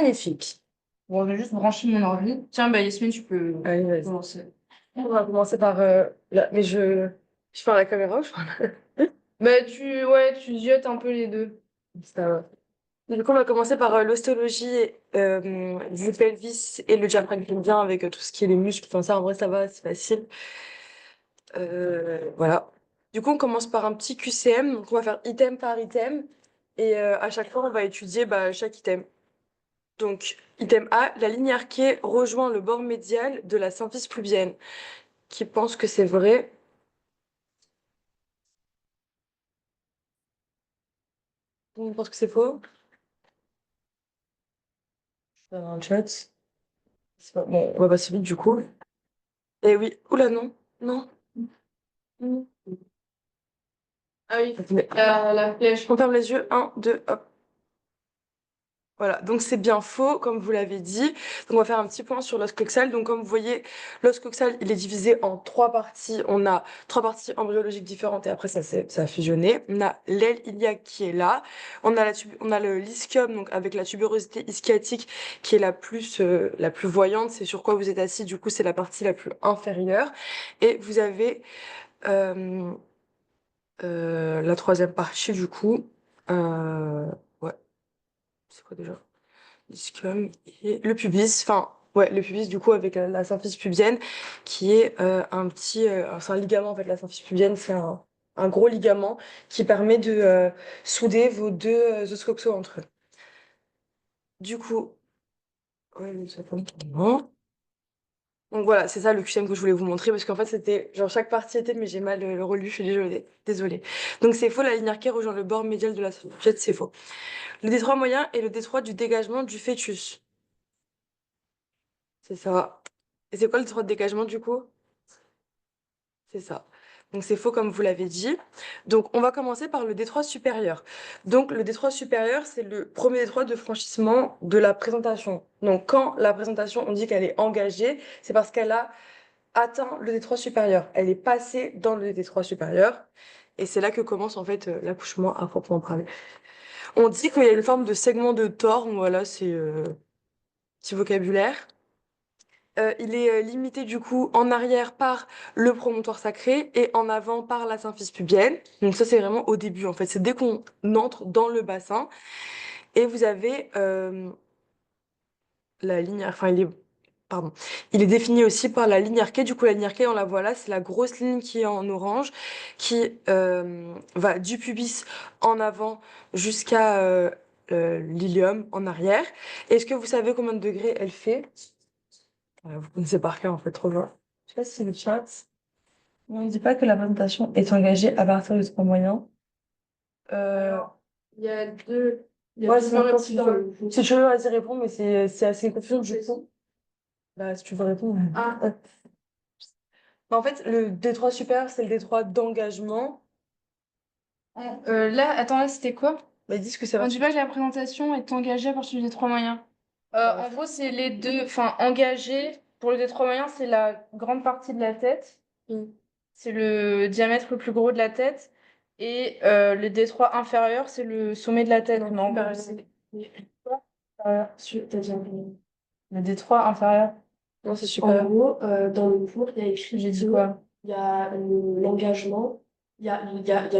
Magnifique. Bon, je vais juste brancher mon ordi. Tiens, bah Yasmine, tu peux Allez, vas-y. commencer. On va commencer par mais je parle à la caméra ou je parle Bah tu ziotes un peu les deux. Ça va. Du coup, on va commencer par l'ostéologie du pelvis et le diaphragme bien avec tout ce qui est les muscles. Enfin, ça, en vrai, ça va, c'est facile. Voilà. Du coup, on commence par un petit QCM. Donc, on va faire item par item. Et à chaque fois, on va étudier chaque item. Donc, item A, la ligne arquée rejoint le bord médial de la symphyse pubienne. Qui pense que c'est vrai? Tout le monde pense que c'est faux? Dans le chat. Bon, on va passer vite du coup. Eh oui. Oula, non. Non. Non. Ah oui, Attendez. la flèche. On ferme les yeux. Un, deux, hop. Voilà, donc c'est bien faux, comme vous l'avez dit. Donc on va faire un petit point sur l'os coxal. Donc comme vous voyez, l'os coxal, il est divisé en trois parties. On a trois parties embryologiques différentes et après ça a fusionné. On a l'aile iliaque qui est là. On a le l'ischium, donc avec la tuberosité ischiatique qui est la plus voyante. C'est sur quoi vous êtes assis, du coup c'est la partie la plus inférieure. Et vous avez euh, la troisième partie du coup. Ouais, c'est quoi déjà? L'ischium et le pubis, enfin, ouais, le pubis, du coup, avec la symphyse pubienne, qui est c'est un ligament, en fait, la symphyse pubienne, c'est un gros ligament qui permet de souder vos deux os coxaux entre eux. Du coup, ouais, mais ça tombe. Non. Donc voilà, c'est ça le QCM que je voulais vous montrer, parce qu'en fait, c'était, genre, chaque partie était, mais j'ai mal le relu, je suis désolée. Désolée. Donc c'est faux, la ligne arquée rejoint le bord médial de la symphyse pubienne, c'est faux. Le détroit moyen est le détroit du dégagement du fœtus. C'est ça. Et c'est quoi le droit de dégagement du coup? C'est ça. Donc c'est faux comme vous l'avez dit. Donc on va commencer par le détroit supérieur. Donc le détroit supérieur, c'est le premier détroit de franchissement de la présentation. Donc quand la présentation, on dit qu'elle est engagée, c'est parce qu'elle a atteint le détroit supérieur. Elle est passée dans le détroit supérieur. Et c'est là que commence en fait l'accouchement à proprement parler. On dit qu'il y a une forme de segment de Thorne, voilà, c'est petit vocabulaire. Il est limité du coup en arrière par le promontoire sacré et en avant par la symphyse pubienne. Donc ça c'est vraiment au début en fait, c'est dès qu'on entre dans le bassin et vous avez la ligne, enfin pardon, il est défini aussi par la ligne arquée. Du coup la ligne arquée on la voit là, c'est la grosse ligne qui est en orange qui va du pubis en avant jusqu'à l'ilium en arrière. Est-ce que vous savez combien de degrés elle fait? Vous connaissez par cœur en fait trop bien. Je sais pas si c'est le chat. On ne dit pas que la présentation est engagée à partir de trois moyens. Euh... Il y a deux. Il y a Ouais, deux c'est maintenant parties si tu dans veux. le jeu. Si tu veux, vas-y répondre, mais c'est assez confus du coup. Bah, si tu veux répondre. Ah, Mais en fait, le détroit supérieur, c'est le détroit d'engagement. là, attends, là, c'était quoi? Bah, ils disent que ça On va. dit pas que la présentation est engagée à partir des trois moyens. En gros, c'est les deux. Enfin, engagé, pour le détroit moyen, c'est la grande partie de la tête. Mm. C'est le diamètre le plus gros de la tête. Et le détroit inférieur, c'est le sommet de la tête. Non, Mais en gros, supérieur. c'est t'as dit le détroit inférieur. Non, c'est En supérieur. gros, dans le cours, il y a écrit J'ai dit que quoi? il y a l'engagement, il y a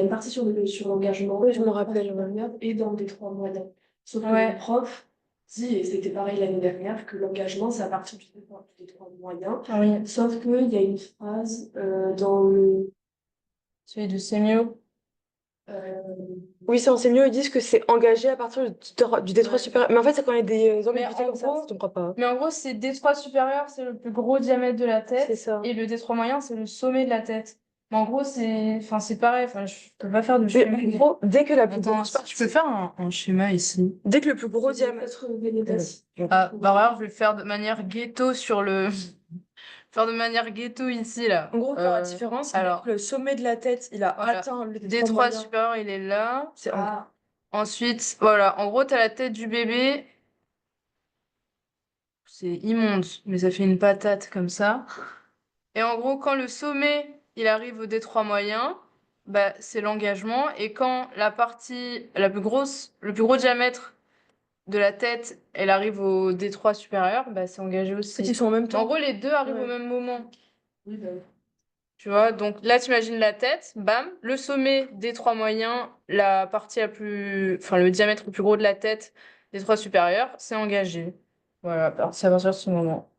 une partie sur l'engagement Oui, je me rappelle. Ouais. et dans des trois moyens. Sauf que Ouais. le prof dit, et c'était pareil l'année dernière, que l'engagement, c'est à partir des trois moyens. Ah oui. Sauf qu'il y a une phrase dans le... Celui de Semio. euh, Oui, c'est enseignant, ils disent que c'est engagé à partir du détroit Ouais. supérieur. Mais en fait, c'est quand il y a des Mais ambiguïtés en comme ça, gros, je ne crois pas. Mais en gros, c'est détroit supérieur, c'est le plus gros diamètre de la C'est tête, ça. et le détroit moyen, c'est le sommet de la tête. Mais en gros, c'est pareil. Enfin, je peux pas faire de Mais schéma. en gros, dès que la plus Attends, grosse je peux partie, faire un schéma ici. dès que le plus gros diamètre. Peut-être Vénédas. Ah, bah alors, je vais le faire de manière ghetto sur le. Faire de manière ghetto ici, là. En gros, faire la différence, alors, le sommet de la tête, il a voilà. atteint le détroit Détroit moyen. supérieur, il est là. C'est Ah, Ensuite, voilà. En gros, t'as la tête du bébé. C'est immonde, mais ça fait une patate comme ça. Et en gros, quand le sommet, il arrive au détroit moyen, c'est l'engagement. Et quand la partie la plus grosse, le plus gros diamètre de la tête, elle arrive au détroit supérieur, bah, c'est engagé aussi. Ils sont en même En temps. gros, les deux arrivent au Ouais. même moment. Oui, bah oui. Tu vois, donc là, tu imagines la tête, bam, le sommet des trois moyens, la partie la plus, enfin, le diamètre le plus gros de la tête des trois supérieurs, c'est engagé. Voilà, c'est à partir de ce moment.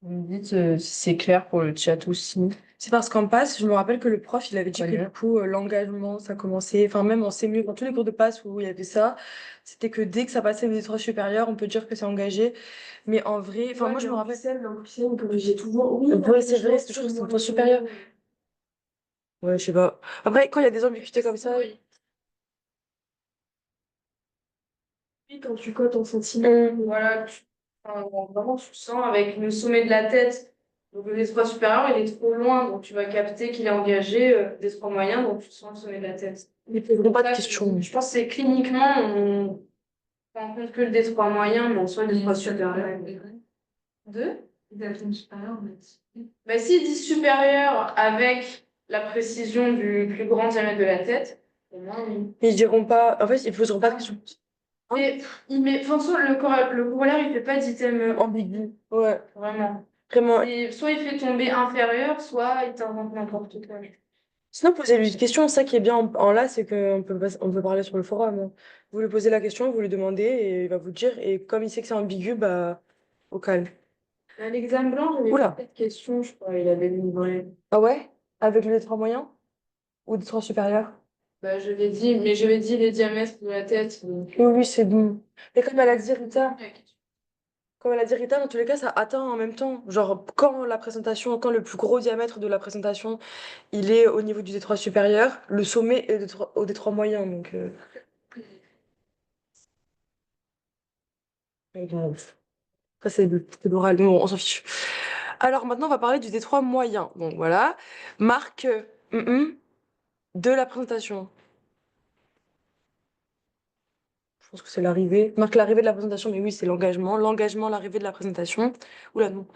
Vous me dites si c'est clair pour le chat aussi. C'est parce qu'en passe, je me rappelle que le prof, il avait dit que Ouais. du coup, l'engagement, ça commençait, enfin, même en CMU, dans tous les cours de passe où il y avait ça, c'était que dès que ça passait des trois supérieurs, on peut dire que c'est engagé. Mais en vrai, enfin, Ouais, moi, je mais me en rappelle. Bruxelles, on corrigeait toujours. Oui, Ouais, c'est vrai, l'engagement, c'est toujours que c'est sur un point supérieur. Ouais, je sais pas. Après, quand il y a des ambiguïtés comme ça, Oui. Oui, quand tu cotes en centimètres. Voilà, enfin, vraiment, tu le sens avec le sommet de la tête. Donc, le détroit supérieur, il est trop loin, donc tu vas capter qu'il est engagé des trois moyens, donc tu sens le sommet de la tête. ils poseront pas de Ça, questions. je pense que c'est cliniquement, on prend en compte que le détroit moyen, mais en soi, le détroit supérieur. Deux? Bah, s'il dit supérieur avec la précision du plus grand diamètre de la tête, au moins, oui. Ils diront pas, en fait, ils poseront pas de questions. Mais il met, enfin, soit le corollaire, il fait pas d'item Ambigu. Ouais, vraiment. vraiment. Et soit il fait tomber inférieur, soit il t'invente n'importe quoi. Sinon, posez-lui une question. Ça qui est bien en là, c'est on peut parler sur le forum, hein. Vous lui posez la question, vous lui demandez et il va vous dire. Et comme il sait que c'est ambigu, bah, au calme. À l'examen blanc, j'avais Oula. pas de questions, je crois. Il avait livré. Ah ouais? Avec le D3 moyen? Ou D3 supérieur? Bah, je l'ai dit, mais j'avais dit les diamètres de la tête. Oui, oui, c'est bon. Mais comme elle a dit Rita, dans tous les cas, ça atteint en même temps. Genre, quand le plus gros diamètre de la présentation, il est au niveau du D3 supérieur, le sommet est au D3 moyen. Bon, ça, c'est l'oral. Mais bon, on s'en fiche. Alors maintenant, on va parler du D3 moyen. Donc voilà. Marque de la présentation. Je pense que c'est l'arrivée. Marque l'arrivée de la présentation, mais oui, c'est l'engagement. L'engagement, l'arrivée de la présentation. Oula, non.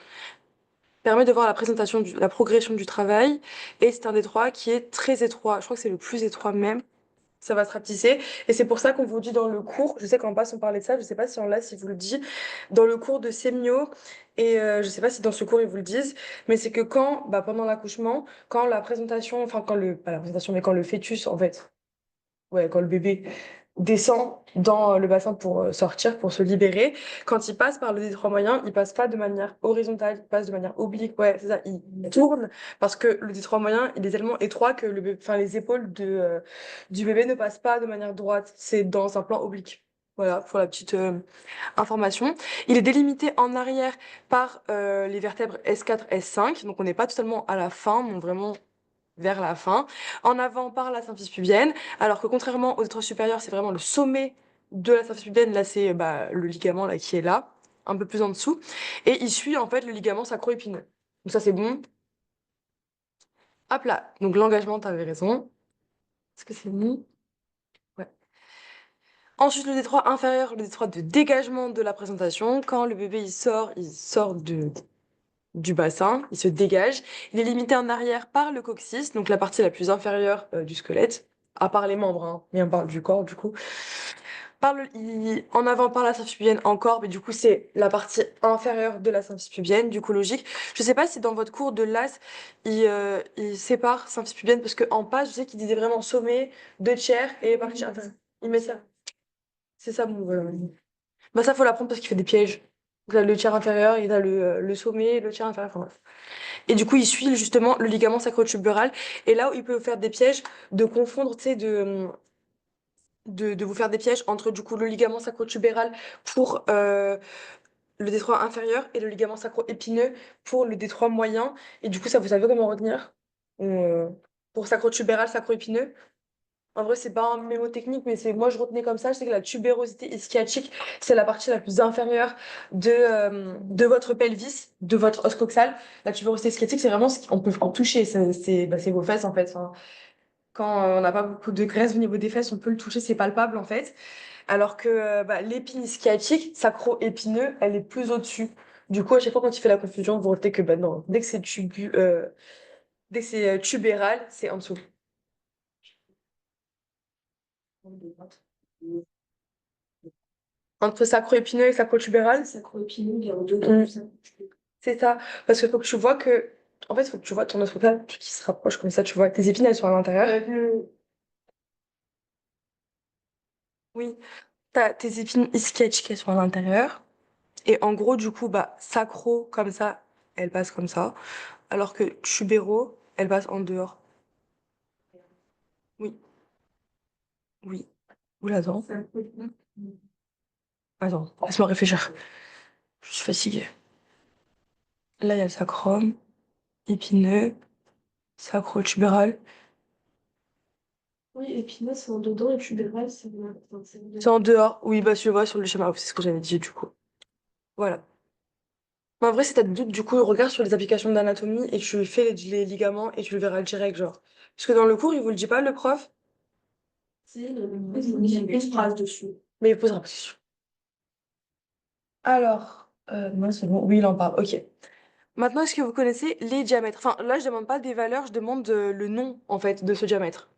Permet de voir la présentation, la progression du travail. Et c'est un D3 qui est très étroit. Je crois que c'est le plus étroit même. Ça va se rapetisser. Et c'est pour ça qu'on vous dit dans le cours, je sais qu'en passe on parlait de ça, je sais pas si en là, si vous le dit, dans le cours de sémio, et je sais pas si dans ce cours ils vous le disent, mais c'est que quand, bah, pendant l'accouchement, quand la présentation, enfin pas la présentation, mais quand le fœtus, en fait, ouais, quand le bébé descend dans le bassin pour sortir, pour se libérer, quand il passe par le détroit moyen, il passe pas de manière horizontale, il passe de manière oblique. Ouais, c'est ça, il tourne parce que le détroit moyen, il est tellement étroit que enfin, les épaules du bébé ne passent pas de manière droite. C'est dans un plan oblique. Voilà, pour la petite information. Il est délimité en arrière par les vertèbres S4, S5, donc on n'est pas totalement à la fin, mais vraiment vers la fin. En avant par la symphyse pubienne, alors que contrairement aux détroits supérieurs, c'est vraiment le sommet de la symphyse pubienne. Là, c'est bah, le ligament là, qui est là, un peu plus en dessous. Et il suit en fait le ligament sacro-épineux. Donc ça, c'est bon. Hop là. Donc l'engagement, t'avais raison. Est-ce que c'est bon? Ouais. Ensuite, le détroit inférieur, le détroit de dégagement de la présentation. Quand le bébé il sort du bassin, il se dégage. Il est limité en arrière par le coccyx, donc la partie la plus inférieure du squelette, à part les membres, hein, mais on parle du corps du coup. En avant par la symphyse pubienne encore, mais du coup c'est la partie inférieure de la symphyse pubienne, du coup logique. Je sais pas si dans votre cours de LAS, il sépare symphyse pubienne, parce qu'en page, je sais qu'il disait vraiment sommet, deux tiers et partie inférieure. Il met ça. C'est ça, bon, voilà. Bah ça, faut l'apprendre parce qu'il fait des pièges. Donc, là, le tiers inférieur, il a le sommet, le tiers inférieur, enfin bref. Et du coup, il suit justement le ligament sacrotuberal. Et là où il peut faire des pièges, de confondre, tu sais, de vous faire des pièges entre du coup le ligament sacrotubéral pour le détroit inférieur et le ligament sacro-épineux pour le détroit moyen. Et du coup, ça, vous savez comment retenir? Pour sacrotubéral, sacro-épineux. En vrai, c'est pas un mémo technique, mais c'est moi je retenais comme ça. Je sais que la tubérosité ischiotique, c'est la partie la plus inférieure de votre pelvis, de votre os coxal. La tubérosité ischiotique, c'est vraiment ce qu'on peut en toucher. C'est vos fesses en fait. Enfin, quand on n'a pas beaucoup de graisse au niveau des fesses, on peut le toucher, c'est palpable en fait. Alors que bah, l'épine sciatique, sacro-épineux, elle est plus au-dessus. Du coup, à chaque fois quand il fait la confusion, vous retenez que bah non, dès que c'est tubéral, c'est en dessous. Entre sacro-épineux et sacro-tubéral. C'est sacro-épineux, il y a en dedans, ça. C'est ça. Parce qu'il faut que tu vois que. En fait, il faut que tu vois ton os coxal qui se rapproche comme ça, tu vois. Tes épines, elles sont à l'intérieur. Oui. T'as tes épines ischiotiques qui sont à l'intérieur. Et en gros, du coup, bah, sacro, comme ça, elle passe comme ça. Alors que tubéro, elle passe en dehors. Oui, oui. Oula, attends. Attends, laisse-moi réfléchir. Je suis fatiguée. Là, il y a le sacrum, épineux, sacro-tubéral. Oui, épineux, c'est en dedans et tubéral, enfin, c'est en C'est dehors. en dehors. Oui, bah, tu vois sur le schéma. C'est ce que j'avais dit, du coup. Voilà. Mais en vrai, si t'as des doutes, du coup, regarde sur les applications d'anatomie et tu fais les ligaments et tu le verras direct, genre. Parce que dans le cours, il vous le dit pas, le prof, Il y a une phrase dessus. mais il posera pas de questions. Alors, moi, c'est bon. Oui, il en parle. Ok. Maintenant, est-ce que vous connaissez les diamètres? Enfin, là, je demande pas des valeurs, je demande le nom, en fait, de ce diamètre.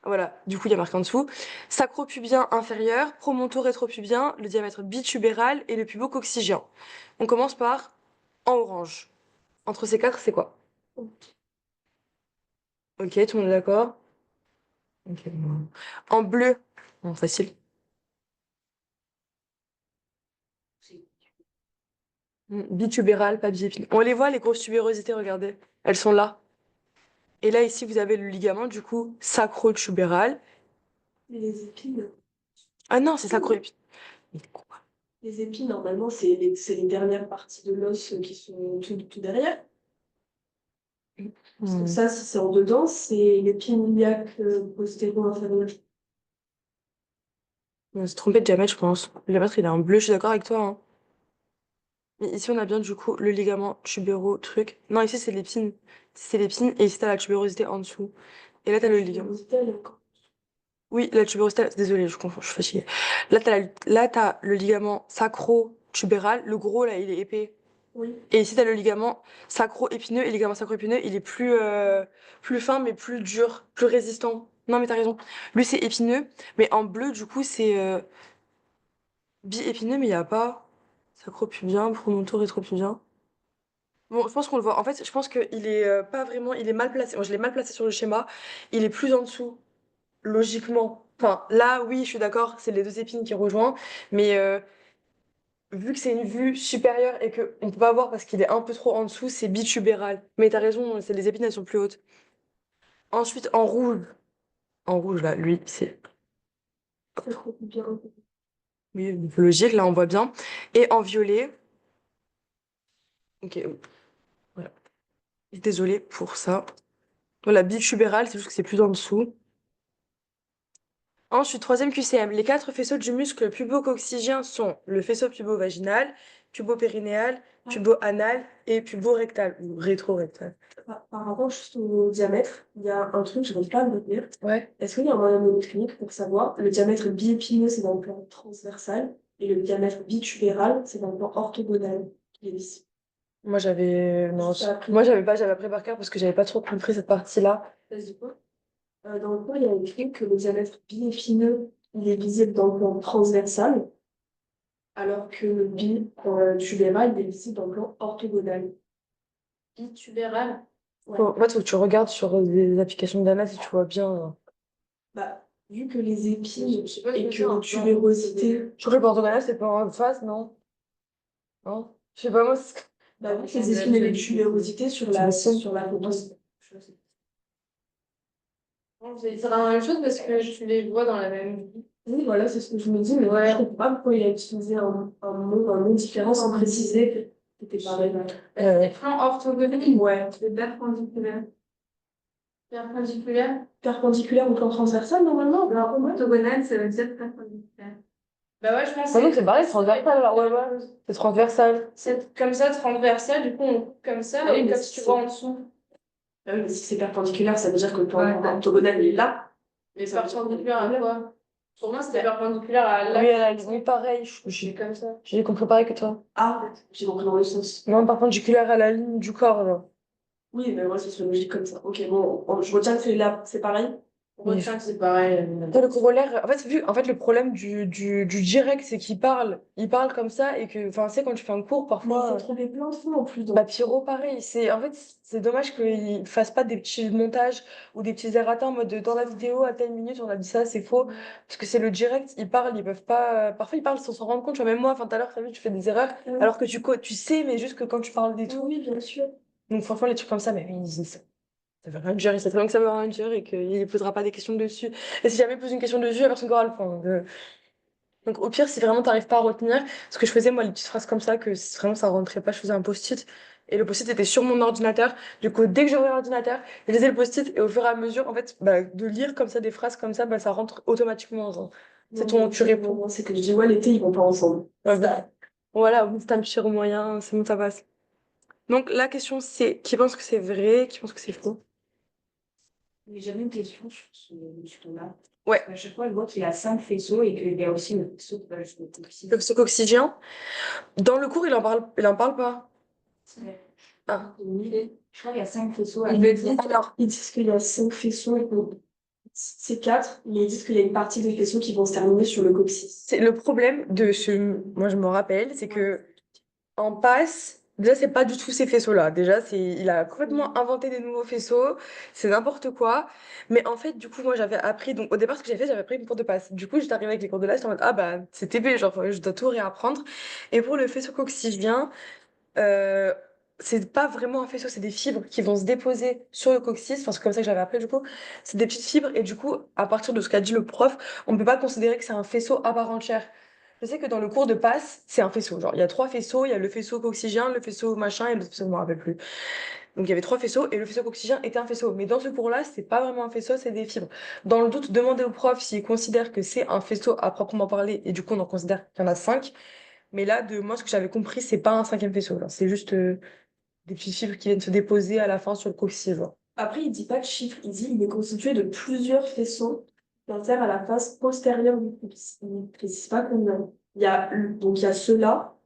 Voilà, du coup, il y a marqué en dessous. Sacropubien inférieur, promonto-rétropubien, le diamètre bitubéral et le pubococcygien. On commence par en orange. Entre ces quatre, c'est quoi? Ok, tout le monde est d'accord? Ok. En bleu, bon, facile. Bitubéral, pas biépine. On les voit, les grosses tubérosités, regardez. Elles sont là. Et là, ici, vous avez le ligament, du coup, sacro-tubéral. Et les épines. Ah non, c'est sacro-épine. Mais quoi? Les épines, normalement, c'est les dernières parties de l'os qui sont tout derrière. Parce que ça, si c'est en dedans, c'est l'épine iliaque postéro-inférieure. On s'est trompé de diamètre, je pense. Le diamètre, il est en bleu, je suis d'accord avec toi, hein. Mais ici, on a bien, du coup, le ligament tubéro, truc. Non, ici, c'est l'épine. C'est l'épine, et ici, t'as la tubérosité en dessous. Et là, t'as le ligament. Oui, la tubérosité, désolée, je confonds, je suis fatiguée. Là, t'as le ligament sacro-tubéral. Le gros, là, il est épais. Oui. Et ici, t'as le ligament sacro-épineux. Et le ligament sacro-épineux, il est plus fin, mais plus dur, plus résistant. Non, mais t'as raison. Lui, c'est épineux. Mais en bleu, du coup, c'est biépineux, mais il n'y a pas sacropubien, promonto-rétropubien. Bon, je pense qu'on le voit. En fait, je pense qu'il est pas vraiment. Il est mal placé. Moi, je l'ai mal placé sur le schéma. Il est plus en dessous, logiquement. Enfin, là, oui, je suis d'accord, c'est les deux épines qui rejoignent. Mais vu que c'est une vue supérieure et qu'on peut pas voir parce qu'il est un peu trop en dessous, c'est bitubéral. Mais t'as raison, c'est les épines, elles sont plus hautes. Ensuite, en rouge. En rouge, là, lui, c'est. Oui, logique, là, on voit bien. Et en violet. Ok, voilà. Désolée pour ça. Voilà, bitubéral, c'est juste que c'est plus en dessous. Ensuite, troisième QCM. Les quatre faisceaux du muscle pubococcygien sont le faisceau pubovaginal, pubopérinéal, pubo-anal et puborectal ou rétrorectal. Par rapport juste au diamètre, il y a un truc, je n'arrive pas à me retenir. Ouais. Est-ce qu'il y a un moyen mnémotechnique pour savoir le diamètre biépineux, c'est dans le plan transversal, et le diamètre bitubéral, c'est dans le plan orthogonal qui est ici. Moi j'avais non, Ça a pris- moi j'avais appris par cœur parce que j'avais pas trop compris cette partie-là. Vas-y, quoi. Dans le plan, il y a écrit que le diamètre biépineux, il est visible dans le plan transversal, alors que le bitubéral, il est visible dans le plan orthogonal. Bitubéral. Ouais. En fait, faut que tu regardes sur des applications d'ANA si tu vois bien. Bah, vu que les épines Je sais pas, et je que sais les pas. tubérosités, Je crois que l'orthogonal c'est pas en face, non? Non? Je sais pas moi. bah, vu que les épines et les tubérosités sur la photo. Bon, c'est la même chose parce que je les vois dans la même vie. Oui, voilà, c'est ce que je me dis, mais Ouais. je comprends pas pourquoi il a utilisé un mot différent sans préciser que c'était pareil. Les plans orthogonaux. Ouais. C'est perpendiculaire. Perpendiculaire. Perpendiculaire au plan transversal, normalement? Alors, orthogonal, ça veut dire perpendiculaire. Bah ouais, je pense Ah non, que c'est pareil, transversal alors, ouais, ouais. C'est transversal. c'est comme ça, transversal, du coup, on coupe comme ça, Ah oui, et mais comme si tu c'est- vois en dessous. Ah oui, mais si c'est perpendiculaire, ça veut dire que le plan Ouais. orthogonal il est là. Mais Ça veut dire perpendiculaire à qu'on est quoi? Pour moi, c'était perpendiculaire à Oui, l'axe. à la limite, pareil. C'est comme ça. J'ai compris pareil que toi. Ah, j'ai compris dans le sens. Non, perpendiculaire à la ligne du corps, là. Oui, mais moi, c'est logique comme ça. Ok, bon, je retiens que c'est là, c'est pareil. Requin, c'est pareil. Après, le corollaire, en fait, le problème du direct, c'est il parle comme ça et que, enfin, tu sais, quand tu fais un cours, Mais il parfois, faut trouver plein de fois en plus dans bah, Pierrot, pareil, en fait, c'est dommage qu'il fasse pas des petits montages ou des petits errateurs en mode dans la vidéo, à telle minute, on a dit ça, c'est faux, parce que c'est le direct, ils parlent, ils peuvent pas, parfois ils parlent sans s'en rendre compte, tu vois, même moi, enfin, tout à l'heure, t'as vu, tu fais des erreurs, alors que tu sais, mais juste que quand tu parles des tout, Oui, bien sûr. donc franchement, les trucs comme ça, mais ça veut rien dire, il sait très bien que ça veut rien dire et qu'il ne posera pas des questions dessus. Et si jamais il pose une question dessus, la personne aura le point. Donc au pire, si vraiment t'arrives pas à retenir, ce que je faisais, moi, les petites phrases comme ça, que si vraiment ça rentrait pas, je faisais un post-it. Et le post-it était sur mon ordinateur. Du coup, dès que j'ouvrais l'ordinateur, je lisais le post-it et au fur et à mesure, en fait, bah, de lire comme ça des phrases comme ça, bah, ça rentre automatiquement. Genre. Tu réponds. Non, c'est que je dis, ouais, l'été, ils vont pas ensemble. Ouais, bah, voilà, au bout c'est un petit moyen, c'est bon, ça passe. Donc la question c'est qui pense que c'est vrai, qui pense que c'est faux? Mais j'avais une question sur ton-là. Ouais. À chaque fois, je vois qu'il y a 5 faisceaux et qu'il y a aussi le faisceau qui va jusqu'au coccyx. Le pseudo-oxygien. Dans le cours, il en parle pas. Ah. Je crois qu'il y a 5 faisceaux. Ils disent qu'il y a 5 faisceaux et que c'est 4, mais ils disent qu'il y a une partie des faisceaux qui vont se terminer sur le coccyx. C'est le problème de moi je me rappelle, c'est que en passe, déjà c'est pas du tout ces faisceaux-là. Déjà, il a complètement inventé des nouveaux faisceaux, c'est n'importe quoi. Mais en fait, du coup, moi j'avais appris, donc au départ, ce que j'ai fait, j'avais appris une cours de passe. Du coup, j'étais arrivée avec les cours de là, j'étais en mode, ah bah, c'est TP, genre, je dois tout réapprendre. Et pour le faisceau coccygien, Euh, c'est pas vraiment un faisceau, c'est des fibres qui vont se déposer sur le coccyx. Enfin, c'est comme ça que j'avais appris du coup. C'est des petites fibres et du coup, à partir de ce qu'a dit le prof, on ne peut pas considérer que c'est un faisceau à part entière. Je sais que dans le cours de passe, c'est un faisceau. Genre, il y a 3 faisceaux, il y a le faisceau coccygien, le faisceau machin et le faisceau, je me rappelle plus. Donc, il y avait 3 faisceaux et le faisceau coccygien était un faisceau. Mais dans ce cours-là, c'est pas vraiment un faisceau, c'est des fibres. Dans le doute, demandez au prof s'il considère que c'est un faisceau à proprement parler et du coup, on en considère qu'il y en a 5. Mais là, de moi, ce que j'avais compris, c'est pas un cinquième faisceau. Genre. C'est juste des petites fibres qui viennent se déposer à la fin sur le coccyx. Genre. Après, il dit pas de chiffre, il dit il est constitué de plusieurs faisceaux qui enterrent à la face postérieure du coccyx. Il ne précise pas combien. Donc il y a ceux-là,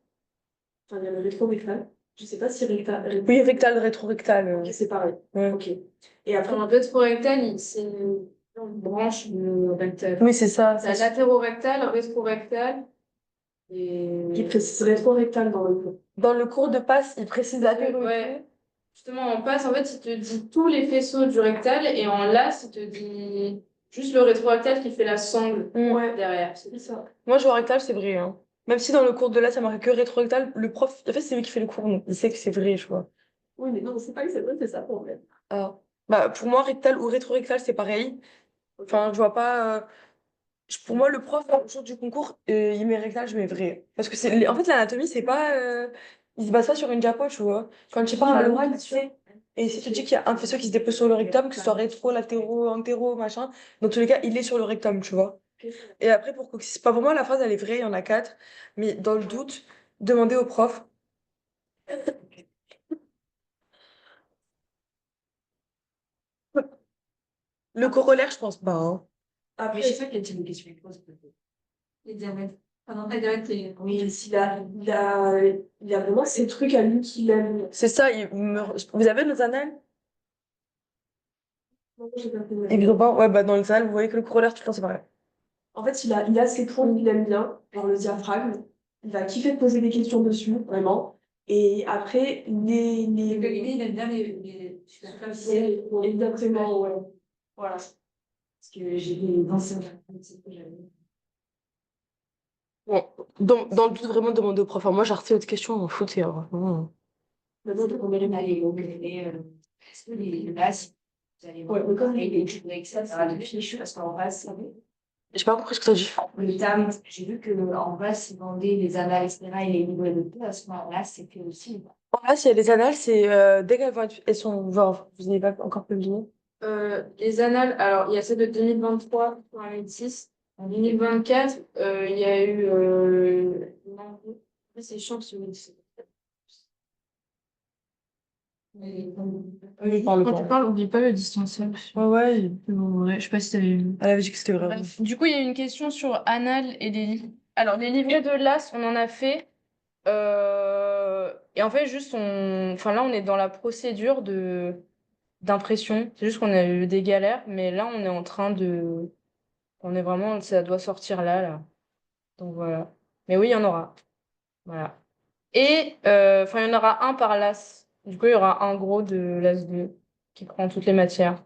enfin il y a le rétrorectal. Je sais pas si rectal. Oui, rectal, rétrorectal. Ok, c'est pareil. Ouais. Ok. Et après, En rétrorectal, c'est une branche du rectal. Oui, c'est ça. T'as latérorectal, rétrorectal et... il précise rétrorectal dans le cours. Dans le cours de passe, il précise la Ouais. Justement, en passe, en fait, il te dit tous les faisceaux du rectal et en las, il te dit juste le rétrorectal qui fait la sangle Ouais. derrière. C'est ça. Moi, je vois rectal, c'est vrai. Hein. Même si dans le cours de là, ça marquait que rétrorectal, le prof, en fait, c'est lui qui fait le cours, donc il sait que c'est vrai, je vois. Oui, mais non, c'est pas que c'est vrai, c'est ça le problème. Ah. Bah, pour moi, rectal ou rétrorectal, c'est pareil. Enfin, je vois pas. Pour moi, le prof, au jour du concours, il met rectal, je mets vrai. Parce que en fait, l'anatomie, c'est pas. Il se base pas sur une diapo, tu vois. Quand tu parles à l'oral, tu sais. Et si tu dis qu'il y a un faisceau qui se dépose sur le rectum, que ce soit rétro, latéraux, antéro, machin, dans tous les cas, il est sur le rectum, tu vois. Et après, pour coccyx, pas pour moi, la phrase, elle est vraie, il y en a 4. Mais dans le doute, demandez au prof. Le corollaire, je pense pas. Hein. Mais Après, je sais pas quel type de question il pose. Les diamètres. Pardon, pas diamètre, c'est... oui, il a vraiment ces trucs à lui qu'il aime. C'est ça, vous avez nos annales? Non, j'ai pas fait. Évidemment, ouais, bah dans les annales, vous voyez que le corollaire, tout le temps, c'est pareil. En fait, il a ses points qu'il aime bien, genre le diaphragme. Il va kiffer de poser des questions dessus, vraiment. Et après, Il aime bien les superficiels. Exactement, ouais. Voilà. Parce que j'ai des anciens que j'avais. Bon, dans le doute, vraiment, demandez au prof. Enfin, moi, j'ai reçu votre question, on m'en foutait. Hein, vraiment. Maintenant, On va aller au est-ce que les bases, vous allez voir, comme les études d'Excel, ça va de fiches, parce qu'en base, c'est J'ai pas compris ce que tu as dit. le terme, j'ai vu qu'en base, ils vendaient les annales, etc., et les livrets de peu, à ce moment-là, c'était aussi. En là, s'il y a les annales, c'est dès qu'elles vont elles sont. Genre, vous n'avez pas encore publié. Les annales, alors il y a celle de 2023 pour la médecine. En 2024, il y a eu. Non, c'est chiant sur médecine. Oui, parle Quand pas. tu parles, oublie pas le distanciel. Ouais. Je sais pas si t'avais vu. Elle avait dit que c'était vrai. Bref. Du coup, il y a une question sur Anal et les livres. Alors, les livrets de l'AS, on en a fait. Et en fait, juste, enfin, là, on est dans la procédure de d'impression. C'est juste qu'on a eu des galères, mais là, on est en train de... On est vraiment... Ça doit sortir là. Donc voilà. Mais oui, il y en aura. Voilà. Et, enfin, il y en aura un par LAS. Du coup, il y aura un gros de LAS 2 qui prend toutes les matières.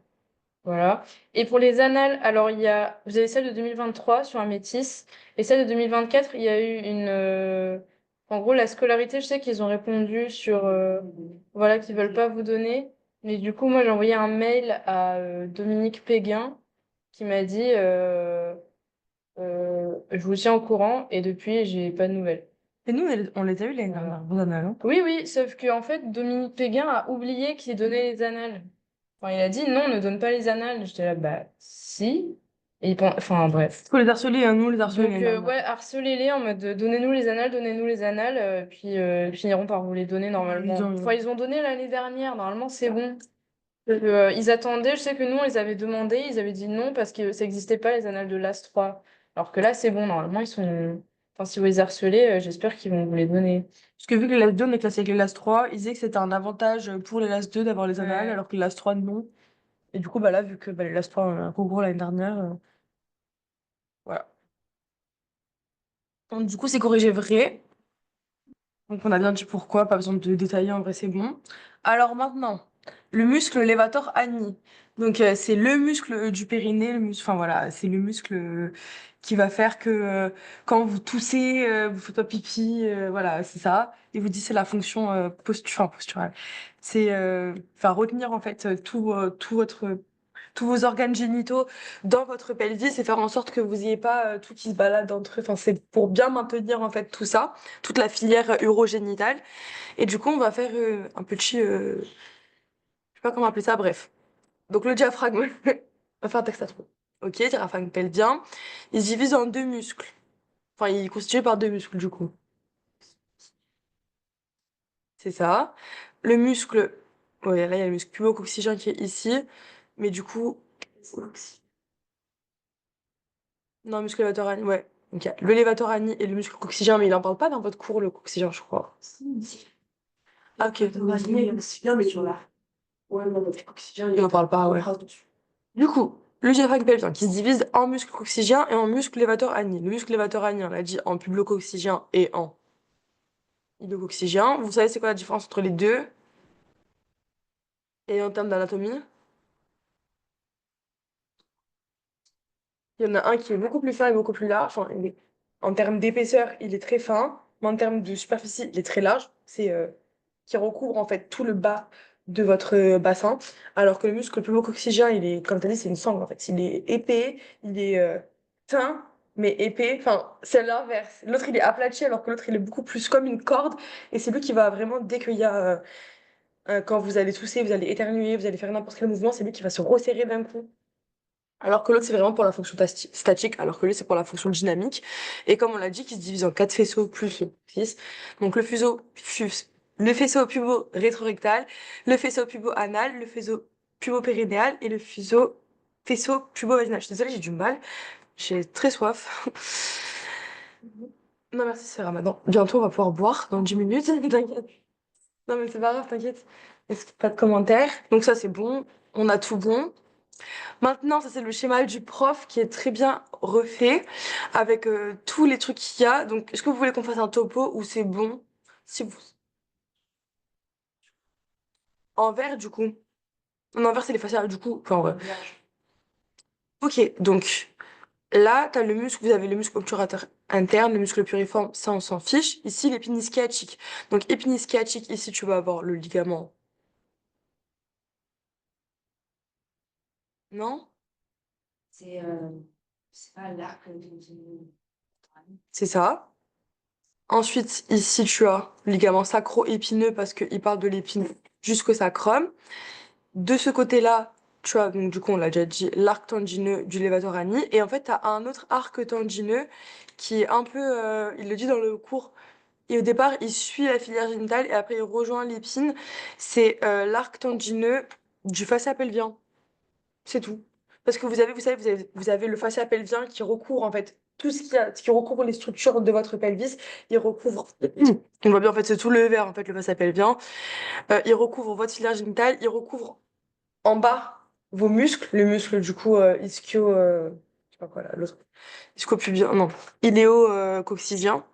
Voilà. Et pour les annales, alors vous avez celle de 2023 sur un métis, et celle de 2024, il y a eu en gros, la scolarité, je sais qu'ils ont répondu sur, voilà, qu'ils veulent pas vous donner. Mais du coup, moi, j'ai envoyé un mail à Dominique Péguin qui m'a dit, je vous tiens au courant, et depuis, j'ai pas de nouvelles. Et nous, on les a eu l'année Voilà. dernière, vos annales, hein. Oui, oui, sauf que en fait, Dominique Péguin a oublié qu'il donnait les annales. Enfin, il a dit non, ne donne pas les annales. J'étais là, bah si. Enfin, bref. Faut les harceler, hein, nous, on les harcelait Donc, l'année dernière. ouais, harcelez-les en mode donnez-nous les annales, donnez-nous les annales, puis ils finiront par vous les donner normalement. Enfin, ils ont donné l'année dernière, normalement, c'est bon. Ils attendaient, je sais que nous, on les avait demandé, ils avaient dit non parce que ça n'existait pas les annales de l'AS 3. Alors que là, c'est bon, normalement, ils sont. Enfin, si vous les harcelez, j'espère qu'ils vont vous les donner. Parce que vu que les LAS 2, on est classé avec les LAS 3, ils disaient que c'était un avantage pour les LAS 2 d'avoir les annales, Ouais. alors que les LAS 3, non. Et du coup, bah là, vu que bah, les LAS 3 ont eu un concours l'année dernière, voilà. Donc, du coup, c'est corrigé vrai. Donc, on a bien dit pourquoi, pas besoin de détailler, en vrai, c'est bon. Alors maintenant, le muscle levator ani. Donc, c'est le muscle du périnée, enfin voilà, c'est le muscle qui va faire que quand vous toussez, vous faites pas pipi, voilà, c'est ça. Et vous dit c'est la fonction posturale. C'est enfin retenir en fait tous vos organes génitaux dans votre pelvis et faire en sorte que vous ayez pas tout qui se balade entre eux. Enfin, c'est pour bien maintenir en fait tout ça, toute la filière urogénitale. Et du coup, on va faire un petit, je sais pas comment appeler ça, bref. Donc le diaphragme, on va faire un texte à trop. Ok, diaphragme pelvien. Il se divise en deux muscles. Enfin, il est constitué par deux muscles du coup. C'est ça. Le muscle, ouais, là il y a le muscle pubococcygien qui est ici, mais du coup, non, muscle levator ani, ouais. Ok. Le levator ani et le muscle coccygien, mais il en parle pas dans votre cours, le coccygien, je crois. Ah, ok. Bien, mais sur la. Ouais, non, le oxygène, Il en parle pas, ouais. Du coup, le diaphragme pelvien qui se divise en muscle coccygien et en muscle levator ani. Le muscle levator ani, on l'a dit, en pubicoccygien et en ilococcygien. Vous savez c'est quoi la différence entre les deux? Et en termes d'anatomie? Il y en a un qui est beaucoup plus fin et beaucoup plus large. Enfin, en termes d'épaisseur, il est très fin, mais en termes de superficie, il est très large. C'est qui recouvre en fait tout le bas de votre bassin. Alors que le muscle pubococcygien, il est, comme tu as dit, c'est une sangle en fait. Il est épais, il est fin, mais épais. Enfin, c'est l'inverse. L'autre, il est aplati, alors que l'autre, il est beaucoup plus comme une corde. Et c'est lui qui va vraiment, dès qu'il y a, quand vous allez tousser, vous allez éternuer, vous allez faire n'importe quel mouvement, c'est lui qui va se resserrer d'un coup. Alors que l'autre, c'est vraiment pour la fonction statique, alors que lui, c'est pour la fonction dynamique. Et comme on l'a dit, qui se divise en quatre faisceaux plus le 6. Donc le faisceau pubo-rétrorectal, le faisceau pubo-anal, le faisceau pubo-périnéal et le faisceau pubo-vaginal. Je suis désolée, j'ai du mal. J'ai très soif. Non, merci, c'est Ramadan. Bientôt, on va pouvoir boire dans 10 minutes. T'inquiète. Non, mais c'est pas grave, t'inquiète. Pas de commentaires. Donc ça, c'est bon. On a tout bon. Maintenant, ça c'est le schéma du prof qui est très bien refait avec tous les trucs qu'il y a. Donc, est-ce que vous voulez qu'on fasse un topo ou c'est bon? Si vous... En vert, du coup. En vert, c'est les faciales, du coup. Enfin, ouais. Ok, donc là, t'as le muscle, vous avez le muscle obturateur interne, le muscle piriforme, ça on s'en fiche. Ici, l'épine sciatique. Donc, épine sciatique, ici, tu vas avoir le ligament. Non? C'est pas l'arc de. C'est ça. Ensuite, ici, tu as le ligament sacro-épineux parce qu'il parle de l'épine jusqu'au sacrum. De ce côté-là, tu as, donc du coup, on l'a déjà dit, l'arc tendineux du levator ani. Et en fait, tu as un autre arc tendineux qui est un peu, il le dit dans le cours, et au départ, il suit la filière génitale et après, il rejoint l'épine. C'est l'arc tendineux du fascia pelvien. C'est tout. Parce que vous avez le fascia pelvien qui recouvre, en fait, tout ce qui recouvre les structures de votre pelvis. Il recouvre, on voit bien, en fait, c'est tout le verre, en fait, le fascia pelvien. Il recouvre votre filière génitale, il recouvre en bas, vos muscles, le muscle du coup ischio, je sais pas quoi là, l'autre, ischio-pubien, non, iléo-coccygien.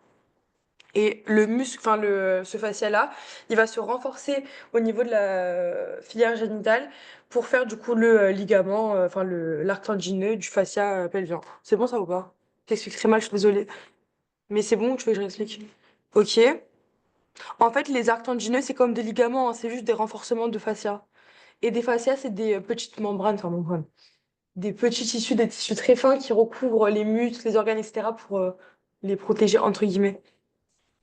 Et le muscle, enfin ce fascia-là, il va se renforcer au niveau de la filière génitale pour faire du coup le ligament, enfin le l'arc tendineux du fascia pelvien. C'est bon ça ou pas? J'explique très mal, je suis désolée. Mais c'est bon, tu veux que je réexplique? Ok. En fait, les arcs tendineux, c'est comme des ligaments, hein, c'est juste des renforcements de fascia. Et des fascias, c'est des petites membranes, enfin membranes, des petits tissus, des tissus très fins qui recouvrent les muscles, les organes, etc. pour les protéger, entre guillemets.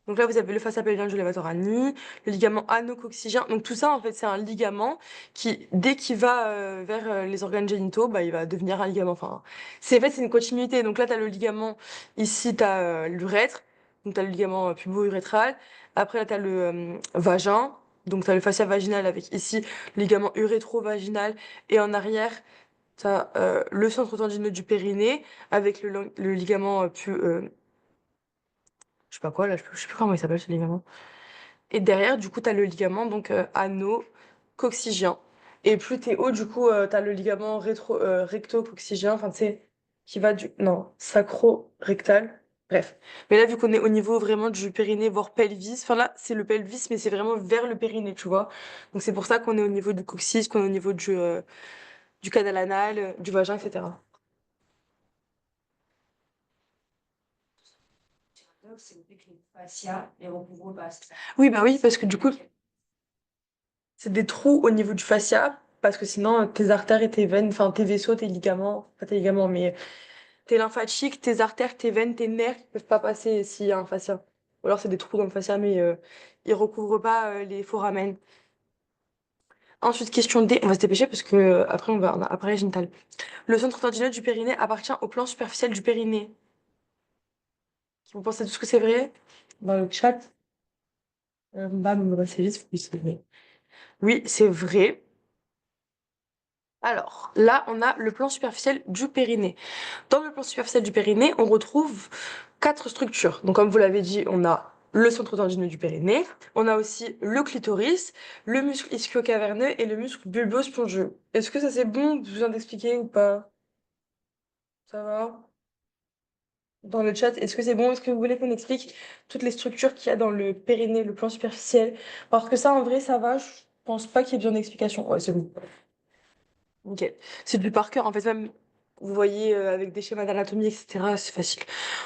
Donc là, vous avez le fascia pelvien du levator ani, le ligament anococcygien. Donc tout ça, en fait, c'est un ligament qui, dès qu'il va vers les organes génitaux, bah, il va devenir un ligament. Enfin, c'est en fait, c'est une continuité. Donc là, tu as le ligament, ici, tu as l'urètre, donc tu as le ligament pubo-urétral. Après, là, tu as le vagin, donc tu as le fascia vaginal avec ici le ligament urétro-vaginal. Et en arrière, tu as le centre tendineux du périnée avec le ligament je sais pas quoi, là, je sais plus comment il s'appelle ce ligament. Et derrière, du coup, tu as le ligament donc ano-coccygien. Et plus t'es haut, du coup, tu as le ligament recto-coccygien, enfin, tu sais, qui va du... Non, sacro-rectal. Bref. Mais là, vu qu'on est au niveau vraiment du périnée, voire pelvis, enfin là, c'est le pelvis, mais c'est vraiment vers le périnée, tu vois. Donc c'est pour ça qu'on est au niveau du coccyx, qu'on est au niveau du canal anal, du vagin, etc. C'est le fait que les fascias les recouvrent pas, c'est ça. Oui, bah oui, parce que du coup, c'est des trous au niveau du fascia, parce que sinon, tes artères et tes veines, enfin tes vaisseaux, tes ligaments, pas tes ligaments, mais tes lymphatiques, tes artères, tes veines, tes nerfs, ils peuvent pas passer s'il y a un fascia. Ou alors c'est des trous dans le fascia, mais ils recouvrent pas les foramen. Ensuite, question D, on va se dépêcher parce que après on a appareil génital. Le centre tendineux du périnée appartient au plan superficiel du périnée. Vous pensez tous que c'est vrai? Dans le chat, bam, bah, c'est vite, oui, c'est vrai. Oui, c'est vrai. Alors, là, on a le plan superficiel du périnée. Dans le plan superficiel du périnée, on retrouve quatre structures. Donc, comme vous l'avez dit, on a le centre tendineux du périnée, on a aussi le clitoris, le muscle ischio-caverneux et le muscle bulbo-spongieux. Est-ce que ça c'est bon de vous d'expliquer ou pas? Ça va? Dans le chat, est-ce que c'est bon? Est-ce que vous voulez qu'on explique toutes les structures qu'il y a dans le périnée, le plan superficiel? Parce que ça, en vrai, ça va. Je pense pas qu'il y ait besoin d'explication. Ouais, c'est bon. Nickel. C'est du par cœur, en fait, même, vous voyez, avec des schémas d'anatomie, etc., c'est facile.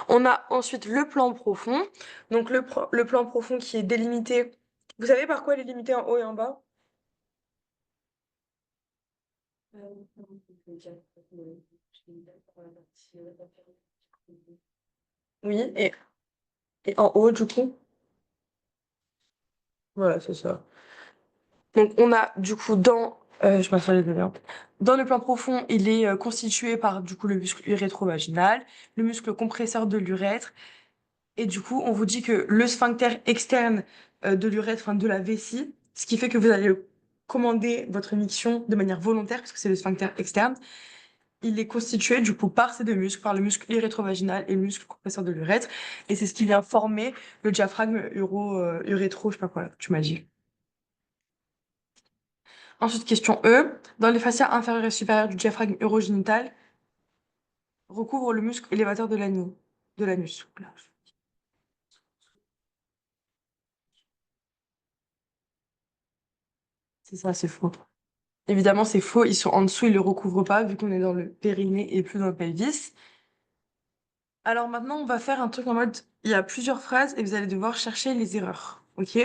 On a ensuite le plan profond. Donc, le plan profond qui est délimité. Vous savez par quoi il est limité en haut et en bas? Oui, et en haut, du coup? Voilà, c'est ça. Donc, on a, du coup, je m'assois les deux, hein. Dans le plan profond, il est constitué par, du coup, le muscle urétro-vaginal, le muscle compresseur de l'urètre. Et du coup, on vous dit que le sphincter externe de l'urètre, enfin de la vessie, ce qui fait que vous allez commander votre miction de manière volontaire, parce que c'est le sphincter externe, il est constitué du coup par ces deux muscles, par le muscle urétro-vaginal et le muscle compresseur de l'urètre. Et c'est ce qui vient former le diaphragme urétro, je sais pas quoi, là, tu m'as dit. Ensuite, question E. Dans les fascias inférieures et supérieures du diaphragme urogénital, recouvre le muscle élévateur de l'anus. Oula. C'est ça, c'est faux. Évidemment, c'est faux. Ils sont en dessous, ils le recouvrent pas, vu qu'on est dans le périnée et plus dans le pelvis. Alors maintenant, on va faire un truc en mode, il y a plusieurs phrases et vous allez devoir chercher les erreurs. OK?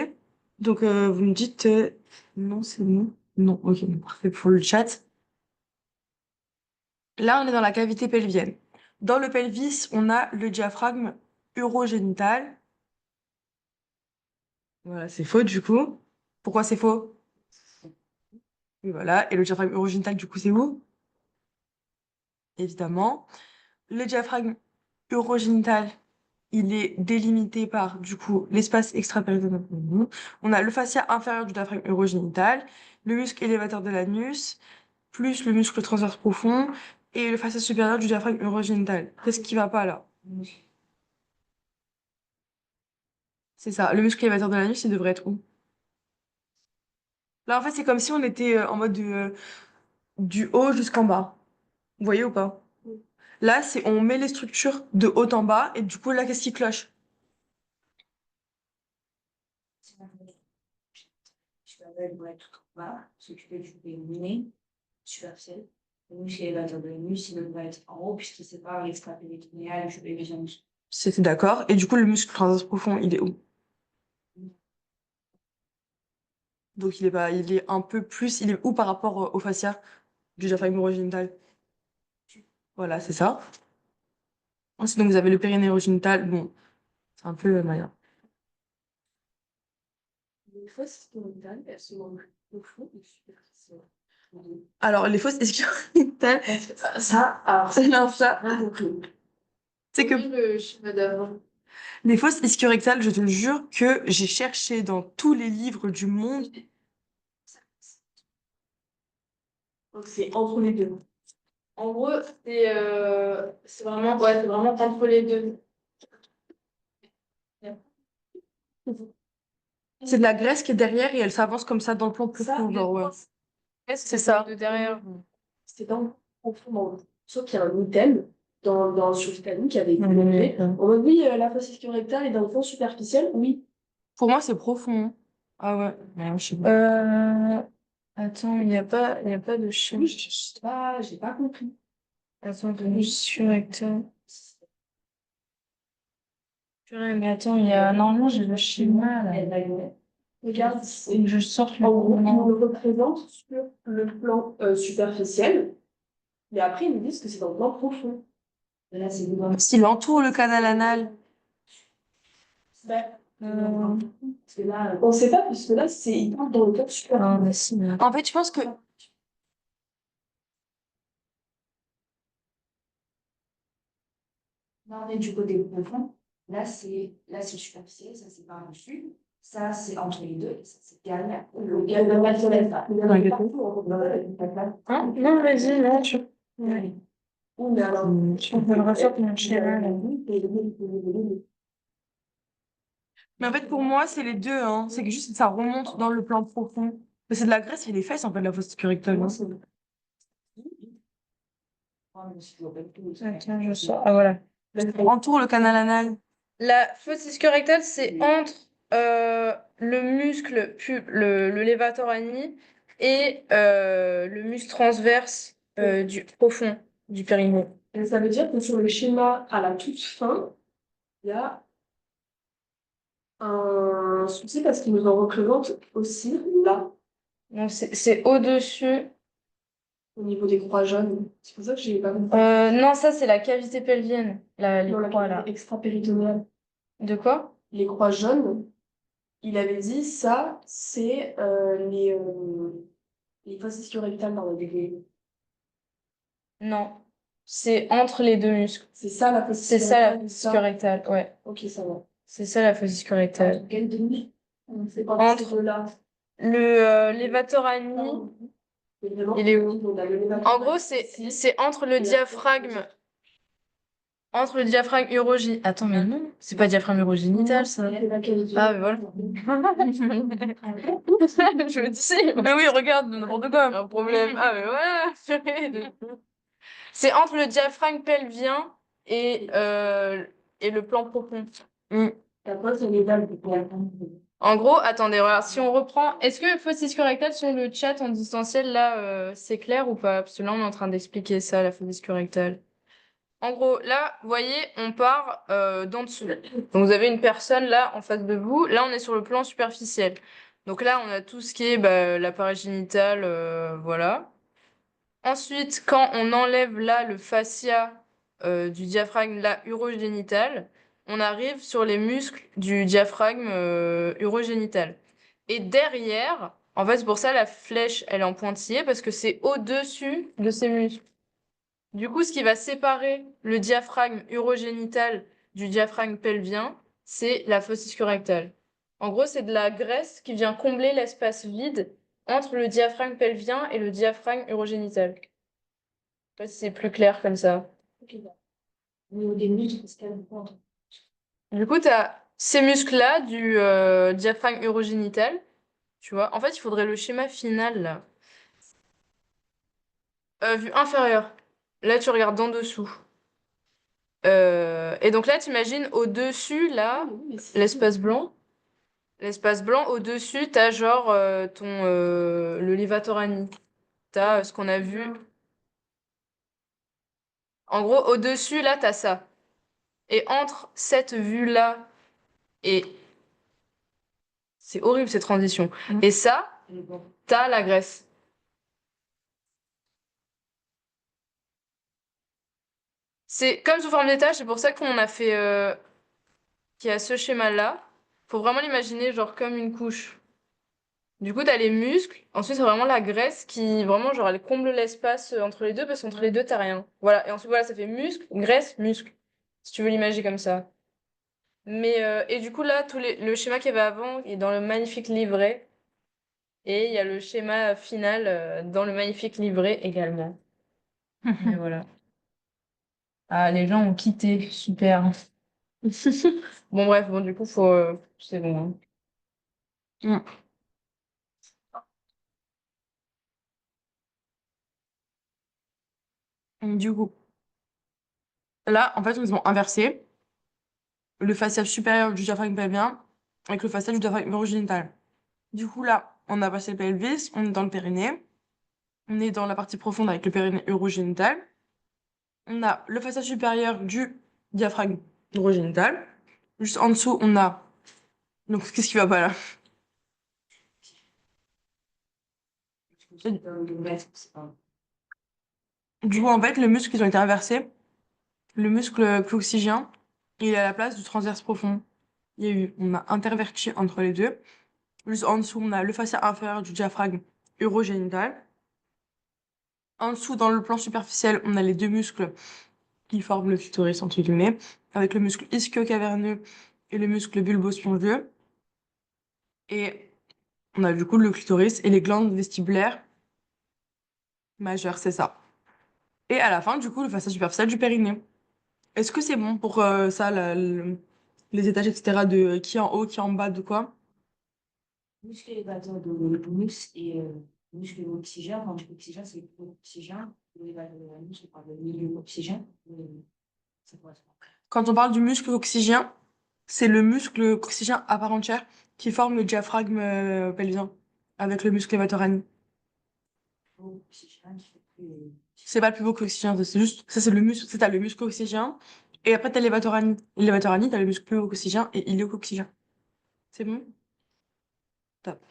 Donc, vous me dites, non, c'est non. Non, ok, bon, parfait pour le chat. Là, on est dans la cavité pelvienne. Dans le pelvis, on a le diaphragme urogénital. Voilà, c'est faux du coup. Pourquoi c'est faux? Oui, voilà. Et le diaphragme urogénital, du coup, c'est où? Évidemment. Le diaphragme urogénital, il est délimité par, du coup, l'espace extra-périnéal. On a le fascia inférieur du diaphragme urogénital, le muscle élévateur de l'anus, plus le muscle transverse profond, et le fascia supérieur du diaphragme urogénital. Qu'est-ce qui va pas là? C'est ça. Le muscle élévateur de l'anus, il devrait être où? Là, en fait, c'est comme si on était en mode de, du haut jusqu'en bas. Vous voyez ou pas? Oui. Là, c'est on met les structures de haut en bas et du coup, là, qu'est-ce qui cloche? Tu vas mettre tout en bas, s'occuper du périnée, superficiel. Le muscle élévateur de l'anus, il devrait être en haut, puisqu'il sépare l'extra-péritonéal et le périnéum. C'est d'accord. Et du coup, le muscle transverse profond, il est où? Donc, il est pas, il est un peu plus, il est où par rapport au fascia du diaphragme urogénital? Voilà, c'est ça. Ensuite, donc, vous avez le périnée urogénital. Bon, c'est un peu moyen. Les fosses stomachales, elles se mangent au fond ou superficiel. Alors, les fosses urogénitales, Alors, alors ça, rien compris. c'est que Oui, le schéma d'avant. les fosses ischiorectales, je te le jure que j'ai cherché dans tous les livres du monde. Donc, c'est entre les deux. En gros, c'est vraiment, ouais, c'est vraiment entre les deux. C'est de la graisse qui est derrière et elle s'avance comme ça dans le plan Ça, profond, genre, ouais. C'est ça. de derrière. c'était dans le profond. Sauf qu'il y a un item sur le planning qui avait été donné. On m'a dit, oui, la fosse ischio-rectale est dans le fond superficiel. Oui. Pour moi, c'est profond. Ah ouais. Ouais, je sais pas. Attends, il y a pas de schéma. Oui, je sais pas, j'ai pas compris. Attends, je suis recteur. Purée, mais attends, normalement, j'ai le schéma, là. Regarde, Faut que je sorte le en gros, ils document. nous le représentent sur le plan superficiel, mais après, ils nous disent que c'est dans le plan profond. Là, c'est le S'il entoure le canal anal. Ben, Parce que là, on sait pas, puisque là, ils parlent dans le plan Ah, superficiel. mais si, mais- En fait, je pense que. là, on est du côté profond. Là, c'est superficiel, ça c'est par-dessus. Ça, c'est entre les deux, et ça, c'est derrière. Le galvanisme soleil, ça. Il y en a partout, Hein? Non, vas-y, non, je... Oui, mais alors, On peut le ressortir mon schéma, là. Mais en fait, pour moi, c'est les deux, hein. C'est que juste ça remonte dans le plan profond. Mais c'est de la graisse et les fesses, en fait, la fosse rectale. Hein. Attends, je sors. Ah, voilà. Entoure le canal anal. La fosse ischio-rectale, c'est entre le muscle, le levator ani et le muscle transverse du profond du périnée. Et ça veut dire que sur le schéma à la toute fin, il y a un souci parce qu'il nous en représente aussi là, Donc, c'est au-dessus. au niveau des croix jaunes. C'est pour ça que j'ai pas compris. Non, ça, c'est la cavité pelvienne, les Dans la croix, cavité là. extra-péritonéale. De quoi? Les croix jaunes, il avait dit ça, c'est les fosses ischio-rectales dans le degré. Non. C'est entre les deux muscles. C'est ça la fosse C'est ça, la ischio-rectale, fosse ça. ischio-rectale, ouais. Ok, ça va. C'est ça, la fosse ischio-rectale. Quel demi? On sait pas Entre là. le levator ani. Il est où? En gros, c'est entre le diaphragme urogénital. Attends, mais non, c'est pas diaphragme urogénital, ça. Ah, mais voilà. Je me dis, Mais oui, regarde, n'importe quoi. un problème. Ah, mais voilà. Purée. C'est entre le diaphragme pelvien et le plan profond. Mm. Après, c'est les dalles. En gros, attendez, voilà, si on reprend, est-ce que fosse ischio-rectale sur le chat en distanciel, là, c'est clair ou pas? Parce que là, on est en train d'expliquer ça, la fosse ischio-rectale. En gros, là, vous voyez, on part d'en dessous. Donc, vous avez une personne là en face de vous. Là, on est sur le plan superficiel. Donc là, on a tout ce qui est l'appareil génital, voilà. Ensuite, quand on enlève là le fascia du diaphragme là urogénital, on arrive sur les muscles du diaphragme urogénital. Et derrière, en fait, c'est pour ça la flèche, elle est en pointillé parce que c'est au-dessus de ces muscles. Du coup, ce qui va séparer le diaphragme urogénital du diaphragme pelvien, c'est la fosse ischio-rectale. En gros, c'est de la graisse qui vient combler l'espace vide entre le diaphragme pelvien et le diaphragme urogénital. Je sais pas si c'est plus clair comme ça. au niveau des muscles, parce qu'elle compte. Du coup, tu as ces muscles-là du diaphragme urogénital. Tu vois, en fait, il faudrait le schéma final là. Vue inférieure. Là, tu regardes d'en dessous. Et donc là, tu imagines au-dessus, là, l'espace blanc. L'espace blanc, au-dessus, t'as genre le Levatorani. T'as ce qu'on a vu. En gros, au-dessus, là, t'as ça. Et entre cette vue-là et... C'est horrible, ces transitions. Et ça, t'as la Grèce. C'est comme sous forme d'étage, c'est pour ça qu'on a fait... qu'il y a ce schéma-là. Faut vraiment l'imaginer genre comme une couche. Du coup, t'as les muscles. Ensuite, c'est vraiment la graisse qui, vraiment, genre, elle comble l'espace entre les deux parce qu'entre les deux, t'as rien. Voilà. Et ensuite, voilà, ça fait muscle, graisse, muscle. Si tu veux l'imaginer comme ça. Et du coup, là, le schéma qu'il y avait avant est dans le magnifique livret. Et il y a le schéma final dans le magnifique livret également. Et voilà. Ah, les gens ont quitté. Super. Bon, bref, bon, du coup, faut. C'est bon. Mm. Du coup, là, en fait, ils ont inversé le fascia supérieur du diaphragme pelvien avec le fascia du diaphragme urogénital. Du coup, là, on a passé le pelvis, on est dans le périnée, on est dans la partie profonde avec le périnée urogénital. On a le fascia supérieur du diaphragme urogénital. Juste en dessous, on a... Donc, qu'est-ce qui va pas là? Du coup, en fait, les muscles, ils ont été inversés. Le muscle coccygeien, il est à la place du transverse profond. On a interverti entre les deux. Juste en dessous, on a le fascia inférieur du diaphragme urogénital. En dessous, dans le plan superficiel, on a les deux muscles qui forment le clitoris, entre guillemets, avec le muscle ischio-caverneux et le muscle bulbo-spongieux. Et on a du coup le clitoris et les glandes vestibulaires majeures, c'est ça. Et à la fin, du coup, le fascia superficiel du périnée. Est-ce que c'est bon pour ça, les étages, etc., de qui est en haut, qui est en bas, de quoi? Muscle élévateur de l'anus et muscle oxygène. Quand je dis oxygène, c'est l'oxygène. L'élévateur de l'anus, on parle de milieu oxygène. Ça correspond. Quand on parle du muscle coccygien, c'est le muscle coccygien à part entière qui forme le diaphragme pelvien avec le muscle vatorani. Oxygène, c'est plus. C'est pas le plus beau coccygien, c'est juste, ça c'est le muscle, c'est t'as le muscle coccygien et après t'as les vatorani. Les vatorani, t'as le muscle plus beau coccygien et iliococcygien. C'est bon? Top.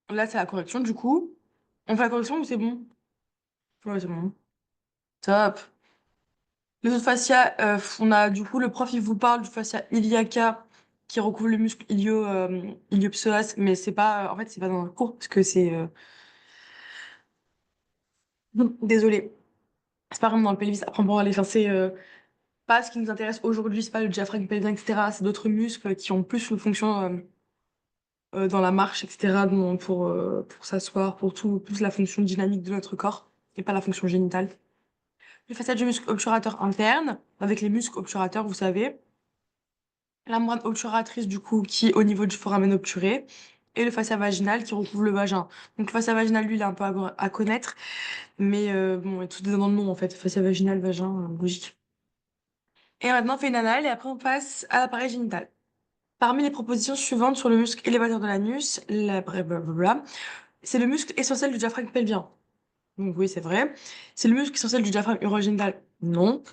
Là, c'est la correction, du coup. On fait la correction ou c'est bon? Ouais, c'est bon. Top. Les autres fascias, on a du coup, le prof, il vous parle du fascia iliaca qui recouvre le muscle iliopsoas, mais c'est pas, en fait, c'est pas dans le cours parce que c'est, désolé, c'est pas vraiment dans le pelvis. Après, on pourra aller, enfin, c'est pas ce qui nous intéresse aujourd'hui, c'est pas le diaphragme pelvien, etc. C'est d'autres muscles qui ont plus une fonction dans la marche, etc. Pour s'asseoir, pour tout, plus la fonction dynamique de notre corps et pas la fonction génitale. Le fascia du muscle obturateur interne, avec les muscles obturateurs, vous savez. La membrane obturatrice, du coup, qui est au niveau du foramen obturé. Et le fascia vaginal qui recouvre le vagin. Donc, le fascia vaginal, lui, il est un peu à connaître. Mais bon, tout est dans le nom, en fait. Fascia vaginal, vagin, logique. Et maintenant, on fait une anale et après, on passe à l'appareil génital. Parmi les propositions suivantes sur le muscle élévateur de l'anus, blablabla, c'est le muscle essentiel du diaphragme pelvien. Donc, oui, c'est vrai. C'est le muscle essentiel du diaphragme urogénital. Non.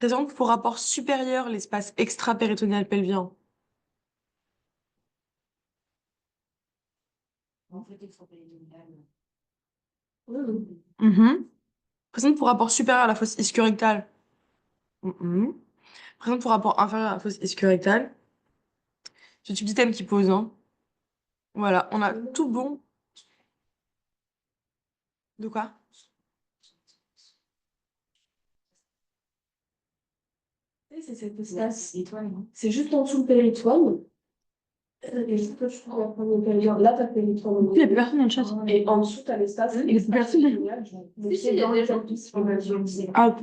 Présente pour rapport supérieur l'espace extra-péritonéal pelvien. En fait, il faut payer une dalle. Mhm. Présente pour rapport supérieur à la fosse ischio-rectale. Mhm. Présente pour rapport inférieur à la fosse ischio-rectale. C'est le type d'item qui pose, hein. Voilà, on a tout bon. De quoi? C'est cet C'est espace. l'étoile, non? C'est juste en dessous le péritoine. Et juste au-dessus de la première péritoine. Là, t'as le péritoine. Il n'y a plus personne dans le chat. Et en dessous, t'as l'espace. Il y a plus personne. Mais Si, il y a des gens qui Ah, ok.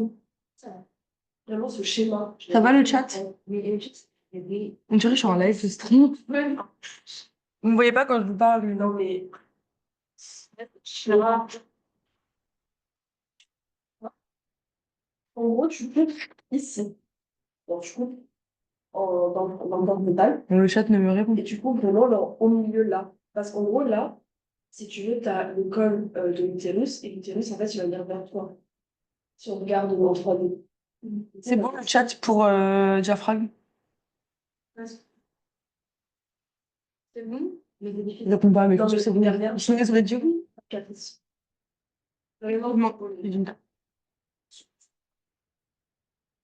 Vraiment, ce schéma. Ça va le chat? Mais les petites, On dirait que je suis en live stream. Vous me voyez pas quand je vous parle, mais Non, mais. Schéma. En gros, tu coupes ici. Donc, tu coupes dans le bord de métal Le chat ne me répond et tu coupes vraiment au milieu là. Parce qu'en gros, là, si tu veux, tu as le col de l'utérus et l'utérus, en fait, il va venir vers toi. Si on regarde en 3D. C'est bon le chat pour diaphragme? C'est bon? Mais c'est Il difficile. répond pas, mais je Non, pense mais que c'est c'est bon. derrière. Je me aurait dit oui. Caprice. Non,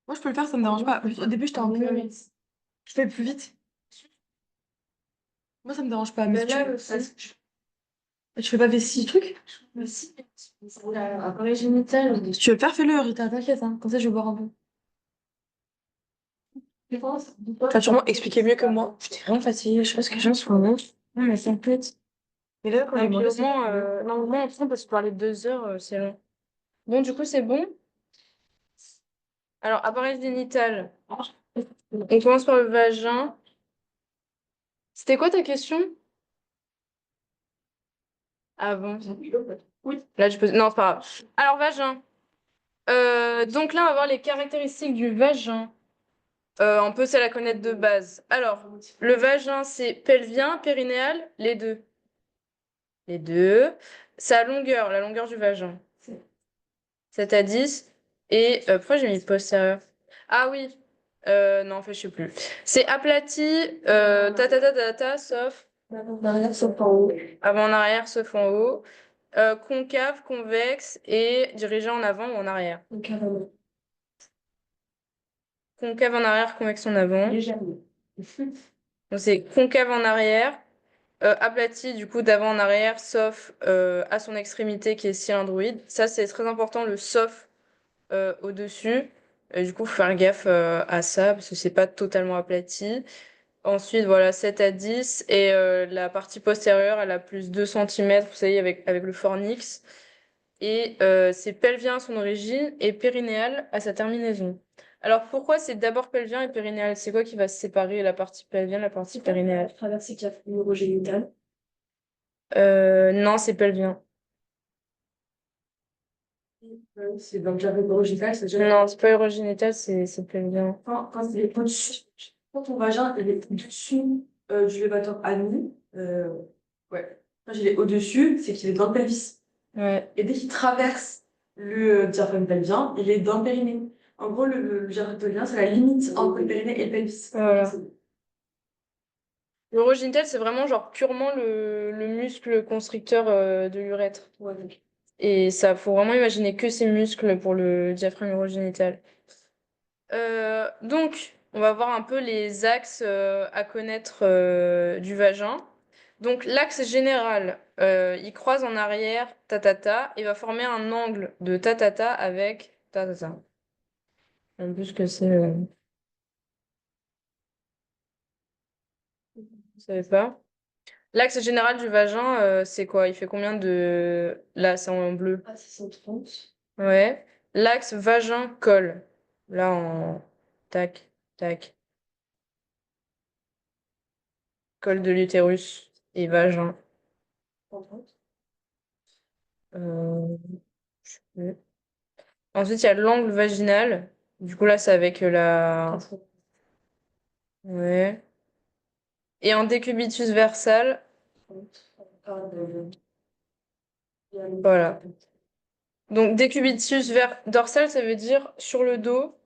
moi, je peux le faire, ça me dérange pas. Au début, j'étais un peu. Je fais plus vite. Moi, ça me dérange pas. Mais si tu... tu fais pas vessie, truc? Mais si, appareil génital. Si tu veux le faire, fais-le, Rita, t'inquiète, hein. Comme ça, je vais boire un peu. Je pense. Tu vas sûrement expliquer mieux que moi. J'étais vraiment fatiguée, je sais pas ce que j'ai en ce moment. Non, mais ça peut être. Mais là, quand Ah, j'ai puis mangé, au c'est moins, pas mieux. normalement, après, on peut se parler 2 heures, c'est long. Bon, du coup, c'est bon. Alors, appareil génital. On commence par le vagin. C'était quoi ta question? Avant. Oui. Là, je peux... Non, c'est pas grave. Alors, vagin. Donc là, on va voir les caractéristiques du vagin. On peut c'est la connaître de base. Alors, le vagin, c'est pelvien, périnéal, les deux. Les deux. Sa longueur, la longueur du vagin. 7 à 10. Et pourquoi j'ai mis postérieur? Ah oui. Non, en fait, je sais plus. C'est aplati, sauf Derrière, sauf en haut. avant en arrière, sauf en haut. Concave, convexe et dirigé en avant ou en arrière. Donc, carrément. Concave en arrière, convexe en avant. Légèrement. Donc c'est concave en arrière, aplati du coup d'avant en arrière, sauf à son extrémité qui est cylindroïde. Ça c'est très important, le sauf au-dessus. Du coup, faut faire gaffe à ça parce que c'est pas totalement aplati. Ensuite, voilà, 7 à 10. Et la partie postérieure, elle a plus 2 centimètres, vous savez, avec le fornix. Et c'est pelvien à son origine et périnéal à sa terminaison. Alors pourquoi c'est d'abord pelvien et périnéal? C'est quoi qui va séparer la partie pelvienne, la partie périnéale? Traverser qui a l'urogénital. Non, c'est pelvien. C'est dans le diabète urogénital, c'est déjà. Non, c'est pas urogénital, c'est pelvien. Quand c'est au-dessus. Quand ton vagin il est au-dessus du lévateur anus, ouais. Quand il est au-dessus, c'est qu'il est dans le pelvis. Ouais. Et dès qu'il traverse le diaphragme pelvien, il est dans le périnée. En gros, le diaphragme pelvien, c'est la limite entre le périnée et le pelvis. Voilà. L'urogénital, c'est vraiment genre purement le muscle constricteur de l'urètre. Ouais, donc. Et ça, faut vraiment imaginer que ces muscles pour le diaphragme urogénital. Donc, on va voir un peu les axes à connaître du vagin. Donc, l'axe général, il croise en arrière, et va former un angle de avec ta. En plus que c'est... Vous savez pas? L'axe général du vagin, c'est quoi? Il fait combien de... Là, c'est en bleu. Ah, 630. Ouais. L'axe vagin-col. Là, en... Tac, tac. Col de l'utérus et vagin. 130. Euh, je sais plus. Ensuite, il y a l'angle vaginal. Du coup, là, c'est avec la... 80. Ouais. Et en décubitus versal, voilà. Donc, décubitus dorsal, ça veut dire sur le dos.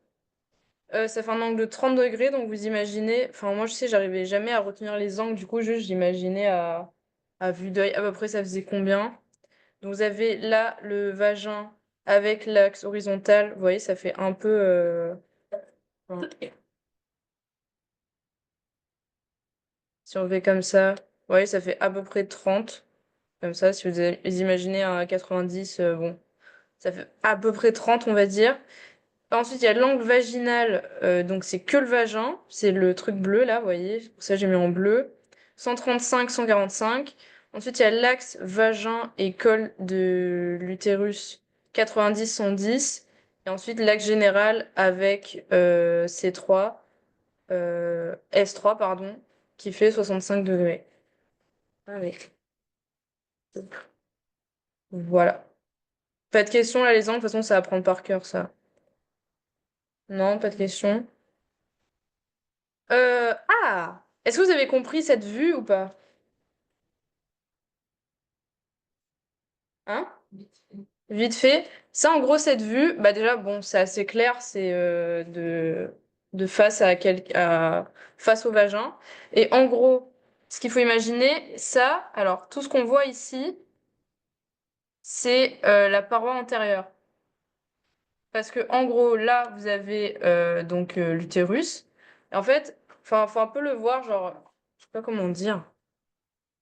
Ça fait un angle de 30 degrés. Donc, vous imaginez... Enfin, moi, je sais, j'arrivais jamais à retenir les angles. Du coup, juste, j'imaginais à vue d'œil. À peu près, ça faisait combien? Donc, vous avez là le vagin avec l'axe horizontal. Vous voyez, ça fait un peu... enfin, si on fait comme ça, vous voyez, ça fait à peu près 30. Comme ça, si vous les imaginez à 90, bon, ça fait à peu près 30, on va dire. Ensuite, il y a l'angle vaginal, donc c'est que le vagin, c'est le truc bleu là, vous voyez, c'est pour ça que j'ai mis en bleu. 135, 145. Ensuite, il y a l'axe vagin et col de l'utérus, 90, 110. Et ensuite, l'axe général avec C3, S3, pardon, qui fait 65 degrés. Allez. Voilà. Pas de question là, les angles, de toute façon, ça va prendre par cœur, ça. Non, pas de question. Ah! Est-ce que vous avez compris cette vue ou pas? Hein? Vite fait. Ça, en gros, cette vue, bah déjà, bon, c'est assez clair, c'est de face face au vagin. Et en gros, ce qu'il faut imaginer, ça, alors, tout ce qu'on voit ici, c'est la paroi antérieure. Parce que, en gros, là, vous avez donc l'utérus. Et en fait, enfin, faut un peu le voir, genre, je sais pas comment dire,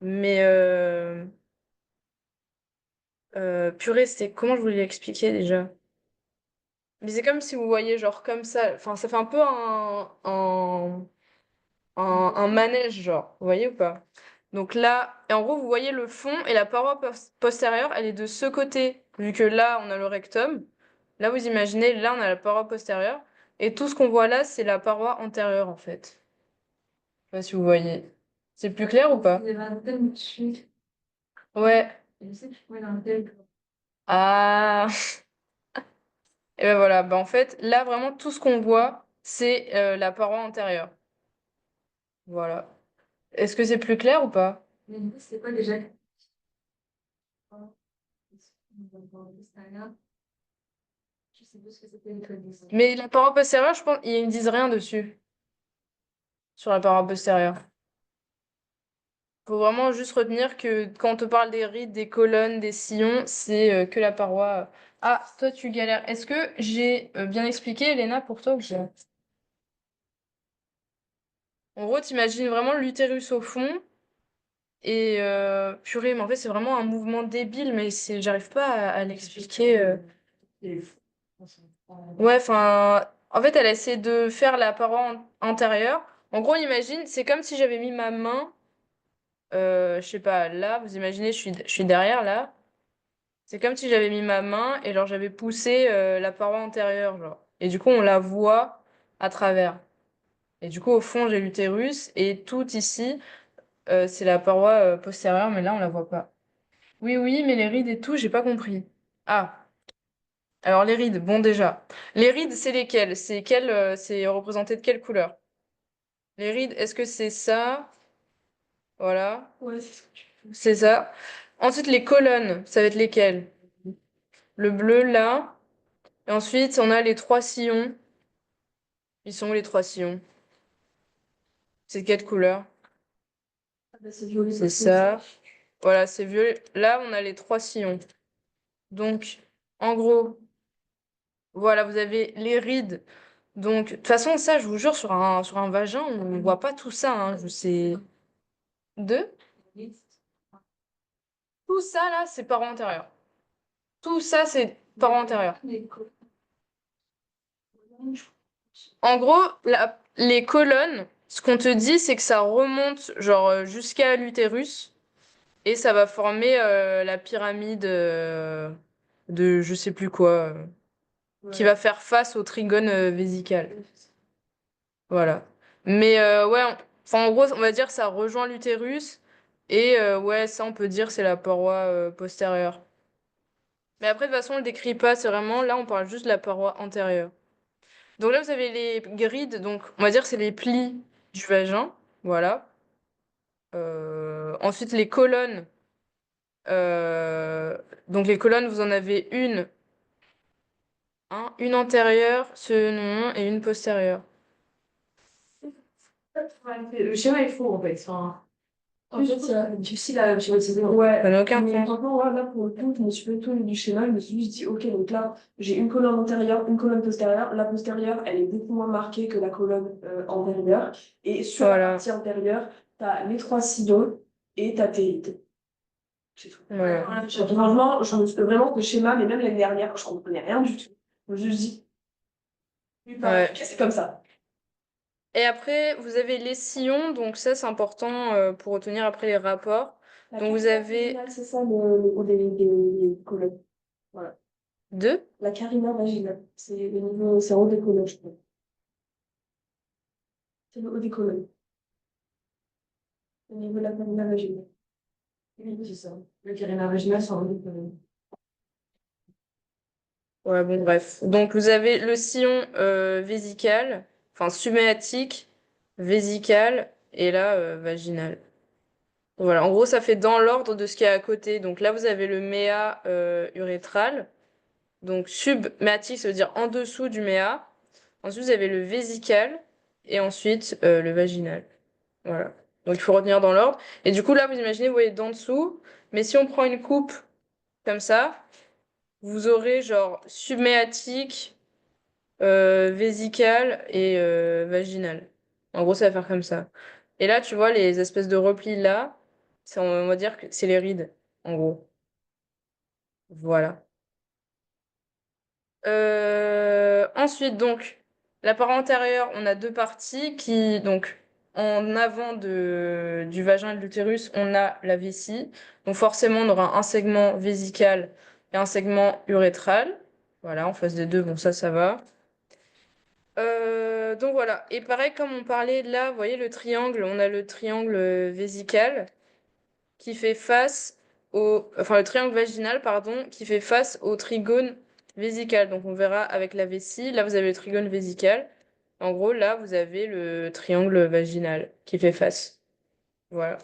mais purée, c'était comment je voulais l'expliquer déjà? Mais c'est comme si vous voyez, genre, comme ça. Enfin, ça fait un peu un manège, genre. Vous voyez ou pas? Donc là, et en gros, vous voyez le fond et la paroi postérieure, elle est de ce côté. Vu que là, on a le rectum. Là, vous imaginez, là, on a la paroi postérieure. Et tout ce qu'on voit là, c'est la paroi antérieure, en fait. Je sais pas si vous voyez. C'est plus clair ou pas? Il y avait un thème dessus. Ouais. Je sais que je pouvais dans le thème. Ah. Et ben voilà. Bah, en fait, là, vraiment, tout ce qu'on voit, c'est la paroi antérieure. Voilà. Est-ce que c'est plus clair ou pas? Mais du coup, c'est quoi déjà? Je sais plus ce que c'était le code des Mais la paroi postérieure, je pense, ils ne disent rien dessus, sur la paroi postérieure. Faut vraiment juste retenir que quand on te parle des rides, des colonnes, des sillons, c'est que la paroi. Ah, toi, tu galères. Est-ce que j'ai bien expliqué, Elena, pour toi ou pas? En gros, t'imagines vraiment l'utérus au fond. Et purée, mais en fait, c'est vraiment un mouvement débile, mais j'arrive pas à l'expliquer. Ouais, enfin, en fait, elle a essayé de faire la paroi antérieure. En gros, imagine, c'est comme si j'avais mis ma main, je sais pas, là, vous imaginez, je suis derrière, là. C'est comme si j'avais mis ma main et genre j'avais poussé la paroi antérieure, genre. Et du coup, on la voit à travers. Et du coup, au fond, j'ai l'utérus et tout ici, c'est la paroi postérieure, mais là, on la voit pas. Oui, oui, mais les rides et tout, j'ai pas compris. Ah, alors les rides, bon déjà. Les rides, c'est lesquelles? C'est représenté de quelle couleur? Les rides, est-ce que c'est ça? Voilà, Ouais, c'est ce que tu fais. c'est ça. Ensuite, les colonnes, ça va être lesquelles? Le bleu, là. Et ensuite, on a les trois sillons. Ils sont où les trois sillons? C'est de quelle couleur? Ah bah, c'est violet. C'est ça. Voilà, c'est violet. Là, on a les trois sillons. Donc, en gros, voilà, vous avez les rides. Donc, de toute façon, ça, je vous jure, sur un vagin, on ne voit pas tout ça. Hein. Je sais. Deux. Tout ça, là, c'est paroi antérieure. Tout ça, c'est paroi antérieure. En gros, les colonnes, ce qu'on te dit, c'est que ça remonte genre jusqu'à l'utérus et ça va former la pyramide de je sais plus quoi, qui va faire face au trigone vésical. Voilà. Mais ouais, enfin en gros, on va dire ça rejoint l'utérus et ouais, ça on peut dire c'est la paroi postérieure. Mais après, de toute façon, on le décrit pas, c'est vraiment là on parle juste de la paroi antérieure. Donc là, vous avez les grides, donc on va dire que c'est les plis du vagin, voilà. Ensuite, les colonnes. euh, donc les colonnes, vous en avez une antérieure, ce nom, et une postérieure. Le schéma est faux en fait. Enfin, En fait, il y a difficile à schématiser. Ouais. Ça n'a aucun Mais sens. franchement, ouais, là, pour le coup, je me suis fait tout du schéma. Je me suis juste dit, ok, donc là, j'ai une colonne antérieure, une colonne postérieure. La postérieure, elle est beaucoup moins marquée que la colonne antérieure. Et sur la Voilà. partie antérieure, t'as les trois sillons et t'as tes rides. C'est tout. Voilà. Franchement, je me suis vraiment ce schéma, mais même l'année dernière, je comprenais rien du tout. Je me suis juste dit, oui, bah, Ouais. ok, c'est comme ça. Et après, vous avez les sillons, donc ça, c'est important pour retenir après les rapports. La Donc vous carina avez vaginale, c'est ça le haut des colonnes. Voilà. deux. La carina vaginale, c'est le niveau, c'est en haut des colonnes, je crois. C'est le haut des colonnes. Au niveau de la carina vaginale. Oui, c'est ça. Le carina vaginale, c'est en haut des colonnes. Ouais, bon, bref. Donc, vous avez le sillon vésical, enfin subméatique, vésical, et là, vaginal. Voilà, en gros, ça fait dans l'ordre de ce qu'il y a à côté. Donc là, vous avez le méa urétral. Donc subméatique, ça veut dire en dessous du méa. Ensuite, vous avez le vésical, et ensuite le vaginal. Voilà. Donc il faut retenir dans l'ordre. Et du coup, là, vous imaginez, vous voyez d'en dessous. Mais si on prend une coupe comme ça, vous aurez genre subméatique, vésicale et vaginale. En gros, ça va faire comme ça. Et là, tu vois, les espèces de replis là, on va dire que c'est les rides, en gros. Voilà. Ensuite, donc, la paroi antérieure, on a deux parties qui, donc, en avant du vagin et de l'utérus, on a la vessie. Donc, forcément, on aura un segment vésical et un segment urétral. Voilà, en face des deux, bon, ça va. Donc voilà. Et pareil, comme on parlait là, vous voyez le triangle, on a le triangle vésical qui fait face enfin le triangle vaginal, pardon, qui fait face au trigone vésical. Donc on verra avec la vessie. Là, vous avez le trigone vésical. En gros, là, vous avez le triangle vaginal qui fait face. Voilà.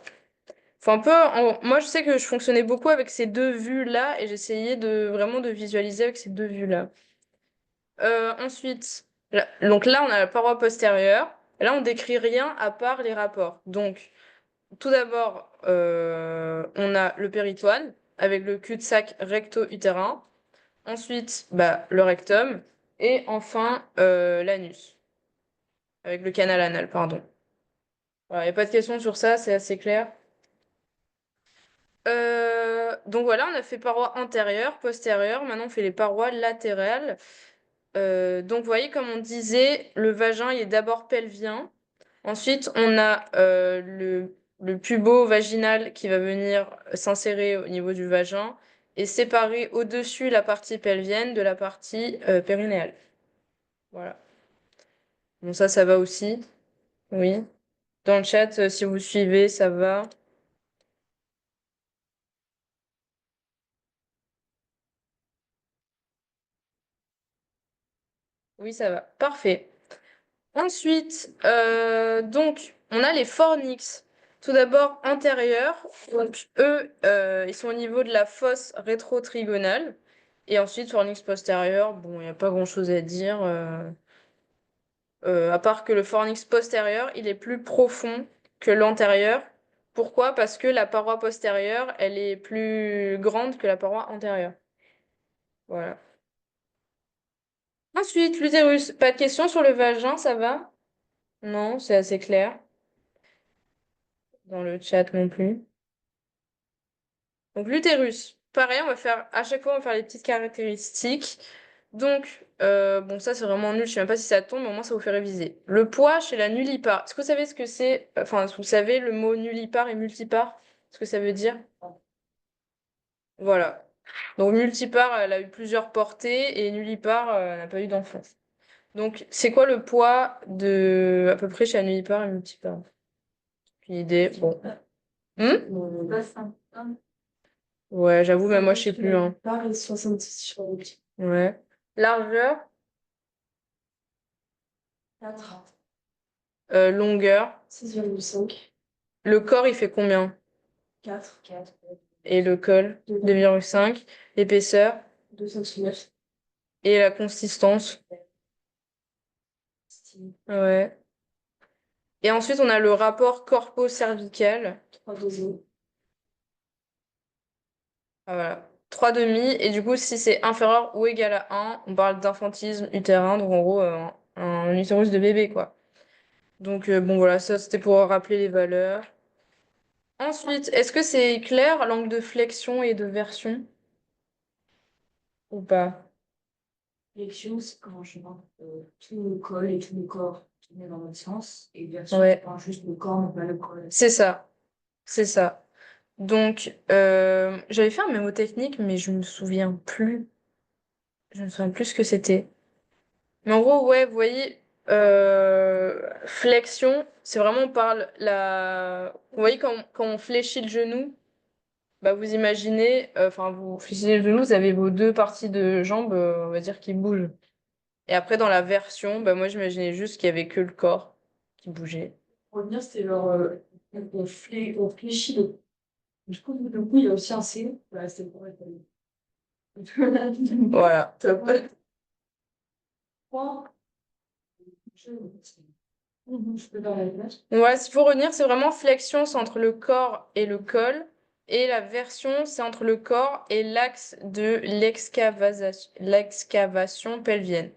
Enfin, un peu, moi, je sais que je fonctionnais beaucoup avec ces deux vues-là et j'essayais de vraiment de visualiser avec ces deux vues-là. Ensuite, donc là, on a la paroi postérieure. Là, on décrit rien à part les rapports. Donc, tout d'abord, on a le péritoine avec le cul-de-sac recto-utérin. Ensuite, bah, le rectum. Et enfin, l'anus avec le canal anal, pardon. Il n'y a pas de question sur ça, c'est assez clair. Donc voilà, on a fait paroi antérieure, postérieure. Maintenant, on fait les parois latérales. Donc, vous voyez, comme on disait, le vagin il est d'abord pelvien. Ensuite, on a le pubo-vaginal qui va venir s'insérer au niveau du vagin et séparer au-dessus la partie pelvienne de la partie périnéale. Voilà. Bon, ça va aussi. Oui. Dans le chat, si vous suivez, ça va. Oui, ça va. Parfait. Ensuite, donc, on a les fornix. Tout d'abord, antérieurs. Donc, eux, ils sont au niveau de la fosse rétrotrigonale. Et ensuite, fornix postérieur, bon, il n'y a pas grand-chose à dire. À part que le fornix postérieur, il est plus profond que l'antérieur. Pourquoi? Parce que la paroi postérieure, elle est plus grande que la paroi antérieure. Voilà. Ensuite, l'utérus. Pas de question sur le vagin, ça va? Non, c'est assez clair. Dans le chat non plus. Donc l'utérus, pareil, on va faire à chaque fois on va faire les petites caractéristiques. Donc bon ça c'est vraiment nul, je sais même pas si ça tombe, mais au moins ça vous fait réviser. Le poids chez la nullipare. Est-ce que vous savez ce que c'est? Enfin, est-ce que vous savez le mot nullipare et multipare? Ce que ça veut dire? Voilà. Donc multipare, elle a eu plusieurs portées et nullipare n'a pas eu d'enfant. Donc c'est quoi le poids de à peu près chez la nullipare et multipare? Aucune idée. Bon. Ouais, j'avoue, même moi je sais plus, hein. Par et 66 sur le petit. Ouais. Largeur, 4. longueur. 6,5. Le corps, il fait combien? 4. Et le col? 2,5. L'épaisseur 2 cm. et la consistance? Ouais. Et ensuite, on a le rapport corpo-cervical. 3 demi. Ah, voilà. 3 demi. Et du coup, si c'est inférieur ou égal à 1, on parle d'infantisme utérin. Donc, en gros, un utérus de bébé, quoi. Donc, bon, voilà, ça, c'était pour rappeler les valeurs. Ensuite, est-ce que c'est clair, l'angle de flexion et de version? Ou pas? Flexion, c'est quand je vois tout le col et tout le corps tourner dans l'autre sens. Et version, Ouais. c'est quand juste le corps, mais pas le col. C'est ça. C'est ça. Donc, j'avais fait un mémotechnique, mais je me souviens plus. Je me souviens plus ce que c'était. Mais en gros, ouais, vous voyez, flexion, c'est vraiment on parle la. Vous voyez quand on fléchit le genou, bah, vous imaginez, enfin, vous fléchissez le genou, vous avez vos deux parties de jambes, on va dire, qui bougent. Et après, dans la version, bah, moi, j'imaginais juste qu'il y avait que le corps qui bougeait. Pour revenir, c'est genre, on fléchit le. Du coup, il y a aussi un C. Voilà, c'était pour répondre. Voilà. Top. Point. Je peux faire la image. Voilà, s'il faut retenir, c'est vraiment flexion, c'est entre le corps et le col. Et la version, c'est entre le corps et l'axe de l'excavation pelvienne.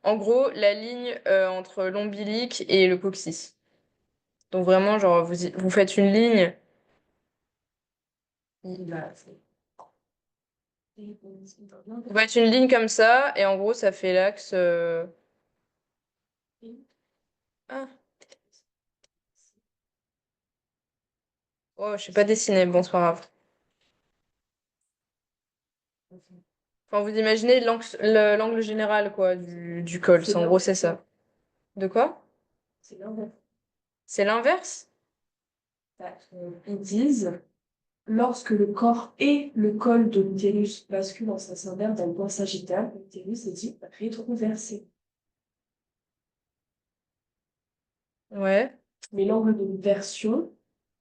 En gros, la ligne entre l'ombilic et le coccyx. Donc vraiment, genre, vous faites une ligne. Vous faites une ligne comme ça, et en gros, ça fait l'axe. Ah, oh, je sais pas dessiner, bon, c'est pas grave. Enfin, vous imaginez l'angle général, quoi, du col. C'est En gros, c'est ça. De quoi? C'est l'inverse. C'est l'inverse? Ils disent, lorsque le corps et le col de l'utérus basculent en sens inverse dans le point sagittal, l'utérus est dit rétroversé. Ouais. Mais l'angle de version,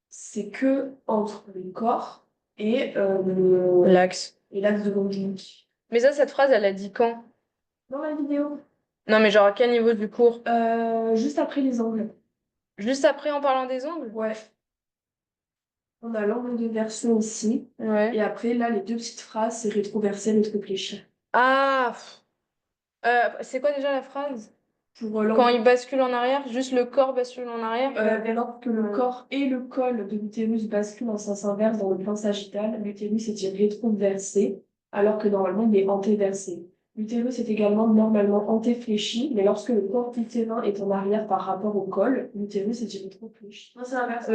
c'est que entre le corps et L'axe. l'axe de l'ombilic. Mais ça, cette phrase, elle a dit quand? Dans la vidéo, Non, mais genre à quel niveau du cours? juste après les angles. Juste après en parlant des angles? Ouais. On a l'angle de version ici. Ouais. Et après, là, les deux petites phrases, c'est rétroversé, rétropléchir. Ah! C'est quoi déjà la phrase? Pour Quand l'angle. il bascule en arrière, juste le corps bascule en arrière? Lorsque le corps et le col de l'utérus basculent en sens inverse dans le plan sagittal, l'utérus est dit rétroversé, alors que normalement il est antéversé. L'utérus est également normalement antéfléchi, mais lorsque le corps utérin est en arrière par rapport au col, l'utérus est dit rétropléchi. Non, c'est l'inverse.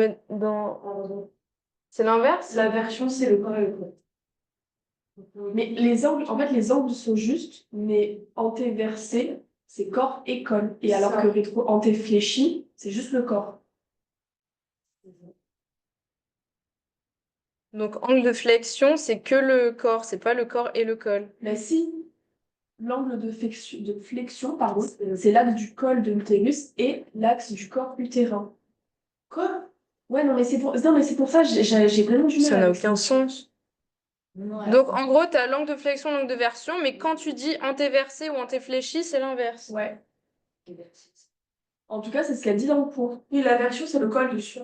C'est l'inverse? La version, c'est le corps et le col. Mais les angles, en fait, les angles sont justes, mais antéversé, c'est corps et col. Et alors Ça. que rétro antéfléchi, c'est juste le corps. Donc, angle de flexion, c'est que le corps, c'est pas le corps et le col. Mais si l'angle de flexion, pardon, c'est l'axe du col de l'utérus et l'axe du corps utérin. Quoi? Ouais, non, mais c'est pour ça, j'ai vraiment du mal Ça n'a avec aucun sens. Ouais. Donc, en gros, tu as l'angle de flexion, l'angle de version, mais quand tu dis antéversé ou antéfléchi, c'est l'inverse. Ouais. En tout cas, c'est ce qu'elle dit dans le cours. Et la version, c'est le col dessus.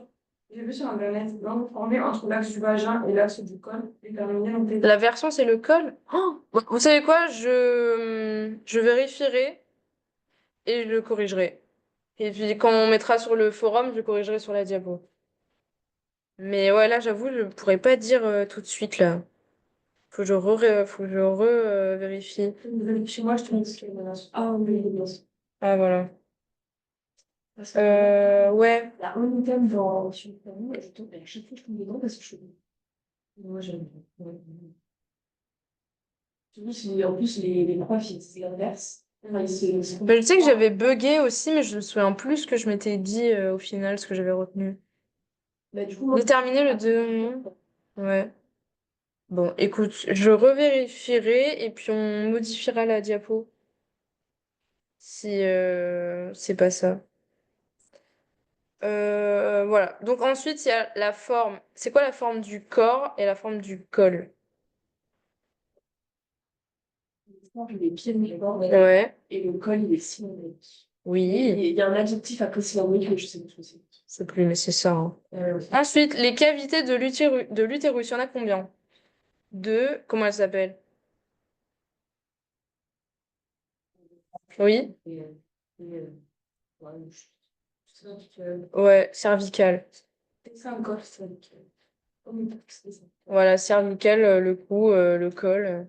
J'ai vu sur Internet, l'angle formé entre l'axe du vagin et l'axe du col est terminé en T. La version, c'est le col. Oh, vous savez quoi? Je vérifierai et je le corrigerai. Et puis, quand on mettra sur le forum, je le corrigerai sur la diapo. Mais ouais, là, j'avoue, je pourrais pas dire tout de suite, là. Faut que je vérifie. Chez moi, je te montre ce qu'elle m'a. Ah, oui, bien sûr. Ah, voilà. Parce que Ouais. il y a un item dans sur le planning, et je tombe à chaque fois que je tombe dedans parce que je. Moi, j'aime bien. Ouais. Surtout en plus, les profs, ils disent l'inverse. Enfin, Bah, je sais que j'avais bugué aussi, mais je me souviens plus ce que je m'étais dit au final, ce que j'avais retenu. Bah, du coup, moi, Déterminer le 2. Ouais. Bon, écoute, je revérifierai et puis on modifiera la diapo si c'est pas ça. Voilà. Donc ensuite, il y a la forme. C'est quoi la forme du corps et la forme du col? il est pyrénéen Ouais. et le col, il est cylindrique. Oui. Il y a un adjectif après cylindrique, mais je sais pas ce que c'est. C'est plus, mais c'est ça, hein. Ensuite, les cavités de l'utérus, il y en a combien? Deux. Comment elles s'appellent? Oui. Ouais, cervicale. C'est un corps cylindrique. Voilà, cervicale, le cou, le col.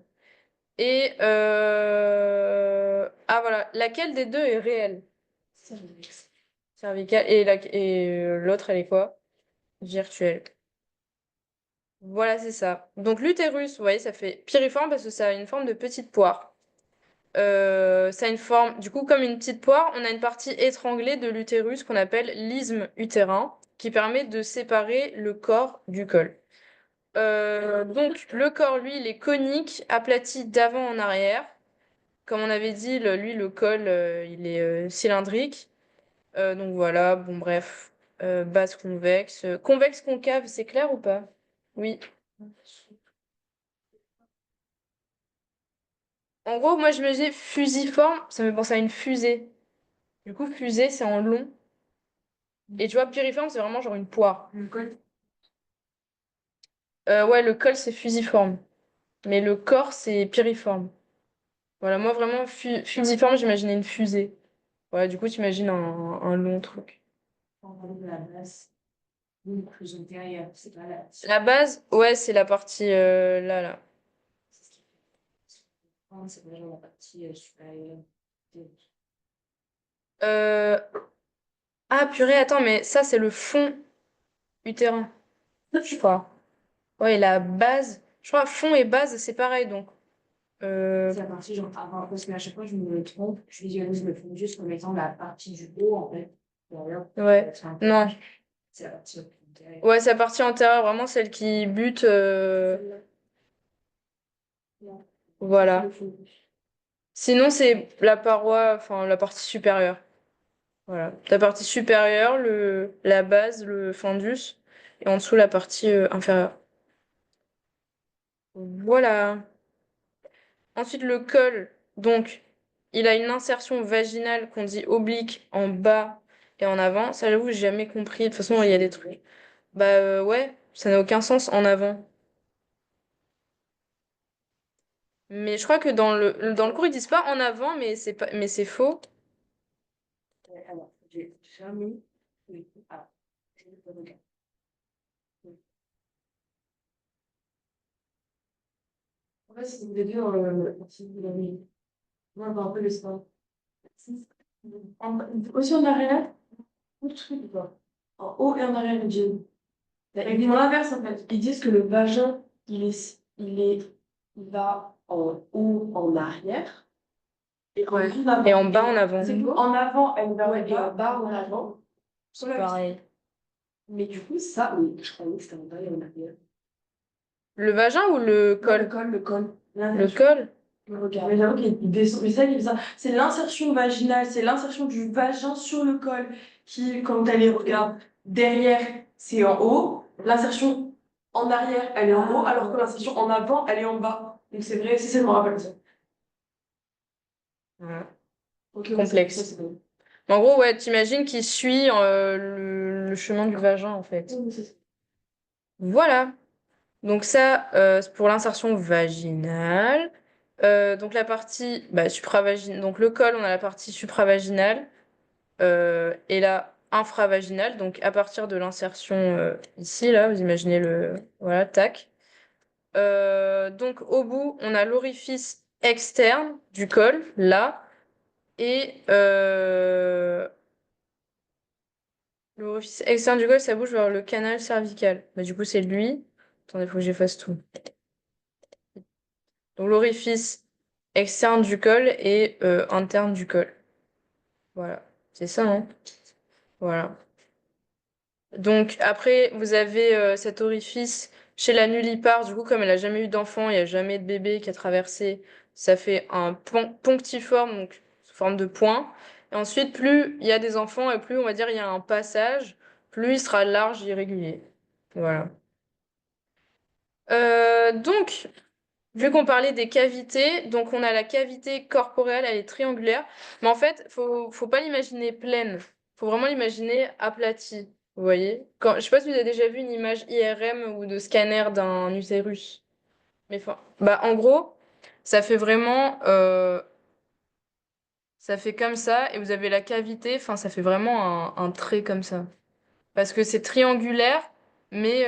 Et ah voilà, laquelle des deux est réelle? Cervicale et l'autre, elle est quoi? Virtuelle. Voilà, c'est ça. Donc l'utérus, vous voyez, ça fait piriforme parce que ça a une forme de petite poire. Ça a une forme, du coup, comme une petite poire, on a une partie étranglée de l'utérus qu'on appelle l'isthme utérin, qui permet de séparer le corps du col. Donc, le corps, lui, il est conique, aplati d'avant en arrière. Comme on avait dit, lui, le col, il est cylindrique. Donc voilà, bon, bref. Base convexe. Convexe concave, c'est clair ou pas? Oui. En gros, moi, je me dis fusiforme, ça me pense à une fusée. Du coup, fusée, c'est en long. Et tu vois, piriforme, c'est vraiment genre une poire. Le col. Ouais, le col, c'est fusiforme. Mais le corps, c'est piriforme. Voilà, moi, vraiment, fusiforme, j'imaginais une fusée. Voilà, du coup, tu imagines un long truc. On parle de la base. Oui, plus antérieure. C'est pas là. La base, ouais, c'est la partie là, là. C'est ce qui fait. C'est vraiment la partie supérieure. Euh, Ah, purée, attends, mais ça, c'est le fond utérin, je crois. Ouais, et la base, je crois, fond et base, c'est pareil, donc. C'est la partie genre avant, parce qu'à chaque fois je me trompe, je visualise le fondus comme étant la partie du haut en fait. Derrière, Ouais, c'est un non. c'est la partie antérieure. Ouais, c'est la partie antérieure, vraiment celle qui bute. Non. Voilà. Le fondus. Sinon, c'est la paroi, enfin, la partie supérieure. Voilà. La partie supérieure, la base, le fundus, et en dessous, la partie inférieure. Voilà. Ensuite, le col, donc, il a une insertion vaginale qu'on dit oblique en bas et en avant. Ça, j'avoue, j'ai jamais compris. De toute façon, il y a des trucs. Bah ouais, ça n'a aucun sens en avant. Mais je crois que dans le cours, ils disent pas en avant, mais c'est faux. Alors, j'ai fermé. Oui. Ah, c'est le bon regard. En fait, si vous voulez dire, si vous l'avez. Moi, on un peu le sport. Aussi en arrière, autre truc ou pas? En haut et en arrière du jean. Ils font l'inverse en fait. Ils disent que le vagin, il va en haut, en arrière. Et en Ouais. haut, en avant. Et en bas, en avant. C'est en avant, elle va et en bas, en avant. C'est pareil. Mais du coup, ça, oui, je croyais que c'était en bas et en arrière. Le vagin ou le Non, le col? col, le col. Le col? Le regard. Mais j'avoue qu'il descend. Mais ça, il fait ça. C'est l'insertion vaginale, c'est l'insertion du vagin sur le col qui, quand elle les regarde derrière, c'est en haut. L'insertion en arrière, elle est en haut, alors que l'insertion en avant, elle est en bas. Donc c'est vrai, c'est ça, je me rappelle ça. Ouais. Ok, ouais, Complexe. ça, c'est bon. En gros, ouais, t'imagines qu'il suit le chemin du vagin, en fait. Oui, c'est ça. Voilà. Donc ça, c'est pour l'insertion vaginale. Donc la partie bah, supravaginale. Donc le col, on a la partie supravaginale et la infravaginale. Donc à partir de l'insertion ici, là, vous imaginez le... Voilà, tac. Donc au bout, on a l'orifice externe du col, là. Et l'orifice externe du col, ça bouge vers le canal cervical. Bah, du coup, c'est lui. Attendez, il faut que j'efface tout. Donc l'orifice externe du col et interne du col. Voilà, c'est ça, hein? Voilà. Donc après, vous avez cet orifice chez la nullipare. Du coup, comme elle a jamais eu d'enfant, il n'y a jamais de bébé qui a traversé, ça fait un ponctiforme, donc sous forme de point. Et ensuite, plus il y a des enfants et plus, on va dire, il y a un passage, plus il sera large et irrégulier. Voilà. Donc, vu qu'on parlait des cavités, donc on a la cavité corporelle, elle est triangulaire, mais en fait, faut pas l'imaginer pleine, faut vraiment l'imaginer aplatie, vous voyez? Je sais pas si vous avez déjà vu une image IRM ou de scanner d'un utérus, mais bah en gros, ça fait vraiment, ça fait comme ça, et vous avez la cavité, enfin ça fait vraiment un trait comme ça. Parce que c'est triangulaire, mais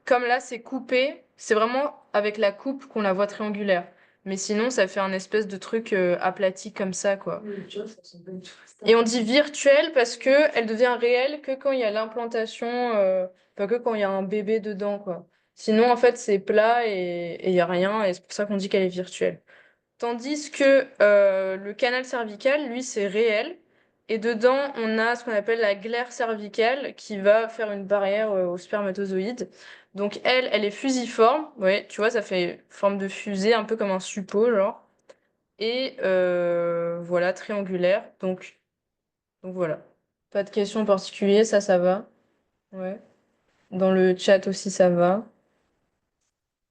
comme là c'est coupé, c'est vraiment avec la coupe qu'on la voit triangulaire. Mais sinon, ça fait un espèce de truc aplati comme ça, quoi. Oui, tu vois, ça ressemble pas du tout à ça. Et on dit virtuelle parce que elle devient réelle que quand il y a l'implantation, pas que quand il y a un bébé dedans, quoi. Sinon, en fait, c'est plat et il y a rien, et c'est pour ça qu'on dit qu'elle est virtuelle. Tandis que le canal cervical, lui, c'est réel. Et dedans, on a ce qu'on appelle la glaire cervicale qui va faire une barrière aux spermatozoïdes. Donc elle est fusiforme. Ouais, tu vois, ça fait forme de fusée, un peu comme un suppôt, genre. Et voilà, triangulaire. Donc voilà. Pas de questions en particulier, ça va. Ouais. Dans le chat aussi, ça va.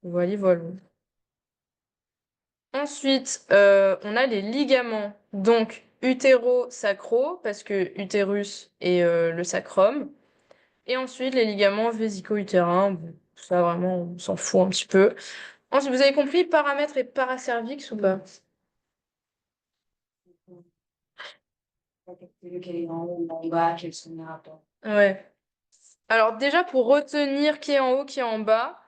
Voilà, voilà. Ensuite, on a les ligaments. Donc, utéro-sacro, parce que utérus et le sacrum. Et ensuite, les ligaments vésico-utérins. Bon, ça, vraiment, on s'en fout un petit peu. Ensuite, vous avez compris paramètres et paracervix ou pas? Lequel est en haut ou en bas, quels sont les rapports. Ouais. Alors, déjà, pour retenir qui est en haut, qui est en bas,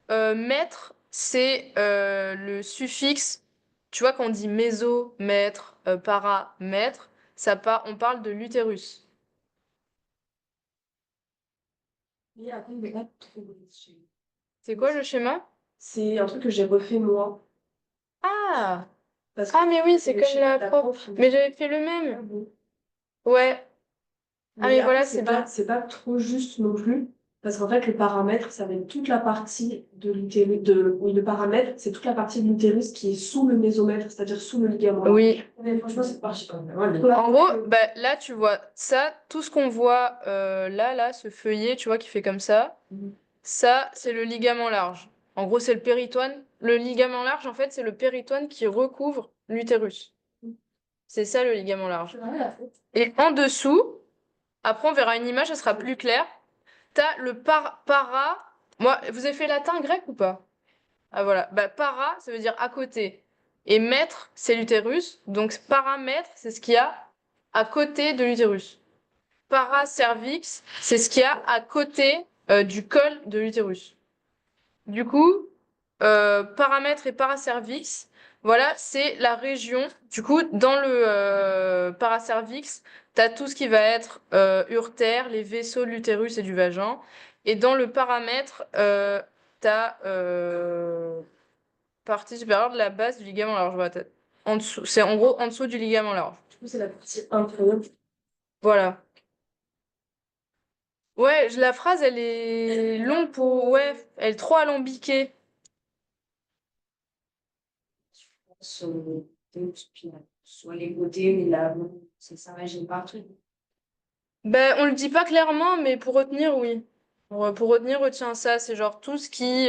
mètre, c'est le suffixe. Tu vois, quand on dit mètre, paramètre, on parle de l'utérus. Mais après, il n'est pas trop C'est quoi le schéma? C'est un truc que j'ai refait moi. Ah! Parce Ah, mais oui, c'est le comme schéma la de la prof. prof, Mais j'avais fait le ah même. bon. Ouais. Ah, mais Mais voilà, après, c'est bien. c'est pas trop juste non plus. Parce qu'en fait, le paramètre, ça va être toute la partie de l'utérus. Oui, le paramètre, c'est toute la partie de l'utérus qui est sous le mésomètre, c'est-à-dire sous le ligament. Oui. Mais franchement, c'est pas archi pas mal. En gros, bah, là, tu vois ça, tout ce qu'on voit là, ce feuillet, tu vois, qui fait comme ça, Mhm. ça, c'est le ligament large. En gros, c'est le péritoine. Le ligament large, en fait, c'est le péritoine qui recouvre l'utérus. C'est ça, le ligament large. C'est vrai, la faute. Et en dessous, après, on verra une image, ça sera plus clair. T'as le para. Moi, vous avez fait latin, grec ou pas? Ah voilà. Bah, para, ça veut dire à côté. Et mètre, c'est l'utérus. Donc paramètre, c'est ce qu'il y a à côté de l'utérus. Paracervix, c'est ce qu'il y a à côté du col de l'utérus. Du coup, paramètre et paracervix, voilà, c'est la région. Du coup, dans le paracervix, tu as tout ce qui va être urtère, les vaisseaux de l'utérus et du vagin. Et dans le paramètre, tu as partie supérieure de la base du ligament large. Voilà, en dessous, c'est en gros en dessous du ligament large. Du coup, c'est la partie inférieure. Voilà. Ouais, la phrase, elle est longue pour... Ouais, elle est trop alambiquée. Soit les côtés, mais là, ça imagine pas un truc. Ben, on le dit pas clairement, mais pour retenir, oui. Pour retenir, retiens ça. C'est genre tout ce qui,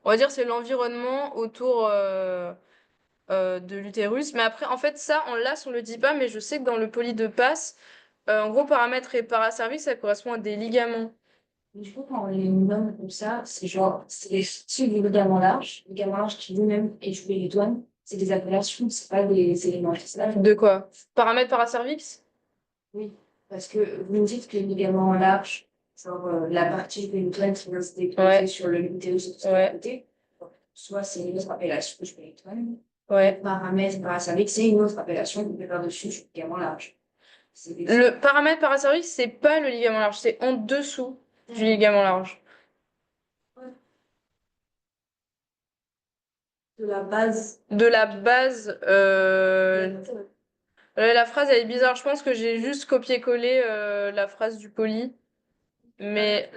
on va dire, c'est l'environnement autour de l'utérus. Mais après, en fait, ça, en LAS, on le dit pas, mais je sais que dans le poly de passe, en gros, paramètres et paracervix, ça correspond à des ligaments. Mais du coup, quand on les nomme comme ça, c'est genre, c'est des styles du ligament large qui lui-même est du péritoine. C'est des appellations, c'est pas des éléments. De quoi? Paramètres, paracervix? Oui, parce que vous me dites que le ligament large, genre la partie péritoine qui vient se déposer Ouais. sur le utérus de Ouais. côté, soit c'est une autre appellation du péritoine. Ouais. Paramètre paracervix, c'est une autre appellation qu'on peut par-dessus du ligament large. Le paramètre paracervix, c'est pas le ligament large, c'est en dessous du ligament large. De la base. De la base, la phrase elle est bizarre. Je pense que j'ai juste copié-collé la phrase du poli. Mais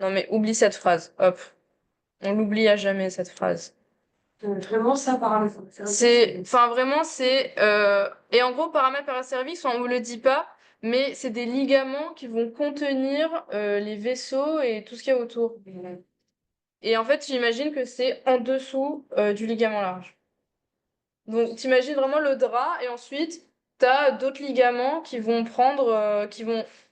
non, mais oublie cette phrase. Hop. On l'oublie à jamais cette phrase. Vraiment, ça, paramètre. Enfin vraiment, c'est et en gros paramètre paracervix, on vous le dit pas, mais c'est des ligaments qui vont contenir les vaisseaux et tout ce qu'il y a autour. Et en fait, j'imagine que c'est en dessous du ligament large. Donc, t'imagines vraiment le drap et ensuite, t'as d'autres ligaments qui vont prendre,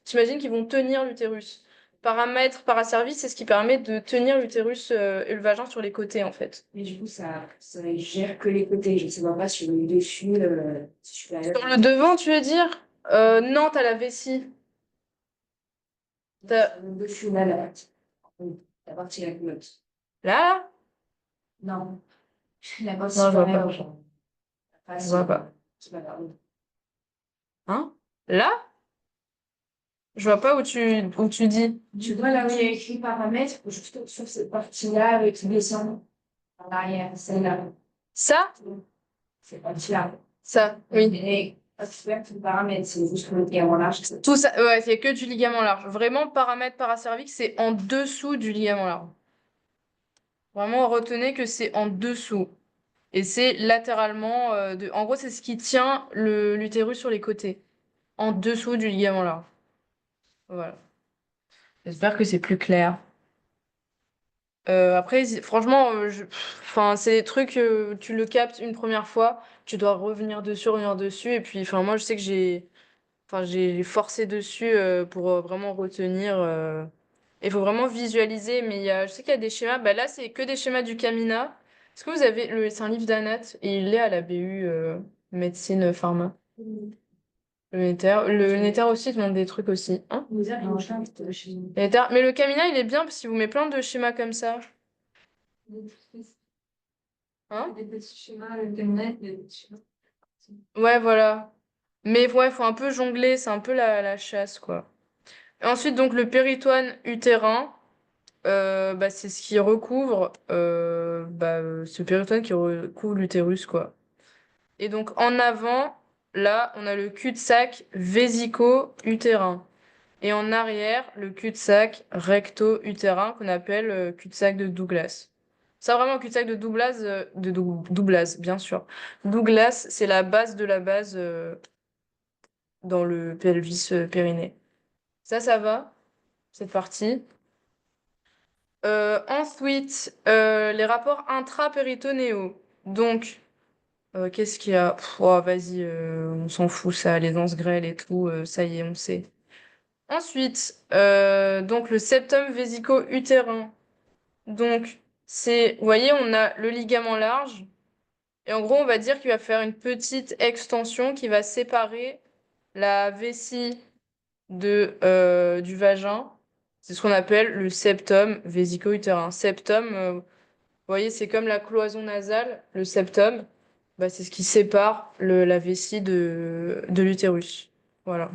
t'imagines qu'ils vont tenir l'utérus. Paramètre, paracervix, c'est ce qui permet de tenir l'utérus et le vagin sur les côtés, en fait. Mais du coup, ça gère que les côtés. Je ne sais pas sur le dessus, supérieur. Sur le devant, tu veux dire? Non, t'as la vessie. Sur le dessus, là, la partie la culotte. Là? Non, la partie Non, je vois supérieure, pas. genre. La face, Je vois pas. qui va vers le haut. Hein? Là? Je vois pas où tu dis. Tu vois là où il y a écrit paramètres, juste sur cette partie-là qui descend en arrière, celle-là. Ça? Cette partie-là. Ça, oui. Et c'est tout le paramètre, c'est juste le ligament large. Tout ça, ouais, c'est que du ligament large. Vraiment, paramètre paracervique, c'est en dessous du ligament large. Vraiment, retenez que c'est en dessous. Et c'est latéralement. En gros, c'est ce qui tient l'utérus sur les côtés. En dessous du ligament large. Voilà. J'espère que c'est plus clair. Après, franchement, enfin, c'est des trucs, tu le captes une première fois, tu dois revenir dessus. Et puis, enfin, moi, je sais que j'ai forcé dessus pour vraiment retenir. Il faut vraiment visualiser, mais je sais qu'il y a des schémas. Bah, là, c'est que des schémas du Camina. Est-ce que vous avez c'est un livre d'Anat et il est à la BU médecine pharma. Le Néther aussi demande des trucs aussi. Hein? Non, je pense chez nous. Le Néther- Mais le Camina, il est bien parce qu'il vous met plein de schémas comme ça. Hein? Des petits schémas, le cabinet, des petits schémas. Ouais, voilà. Mais ouais, faut un peu jongler, c'est un peu la chasse, quoi. Et ensuite, donc, le péritoine utérin, bah, c'est ce qui recouvre ce péritoine qui recouvre l'utérus, quoi. Et donc, en avant, là, on a le cul-de-sac vésico-utérin. Et en arrière, le cul-de-sac recto-utérin qu'on appelle cul-de-sac de Douglas. Ça, vraiment, cul-de-sac de Douglas, Douglas, bien sûr. Douglas, c'est la base de la base dans le pelvis périnée. Ça va, cette partie. Ensuite, les rapports intrapéritonéaux. Donc, qu'est-ce qu'il y a? Oh, vas-y, on s'en fout, ça, les danses grêles et tout, ça y est, on sait. Ensuite, donc le septum vésico-utérin. Donc, vous voyez, on a le ligament large. Et en gros, on va dire qu'il va faire une petite extension qui va séparer la vessie du vagin. C'est ce qu'on appelle le septum vésico-utérin. Septum, vous voyez, c'est comme la cloison nasale, le septum. Bah, c'est ce qui sépare la vessie de l'utérus. Voilà.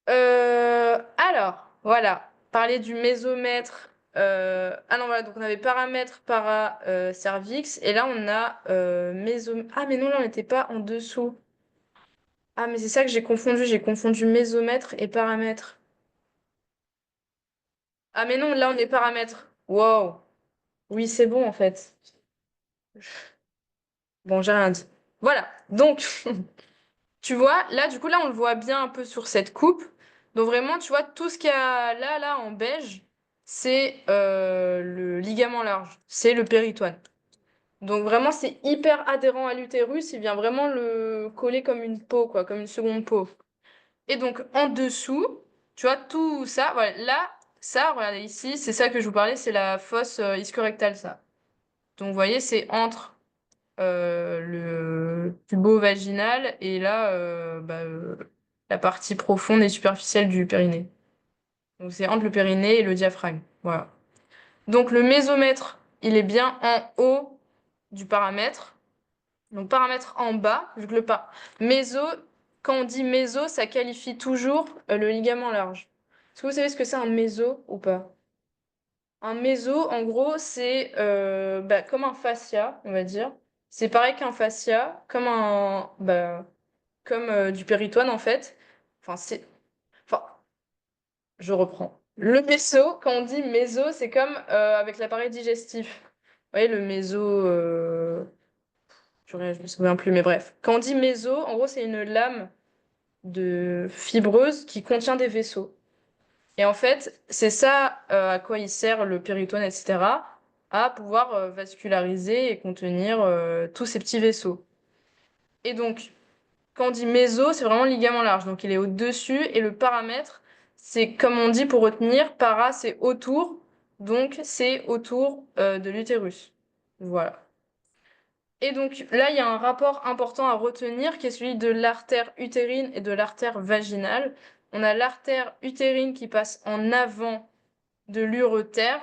Alors, voilà. Parler du mésomètre. Ah non, voilà. Donc, on avait paramètre para cervix. Et là, on a mésomètre. Ah, mais non, là, on n'était pas en dessous. Ah, mais c'est ça que j'ai confondu. J'ai confondu mésomètre et paramètre. Ah, mais non, là, on est paramètre. Wow. Oui, c'est bon, en fait. Bon, j'ai rien dit. Voilà. Donc, tu vois, là, du coup, là, on le voit bien un peu sur cette coupe. Donc, vraiment, tu vois, tout ce qu'il y a là, en beige, c'est le ligament large. C'est le péritoine. Donc, vraiment, c'est hyper adhérent à l'utérus. Il vient vraiment le coller comme une peau, quoi, comme une seconde peau. Et donc, en dessous, tu vois, tout ça, voilà, là, ça, regardez ici, c'est ça que je vous parlais, c'est la fosse ischio-rectale, ça. Donc, vous voyez, c'est entre le tubo vaginal et là, la partie profonde et superficielle du périnée. Donc, c'est entre le périnée et le diaphragme. Voilà. Donc, le mésomètre, il est bien en haut du paramètre. Donc, paramètre en bas, vu que méso, quand on dit méso, ça qualifie toujours le ligament large. Est-ce que vous savez ce que c'est un méso ou pas? Un méso, en gros, c'est comme un fascia, on va dire. C'est pareil qu'un fascia, comme du péritoine en fait. Enfin, enfin, je reprends. Le méso, quand on dit méso, c'est comme avec l'appareil digestif. Vous voyez, le méso, je me souviens plus, mais bref. Quand on dit méso, en gros, c'est une lame de fibreuse qui contient des vaisseaux. Et en fait, c'est ça à quoi il sert le péritoine, etc., à pouvoir vasculariser et contenir tous ces petits vaisseaux. Et donc, quand on dit méso, c'est vraiment le ligament large. Donc, il est au-dessus. Et le paramètre, c'est comme on dit pour retenir, para, c'est autour. Donc, c'est autour de l'utérus. Voilà. Et donc, là, il y a un rapport important à retenir qui est celui de l'artère utérine et de l'artère vaginale. On a l'artère utérine qui passe en avant de l'urétère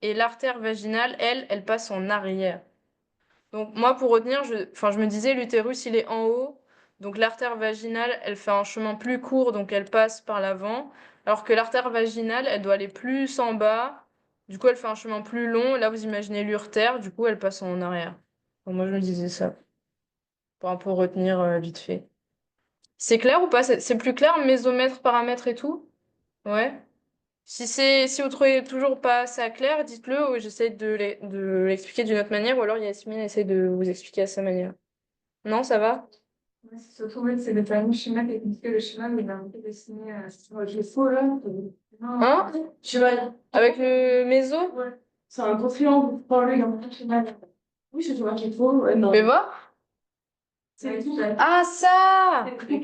et l'artère vaginale, elle passe en arrière. Donc moi, pour retenir, je me disais, l'utérus, il est en haut, donc l'artère vaginale, elle fait un chemin plus court, donc elle passe par l'avant, alors que l'artère vaginale, elle doit aller plus en bas, du coup, elle fait un chemin plus long, et là, vous imaginez l'urétère, du coup, elle passe en arrière. Donc moi, je me disais ça. pour un peu retenir vite fait. C'est clair ou pas? C'est plus clair, mésomètre, paramètre et tout? Ouais. Si vous trouvez toujours pas ça clair, dites-le ou j'essaie de l'expliquer d'une autre manière ou alors Yasmine essaie de vous expliquer à sa manière. Non, ça va? Ouais, c'est surtout, ouais, c'est le fameux schéma qui a compliqué le schéma, mais il a un peu dessiné avec les faux là. Non, Hein? je vois. Avec le méso? Ouais. C'est un gros triangle. Pour lui, il a un peu de schéma. Oui, je vois qu'il faut. Ouais, non. Fais voir. C'est tout. Ah, ça! C'est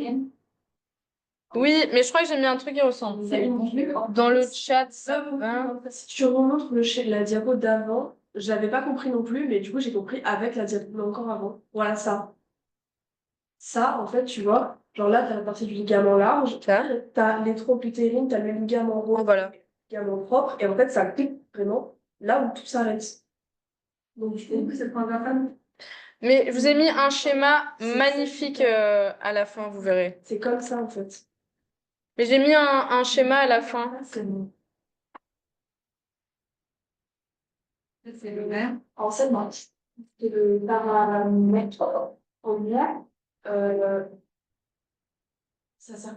Oui, mais je crois que j'ai mis un truc qui ressemble. une vue. Dans le chat, ça va. Si tu remontres la diapo d'avant, j'avais pas compris non plus, mais du coup, j'ai compris avec la diapo encore avant. Voilà ça. Ça, en fait, tu vois, genre là, t'as la partie du ligament large, Ça. t'as les trompes utérines, t'as le ligament rond, Voilà. le ligament propre, et en fait, ça clique vraiment là où tout s'arrête. Donc, du coup, c'est le point de la femme. Mais je vous ai mis un schéma magnifique à la fin, vous verrez. C'est comme ça, en fait. Mais j'ai mis un schéma à la fin. C'est bon. C'est le vert. Enseignement. C'est le paramètre en lien. Euh, ça.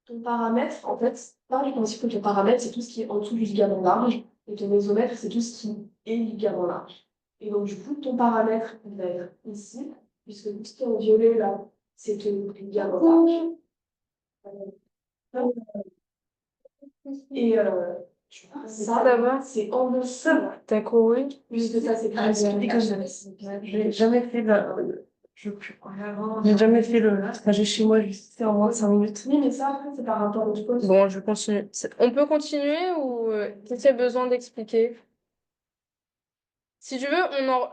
Ton paramètre, en fait, part du principe que ton paramètre, c'est tout ce qui est en dessous du ligament large, et ton mésomètre, c'est tout ce qui est ligament large. Et donc, du coup, ton paramètre, il va être ici, puisque tout ce qui est en violet, là, c'est ton ligament large. Et tu vois, ça va. c'est en dessous, T'as couru? puisque ça, c'est pas expliqué comme ça. J'ai jamais fait j'ai jamais fait le trajet chez moi, juste fait en moins de 5 minutes. Oui, mais ça, après, c'est par rapport au poste. Bon, je continue. On peut continuer ou qu'est-ce qu'il y a besoin d'expliquer? Si tu veux,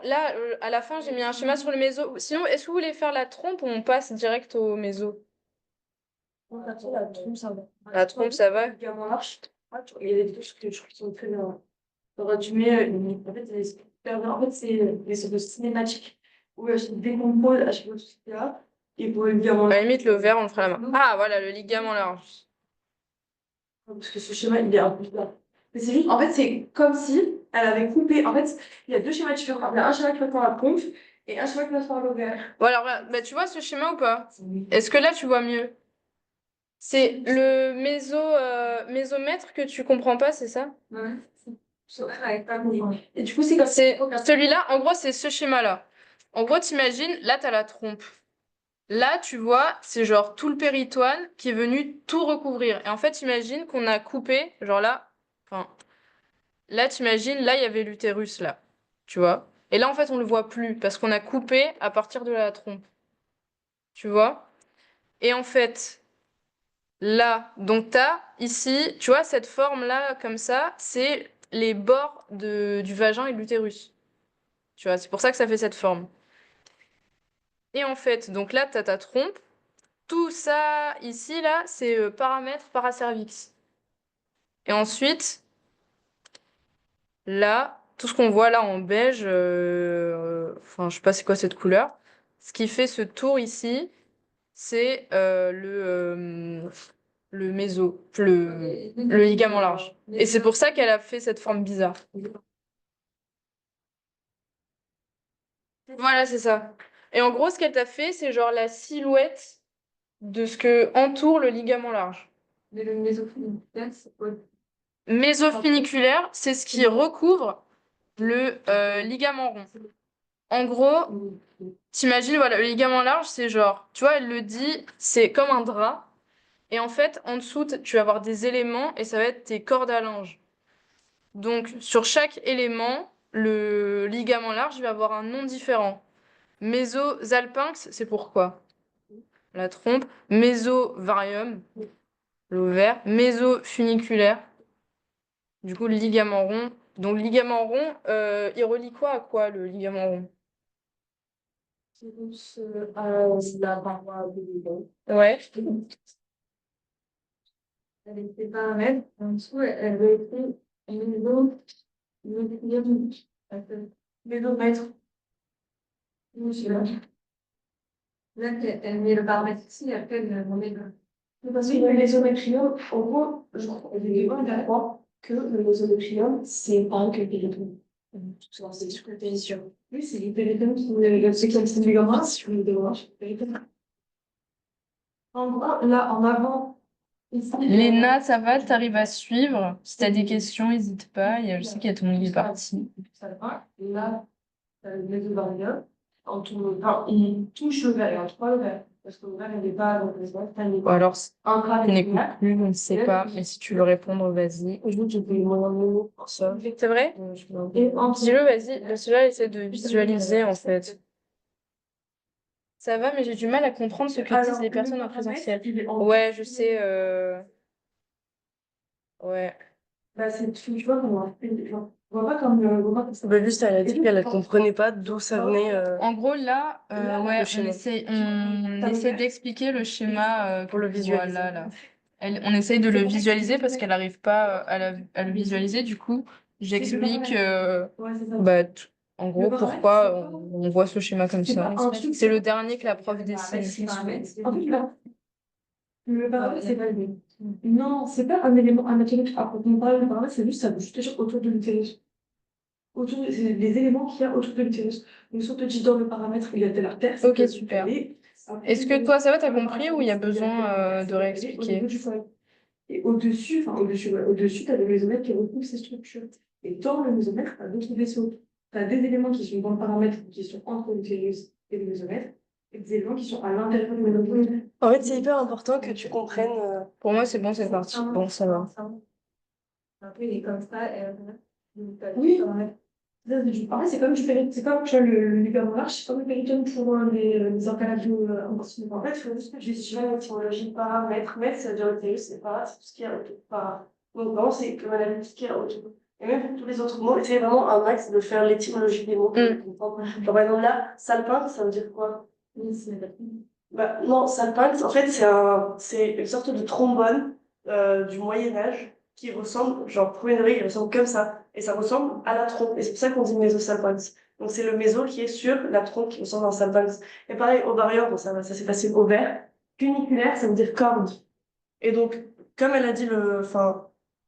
là, à la fin, j'ai mis un schéma sur le méso. Sinon, est-ce que vous voulez faire la trompe ou on passe direct au méso? La trompe, ça va. La trompe, ça va? Ligament large. Il y a des touches que je trouve qui sont très bien. Alors, tu mets en fait, c'est super bien. En fait, c'est des sortes de cinématiques où je décompose à chaque fois tout ce qu'il y a. Et pour le ligament À la large. limite, le vert, on le fera à la main. Ah, voilà, le ligament large. Parce que ce schéma, il est un peu bizarre. Mais c'est juste, en fait, c'est comme si elle avait coupé. En fait, il y a deux schémas différents. Il y a un schéma qui passe par la pompe et un schéma qui passe par l'ovaire. Bon, alors, bah, tu vois ce schéma ou pas? Est-ce que là, tu vois mieux? C'est le mésomètre que tu comprends pas, c'est ça? Ouais. Et du coup, c'est comme C'est celui-là, en gros, c'est ce schéma-là. En gros, t'imagines, là, t'as la trompe. Là, tu vois, c'est genre tout le péritoine qui est venu tout recouvrir. Et en fait, imagine qu'on a coupé, genre là, enfin, là, t'imagines, là, il y avait l'utérus, là, tu vois. Et là, en fait, on le voit plus parce qu'on a coupé à partir de la trompe, tu vois. Et en fait, là, donc t'as ici, tu vois, cette forme-là, comme ça, c'est les bords du vagin et de l'utérus. Tu vois, c'est pour ça que ça fait cette forme. Et en fait, donc là, t'as ta trompe. Tout ça ici, là, c'est paramètre paracervix. Et ensuite, là, tout ce qu'on voit là en beige, enfin, je sais pas c'est quoi cette couleur. Ce qui fait ce tour ici, c'est le méso, le ligament large. Et c'est pour ça qu'elle a fait cette forme bizarre. Voilà, c'est ça. Et en gros, ce qu'elle t'a fait, c'est genre la silhouette de ce que entoure le ligament large. Mais le mésophilie, c'est quoi? Mésophéniculaire, c'est ce qui recouvre le ligament rond. En gros, t'imagines, voilà, le ligament large, c'est genre, tu vois, elle le dit, c'est comme un drap. Et en fait, en dessous, tu vas avoir des éléments et ça va être tes cordes à linge. Donc, sur chaque élément, le ligament large va avoir un nom différent. Mésosalpinx, c'est pourquoi? La trompe. Mésovarium, l'ovaire. Mésofuniculaire, du coup, le ligament rond. Donc, le ligament rond, il relie quoi à quoi, le ligament rond? C'est plus à la paroi de l'idée. Ouais. Avec ses paramètres, en dessous, elle veut écrire médomètre. Oui, je sais pas. Là, elle met le paramètre ici, et après, elle met le. Parce que le mésométrium, en gros, je crois que le mésométrium, c'est pas que le périton. C'est sur le périton. Oui, c'est le périton qui c'est le ligament sur le démarche. En gros, là, en avant, ici, Léna, ça va, t'arrives à suivre. Si t'as des questions, n'hésite pas. Je sais qu'il y a ton monde qui est parti. ça va. Et là, le mésovarien, enfin, il touche le verre, il y a trois le verre. Parce que le verre, il n'est pas dans les oreilles, il n'est Ou pas alors, un crâne tu n'écoutes linéaire. plus, je ne sais pas. Mais si tu veux répondre, vas-y. Je j'ai pris mon mot pour ça. C'est vrai? Et en Dis-le, vas-y. Celui-là, essaie de visualiser, en fait. Ça va, mais j'ai du mal à comprendre ce que disent les personnes en présentiel. Ouais, je sais. Ouais. Bah, tu vois, on voit pas comme Bah, juste, elle a dit qu'elle ne comprenait pas d'où ça venait. En gros, là, ouais, le schéma. on essaie d'expliquer le schéma Pour le visualiser. voilà, là. On essaye de le visualiser parce qu'elle n'arrive pas à le visualiser. Du coup, j'explique bah, en gros pourquoi on voit ce schéma comme ça. C'est le dernier que la prof dessine. En fait, le paramètre, c'est pas lui. Non, c'est pas un élément anatomique à proprement parler. Le paramètre, c'est juste, ça bouge toujours autour de l'utérus. C'est les éléments qu'il y a autour de l'utérus. Donc, si on te dit dans le paramètre, il y a telle artère. Ok, super. Est-ce que toi, ça va, t'as compris ou il y a besoin de réexpliquer? Et au-dessus, enfin, au-dessus, ouais, au-dessus, tu as le mésomètre qui recouvrent ces structures. Et dans le mésomètre, tu as d'autres vaisseaux. Tu as des éléments qui sont dans le paramètre, qui sont entre l'utérus et le mésomètre, et des éléments qui sont à l'intérieur du mésomètre. En fait, c'est hyper important que tu comprennes. Pour moi, c'est bon, c'est parti. Bon, ça va. Après, il est comme ça. Oui. En fait, c'est comme c'est comme tu as le ligament large, c'est comme le péritoine pour les organes intestinaux. En fait, il faut juste que je gestionne l'étymologie paramètre. Mètre, ça veut dire l'utérus, c'est pas, c'est tout ce qu'il y a autour. Donc, vraiment, c'est que madame tout ce qu'il y a autour. Et même pour tous les autres mots, essayez vraiment un max de faire l'étymologie des mots pour comprendre. Genre, par exemple, là, salpinque, ça veut dire quoi? Bah, non, salpinque, en fait, c'est une sorte de trombone du Moyen-Âge qui ressemble, genre, premier degré, il ressemble comme ça. Et ça ressemble à la trompe. Et c'est pour ça qu'on dit mésosalpinx. Donc, c'est le méso qui est sur la trompe qui ressemble à un salpinx. Et pareil, ovarium, bon, ça c'est facile, ovaire. Cuniculaire, ça veut dire corde. Et donc, comme elle a dit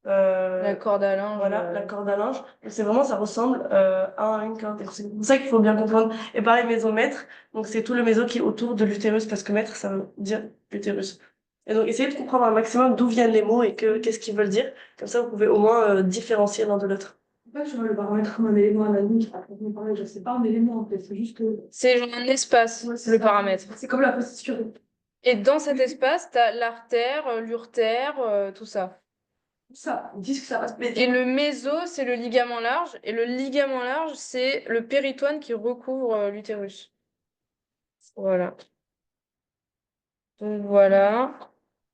La corde à linge. voilà, la corde à linge, c'est vraiment, ça ressemble à une corde. Et c'est pour ça qu'il faut bien comprendre. Et pareil, mésomètre, donc c'est tout le méso qui est autour de l'utérus, parce que mètre, ça veut dire utérus. Et donc, essayez de comprendre un maximum d'où viennent les mots et qu'est-ce qu'ils veulent dire. Comme ça, vous pouvez au moins différencier l'un de l'autre. Pas que je vois le paramètre comme un élément anatomique, à proprement parler, je sais pas un élément en fait, c'est juste que. C'est genre un espace, le paramètre. C'est comme la posture. Et dans cet espace, tu as l'artère, l'urtère, tout ça. Ça, ils disent que ça va se Et le méso, c'est le ligament large. Et le ligament large, c'est le péritoine qui recouvre l'utérus. Voilà. Donc voilà.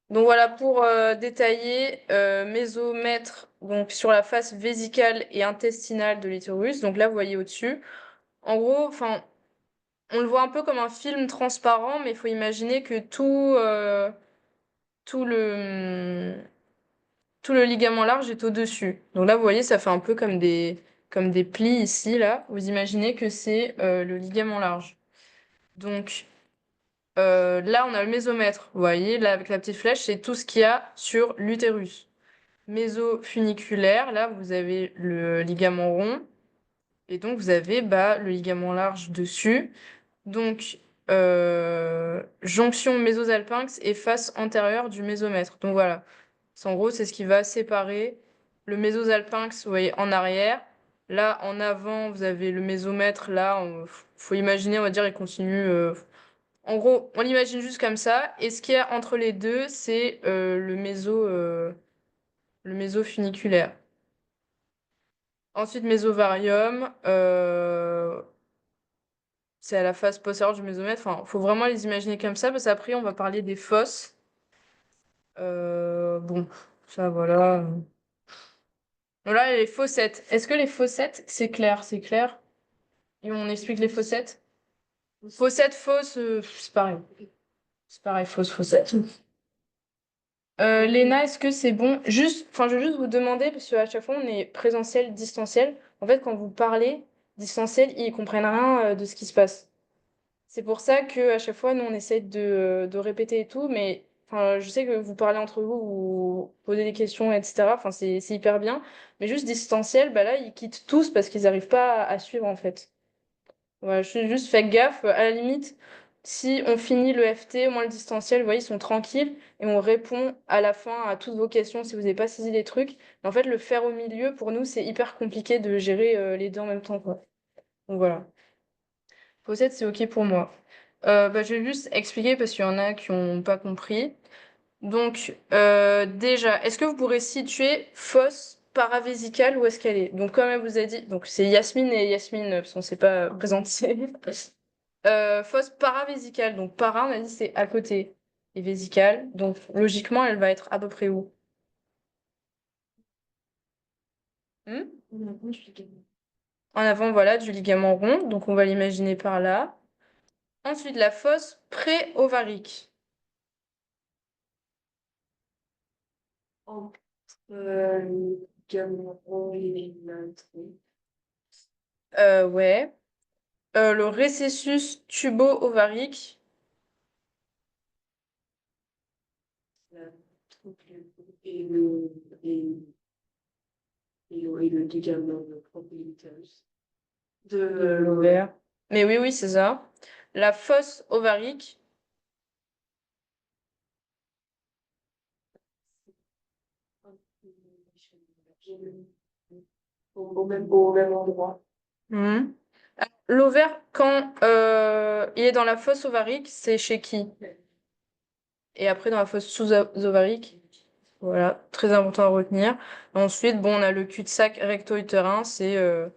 Donc voilà pour détailler mésomètre donc sur la face vésicale et intestinale de l'utérus. Donc là, vous voyez au-dessus. En gros, enfin, on le voit un peu comme un film transparent, mais il faut imaginer que tout tout le ligament large est au-dessus. Donc là, vous voyez, ça fait un peu comme des plis ici, là. Vous imaginez que c'est le ligament large. Donc là, on a le mésomètre. Vous voyez, là, avec la petite flèche, c'est tout ce qu'il y a sur l'utérus. Mésofuniculaire, là, vous avez le ligament rond. Et donc, vous avez bah, le ligament large dessus. Donc, jonction mésosalpinx et face antérieure du mésomètre. Donc voilà. En gros, c'est ce qui va séparer le mésosalpinx, vous voyez, en arrière. Là, en avant, vous avez le mésomètre. Là, faut imaginer, on va dire, il continue. En gros, on l'imagine juste comme ça. Et ce qu'il y a entre les deux, c'est le mésofuniculaire. Ensuite, mésovarium. C'est à la face postérieure du mésomètre. Enfin, faut vraiment les imaginer comme ça, parce qu'après, on va parler des fosses. Bon, ça, voilà. Donc là, les fossettes. Est-ce que les fossettes, c'est clair? C'est clair? Et on explique les fossettes? Fossettes, fosses, c'est pareil. C'est pareil, fausse, fossette. Léna, est-ce que c'est bon? Juste, enfin, je veux juste vous demander, parce qu'à chaque fois, on est présentiel, distanciel. En fait, quand vous parlez distanciel, ils comprennent rien de ce qui se passe. C'est pour ça qu'à chaque fois, nous, on essaie de répéter et tout, mais Enfin, je sais que vous parlez entre vous, vous posez des questions, etc. Enfin, c'est hyper bien. Mais juste distanciel, bah là, ils quittent tous parce qu'ils n'arrivent pas à suivre, en fait. Voilà, je suis juste fait gaffe. À la limite, si on finit le FT, au moins le distanciel, vous voyez, ils sont tranquilles et on répond à la fin à toutes vos questions si vous n'avez pas saisi les trucs. Mais en fait, le faire au milieu, pour nous, c'est hyper compliqué de gérer les deux en même temps, quoi. Donc voilà. Possède, c'est OK pour moi. Bah, je vais juste expliquer parce qu'il y en a qui n'ont pas compris. Donc, déjà, est-ce que vous pourrez situer fosse paravésicale où est-ce qu'elle est? Donc, comme elle vous a dit, donc c'est Yasmine et Yasmine, parce qu'on ne s'est pas présenté. Fosse paravésicale, donc para, on a dit c'est à côté. Et vésicale, donc logiquement, elle va être à peu près où? Hmm. En avant, voilà, du ligament rond, donc on va l'imaginer par là. Ensuite, la fosse pré-ovarique. Entre le ligament rond et l'intrus. Ouais. Le récessus tubo-ovarique. La troupe et le, et, et le ligament propriétaire de L'ovaire. Mais oui, oui, c'est ça. La fosse ovarique. au même endroit. Mhm. L'ovaire, quand il est dans la fosse ovarique, c'est chez qui? Et après, dans la fosse sous-ovarique. Voilà, très important à retenir. Ensuite, bon, on a le cul-de-sac recto-utérin, c'est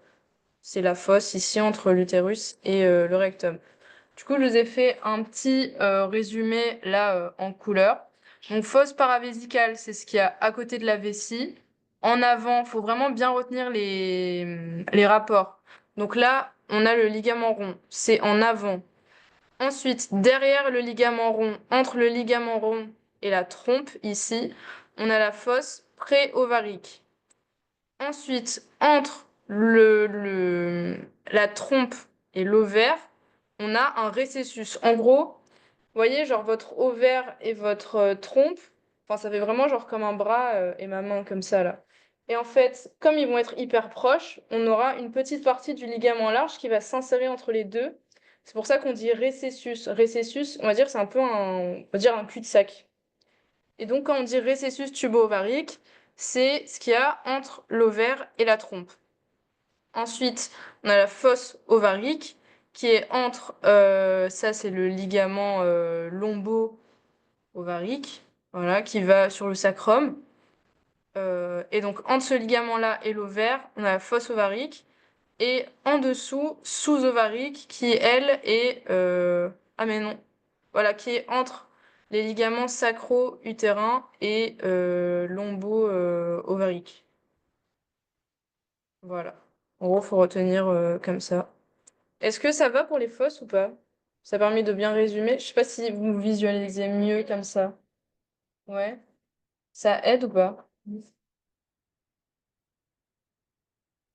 la fosse ici entre l'utérus et le rectum. Du coup, je vous ai fait un petit résumé là en couleur. Donc, fosse paravésicale, c'est ce qu'il y a à côté de la vessie. En avant, il faut vraiment bien retenir les rapports. Donc là, on a le ligament rond, c'est en avant. Ensuite, derrière le ligament rond, entre le ligament rond et la trompe, ici, on a la fosse pré-ovarique. Ensuite, entre la trompe et l'ovaire, on a un récessus. En gros, vous voyez, genre votre ovaire et votre trompe, enfin, ça fait vraiment genre comme un bras et ma main comme ça, là. Et en fait, comme ils vont être hyper proches, on aura une petite partie du ligament large qui va s'insérer entre les deux. C'est pour ça qu'on dit récessus. Récessus, on va dire, c'est un peu on va dire un cul-de-sac. Et donc, quand on dit récessus tubo-ovarique, c'est ce qu'il y a entre l'ovaire et la trompe. Ensuite, on a la fosse ovarique qui est entre, ça c'est le ligament lombo-ovarique, voilà, qui va sur le sacrum. Et donc, entre ce ligament-là et l'ovaire, on a la fosse ovarique. Et en dessous, sous-ovarique, qui elle est... Ah mais non. Voilà, qui est entre les ligaments sacro-utérins et lombo-ovarique. Voilà. En gros, faut retenir comme ça. Est-ce que ça va pour les fosses ou pas? Ça permet de bien résumer. Je sais pas si vous visualisez mieux comme ça. Ouais. Ça aide ou pas?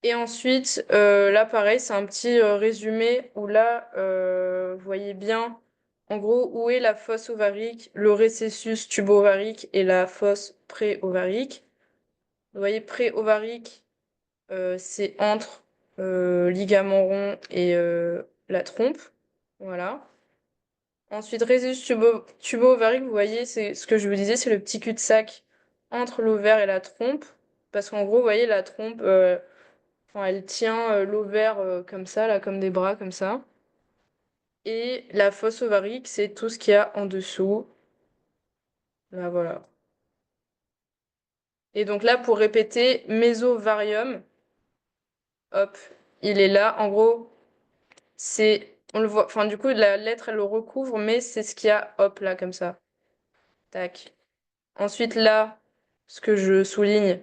Et ensuite, là, pareil, c'est un petit résumé où là, vous voyez bien, en gros, où est la fosse ovarique, le récessus tubo-ovarique et la fosse pré-ovarique. Vous voyez, pré-ovarique, c'est entre ligament rond et la trompe. Voilà. Ensuite, récessus tubo-ovarique, vous voyez, c'est ce que je vous disais, c'est le petit cul-de-sac entre l'ovaire et la trompe. Parce qu'en gros, vous voyez, la trompe, enfin, elle tient l'ovaire comme ça, là, comme des bras, comme ça. Et la fosse ovarique, c'est tout ce qu'il y a en dessous. Là, voilà. Et donc là, pour répéter, mésovarium, hop, il est là. En gros, on le voit, enfin, du coup, la lettre, elle le recouvre, mais c'est ce qu'il y a, hop, là, comme ça. Tac. Ensuite, là, ce que je souligne,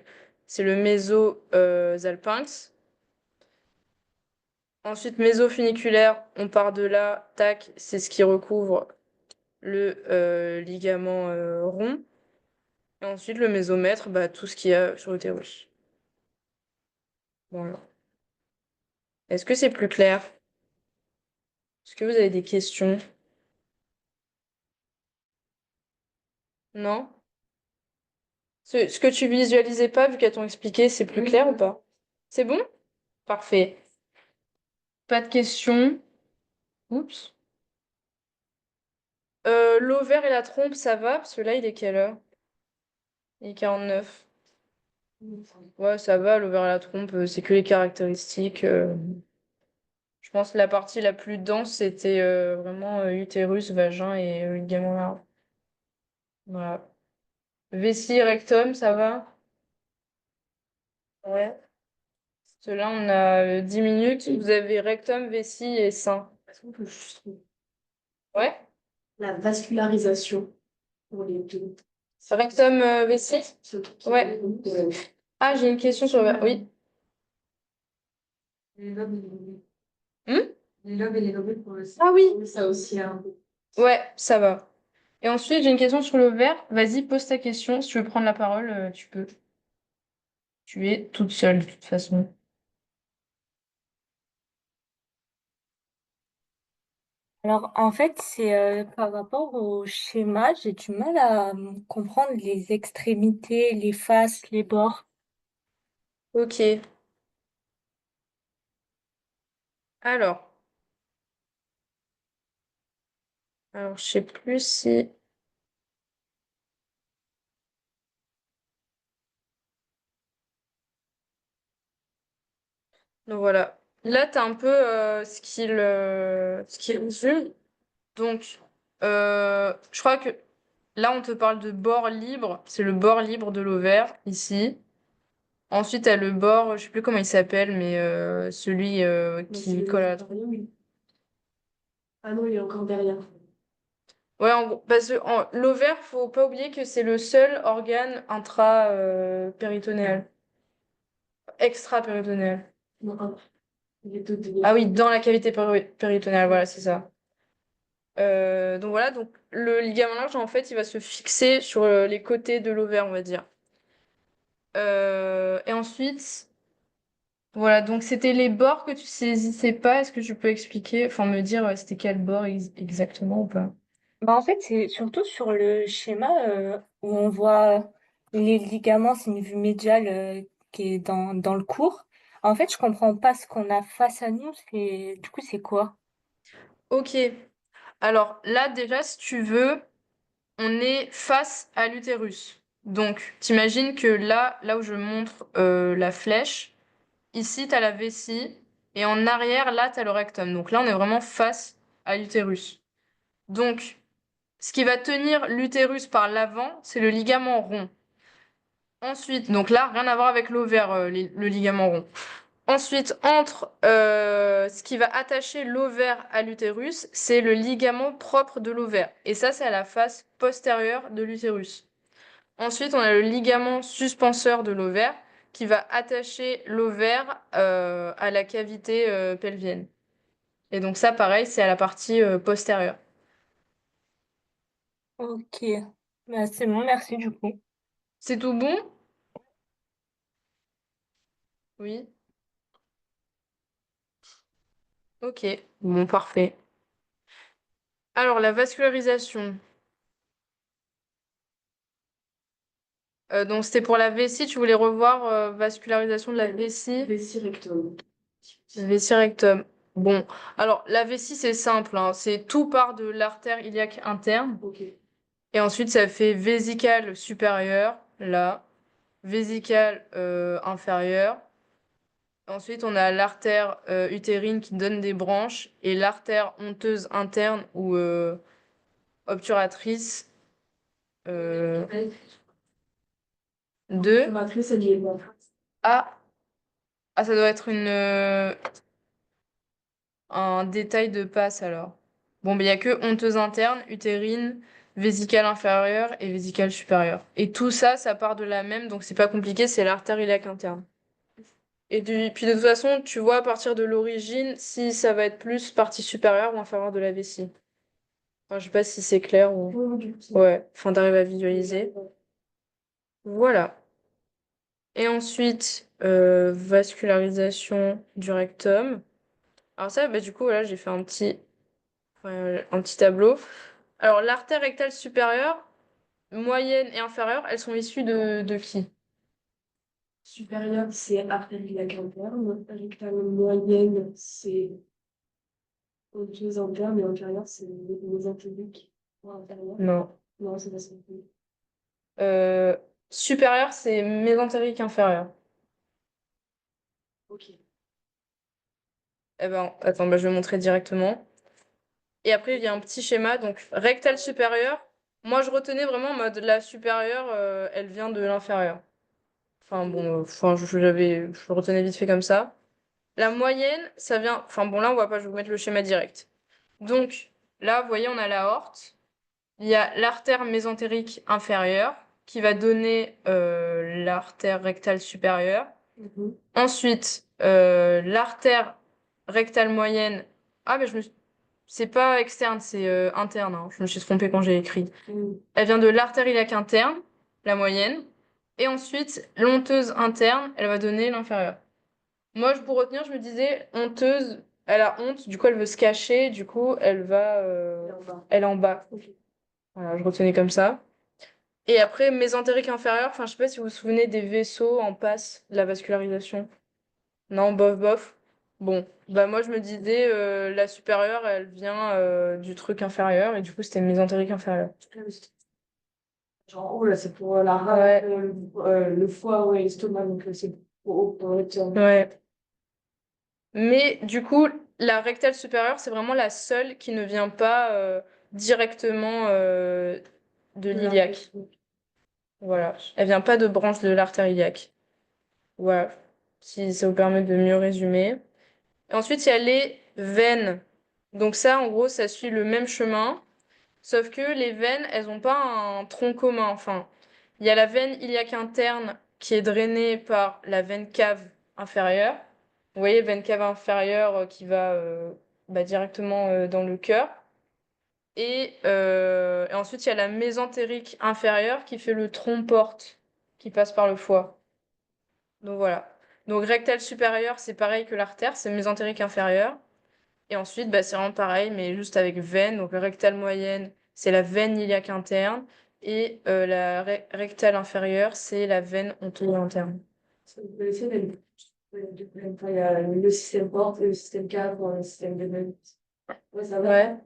c'est le méso-alpinx. Ensuite, mésofuniculaire, on part de là, tac, c'est ce qui recouvre le ligament rond. Et ensuite, le mésomètre, bah, tout ce qu'il y a sur l'utérus. Voilà. Est-ce que c'est plus clair? Est-ce que vous avez des questions? Non? Ce que tu visualisais pas, vu qu'elles t'ont expliqué, c'est plus clair ou pas? C'est bon? Parfait. Pas de questions. Oups. L'ovaire et la trompe, ça va? Parce que là, il est quelle heure? Il est 49. Ouais, ça va, l'ovaire et la trompe, c'est que les caractéristiques. Je pense que la partie la plus dense, c'était vraiment utérus, vagin et ligaments larges. Voilà. Vessie, rectum, ça va? Ouais. Parce que là, on a 10 minutes. Vous avez rectum, vessie et sein. Est-ce qu'on peut juste Ouais? la vascularisation pour les deux? Rectum, vessie? Ce truc qui Ouais. est- Ah, j'ai une question sur le... Oui. Les lobes et les lobées. Hmm. Les lobes et les lobées pour le Ah oui. Oui, ça aussi, hein. Ouais, ça va. Et ensuite, j'ai une question sur l'ovaire. Vas-y, pose ta question. Si tu veux prendre la parole, tu peux. Tu es toute seule, de toute façon. Alors, en fait, c'est par rapport au schéma, j'ai du mal à comprendre les extrémités, les faces, les bords. Ok. Alors, je sais plus si... Donc voilà. Là, tu as un peu ce qu'il résume. Donc, je crois que là, on te parle de bord libre. C'est le bord libre de l'ovaire, ici. Ensuite, tu as le bord, je sais plus comment il s'appelle, mais celui Mais qui c'est colle à... oui. Ah non, il est encore derrière. Ouais, en gros, parce que l'ovaire, faut pas oublier que c'est le seul organe intra-péritonéal. Extra-péritonéal. Non, ah, il est tout Ah derrière. oui, dans la cavité péritonéale, voilà, c'est ça. Donc voilà, donc le ligament large, en fait, il va se fixer sur les côtés de l'ovaire, on va dire. Et ensuite, voilà, donc c'était les bords que tu saisissais pas. Est-ce que tu peux expliquer, enfin me dire c'était quel bord exactement ou pas? Bah, en fait, c'est surtout sur le schéma où on voit les ligaments, c'est une vue médiale qui est dans le cours. En fait, je comprends pas ce qu'on a face à nous. Du coup, c'est quoi? Ok, alors là déjà, si tu veux, on est face à l'utérus. Donc, t'imagines que là où je montre la flèche, ici, tu as la vessie, et en arrière, là, tu as le rectum. Donc là, on est vraiment face à l'utérus. Donc, ce qui va tenir l'utérus par l'avant, c'est le ligament rond. Ensuite, donc là, rien à voir avec l'ovaire, le ligament rond. Ensuite, entre ce qui va attacher l'ovaire à l'utérus, c'est le ligament propre de l'ovaire. Et ça, c'est à la face postérieure de l'utérus. Ensuite, on a le ligament suspenseur de l'ovaire qui va attacher l'ovaire à la cavité pelvienne. Et donc ça, pareil, c'est à la partie postérieure. Ok, bah, c'est bon, merci du coup. C'est tout bon? Oui. Ok. Bon, parfait. Alors, la vascularisation. Donc, c'était pour la vessie. Tu voulais revoir vascularisation de la vessie? Vessie rectum. Vessie rectum. Bon, alors la vessie, c'est simple, hein. C'est tout part de l'artère iliaque interne. Ok. Et ensuite, ça fait vésicale supérieure, là. Vésicale inférieure. Ensuite, on a l'artère utérine qui donne des branches et l'artère honteuse interne ou obturatrice euh, de... Matrice, elle y est pas. Ah, ah, ça doit être un détail de passe alors. Bon, mais il n'y a que honteuse interne, utérine, vésicale inférieure et vésicale supérieure. Et tout ça, ça part de la même, donc c'est pas compliqué, c'est l'artère iliaque interne. Et puis de toute façon, tu vois à partir de l'origine si ça va être plus partie supérieure ou inférieure de la vessie. Enfin, je sais pas si c'est clair ou... Oui, du coup, c'est- Ouais, enfin d'arriver à visualiser. Voilà. Et ensuite, vascularisation du rectum. Alors ça, bah, du coup, voilà, j'ai fait un petit tableau. Alors, l'artère rectale supérieure, moyenne et inférieure, elles sont issues de qui? Supérieur, c'est artère iliaque interne. Rectale moyenne, c'est obtuse interne. Et inférieure, c'est mésentérique inférieur. Non. Non, c'est pas ça. Supérieure, c'est mésentérique inférieure. Ok. Eh ben, attends, bah, je vais montrer directement. Et après, il y a un petit schéma. Donc, rectale supérieure. Moi, je retenais vraiment en mode la supérieure, elle vient de l'inférieur. Enfin, bon, je le retenais vite fait comme ça. La moyenne, ça vient. Enfin, bon, là, on voit pas, je vais vous mettre le schéma direct. Donc, là, vous voyez, on a l'aorte. Il y a l'artère mésentérique inférieure qui va donner l'artère rectale supérieure. Mhm. Ensuite, l'artère rectale moyenne. Ah, mais c'est pas externe, c'est interne, hein. Je me suis trompée quand j'ai écrit. Mm. Elle vient de l'artère iliaque interne, la moyenne. Et ensuite, l'onteuse interne, elle va donner l'inférieure. Moi, pour retenir, je me disais, honteuse, elle a honte, du coup, elle veut se cacher, du coup, Et en bas. elle est en bas. Ok. Voilà, je retenais comme ça. Et après, mésentérique inférieure, enfin, je sais pas si vous vous souvenez des vaisseaux en passe, de la vascularisation. Non, bof, bof. Bon, bah moi je me disais, la supérieure, elle vient du truc inférieur, et du coup c'était mésentérique inférieure. Genre, oh là, c'est pour la Ouais. rate, le foie, ouais, l'estomac, donc c'est pour retenir. Ouais. Mais du coup, la rectale supérieure, c'est vraiment la seule qui ne vient pas directement de l'iliaque. Voilà. Elle vient pas de branche de l'artère iliaque. Voilà. Si ça vous permet de mieux résumer. Et ensuite, il y a les veines. Donc ça, en gros, ça suit le même chemin. Sauf que les veines, elles n'ont pas un tronc commun. Enfin, il y a la veine iliaque interne qui est drainée par la veine cave inférieure. Vous voyez, veine cave inférieure qui va bah, directement dans le cœur. Et ensuite, il y a la mésentérique inférieure qui fait le tronc porte, qui passe par le foie. Donc voilà. Donc rectale supérieure, c'est pareil que l'artère, c'est mésentérique inférieure. Et ensuite, bah, c'est vraiment pareil, mais juste avec veine. Donc, la rectale moyenne, c'est la veine iliaque interne. Et la rectale inférieure, c'est la veine honteuse interne. Vous connaissez il y a le système porte et le système cave, le système de veine. Ouais, ça va. Ouais.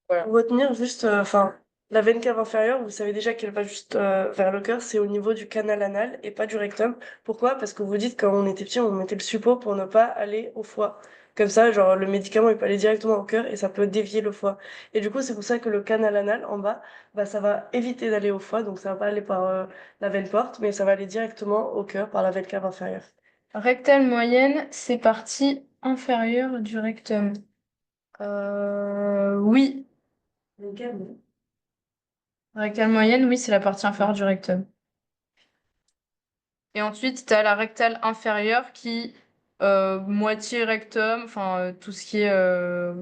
Voilà. Pour retenir juste, enfin, la veine cave inférieure, vous savez déjà qu'elle va juste vers le cœur, c'est au niveau du canal anal et pas du rectum. Pourquoi? Parce que vous dites quand on était petit, on mettait le suppôt pour ne pas aller au foie. Comme ça, genre, le médicament, il peut aller directement au cœur et ça peut dévier le foie. Et du coup, c'est pour ça que le canal anal, en bas, bah, ça va éviter d'aller au foie, donc ça va pas aller par la veine porte, mais ça va aller directement au cœur par la veine cave inférieure. Rectale moyenne, c'est partie inférieure du rectum. Oui. Le cave, non. Rectale moyenne, oui, c'est la partie inférieure du rectum. Et ensuite, tu as la rectale inférieure qui, moitié rectum, enfin, tout ce qui est,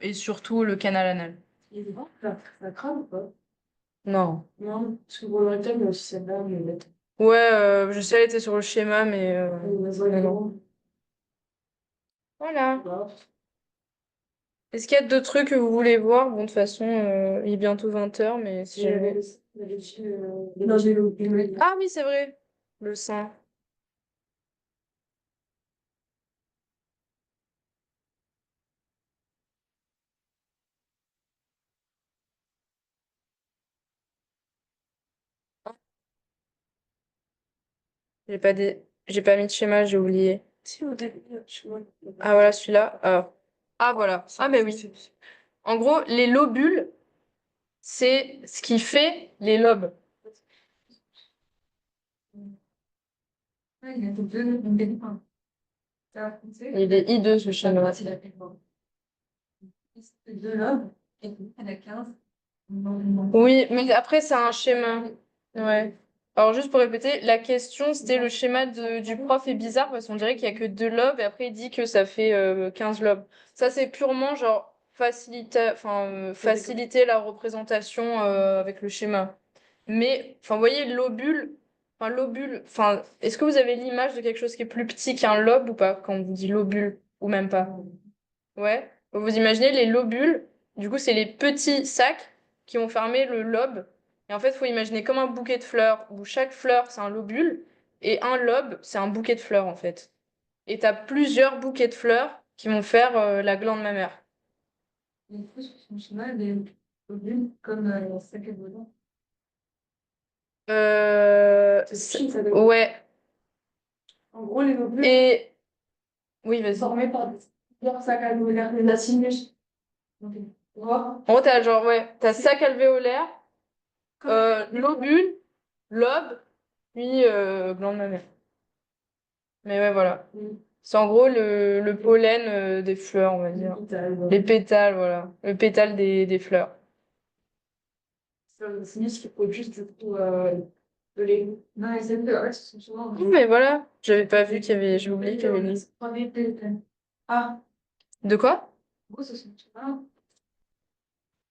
et surtout le canal anal. Il est bon, ça crame ou pas? Non. Non, parce que pour le rectum, il y a aussi celle-là, mais Ouais, je sais, elle était sur le schéma, mais ouais, non. Voilà. bah, Est-ce qu'il y a d'autres trucs que vous voulez voir? Bon, de toute façon, il est bientôt 20h, mais si et, jamais. non, j'ai le. Ah oui, c'est vrai. Le sein. J'ai pas mis de schéma, j'ai oublié. Si, au début, Ah voilà, celui-là. Ah voilà. Ah mais oui. En gros, les lobules, c'est ce qui fait les lobes. Ouais, il y a deux. Il est hideux ce schéma. Deux lobes, et elle a 15. Non. Oui, mais après, c'est un schéma. Ouais. Alors, juste pour répéter, la question, c'était le schéma du prof est bizarre parce qu'on dirait qu'il y a que deux lobes et après, il dit que ça fait 15 lobes. Ça, c'est purement genre faciliter la représentation avec le schéma. Mais, enfin, vous voyez, lobule, enfin, est-ce que vous avez l'image de quelque chose qui est plus petit qu'un lobe ou pas quand on vous dit lobule ou même pas? Ouais. Vous imaginez les lobules, du coup, c'est les petits sacs qui ont fermé le lobe. Et en fait, il faut imaginer comme un bouquet de fleurs, où chaque fleur, c'est un lobule, et un lobe, c'est un bouquet de fleurs, en fait. Et tu as plusieurs bouquets de fleurs qui vont faire la glande mammaire. Et du coup, sur son schéma, les lobules comme sac à dos. Si, ça doit- Ouais. En gros, les lobules Et... Oui, vas-y. sont formés par plusieurs sacs alvéolaires des acimus. Donc, tu vois, En gros, t'as genre, ouais, t'as sac alvéolaire, lobule, lobe, puis glande mammaire. Mais ouais, voilà. C'est en gros le pollen des fleurs, on va dire. Les pétales, voilà. Le pétale des fleurs. c'est un acimus qui produisent du coup de lait. Non, les alvéoles, ce sont souvent Oui, mais voilà. J'avais pas vu qu'il y avait. J'ai oublié qu'il y avait une liste. des pétales. Ah, De quoi? En gros, ce sont souvent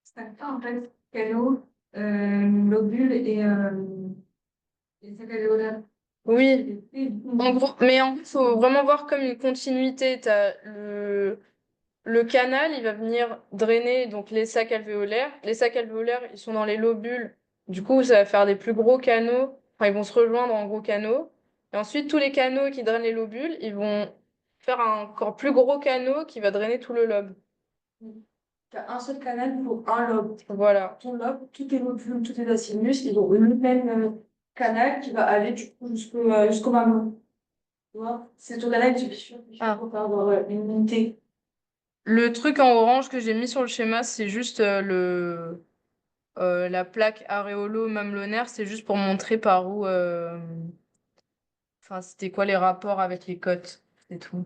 5 cas en fait, canaux, lobules et sac alvéolaire. Oui. Et du coup, En gros, mais en fait, faut vraiment voir comme une continuité. T'as le canal, il va venir drainer donc les sacs alvéolaires. Les sacs alvéolaires, ils sont dans les lobules. Du coup, ça va faire des plus gros canaux. Enfin, ils vont se rejoindre en gros canaux. Et ensuite, tous les canaux qui drainent les lobules, ils vont faire un encore plus gros canal qui va drainer tout le lobe. t'as un seul canal pour un lobe. Voilà. Ton lobe, tous tes lobules, tous tes acimus, ils ont le même canal qui va aller du coup jusqu'au mamelon. Tu vois, c'est ton canal qui suffit Ah. pour avoir une unité. Le truc en orange que j'ai mis sur le schéma, c'est juste la plaque aréolo-mamelonaire. C'est juste pour montrer par où. Enfin, c'était quoi les rapports avec les côtes. C'est tout.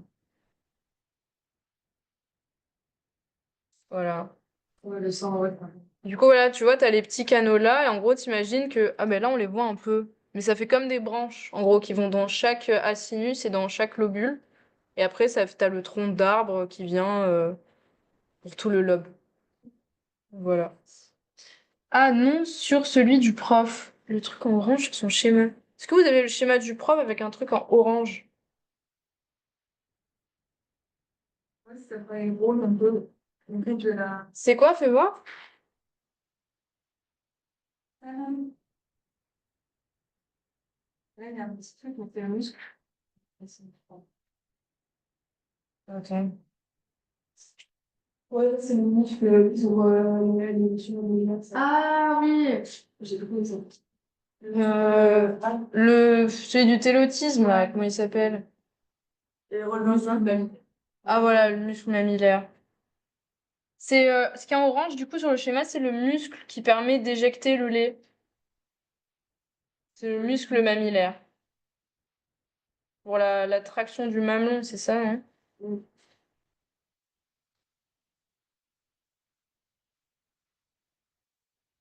Voilà. Ouais, le sang, ouais. Du coup, voilà, tu vois, t'as les petits canaux là, et en gros, t'imagines que, ah ben là, on les voit un peu. Mais ça fait comme des branches, en gros, qui vont dans chaque acinus et dans chaque lobule. Et après, t'as le tronc d'arbre qui vient pour tout le lobe. Voilà. Ah non, sur celui du prof. Le truc en orange sur son schéma. Est-ce que vous avez le schéma du prof avec un truc en orange? ouais, ça ferait une rôle un peu de la. C'est quoi, fais voir? Là, il y a un petit truc, on fait un muscle. Attends. Ouais, c'est le muscle sur l'émission de Ah oui! j'ai trouvé ça. Celui du télotisme, là, comment il s'appelle? Et relevant de Ah voilà, le muscle mammillaire. C'est ce qui est en orange, du coup, sur le schéma, c'est le muscle qui permet d'éjecter le lait. C'est le muscle mammillaire. Pour la traction du mamelon, c'est ça, hein?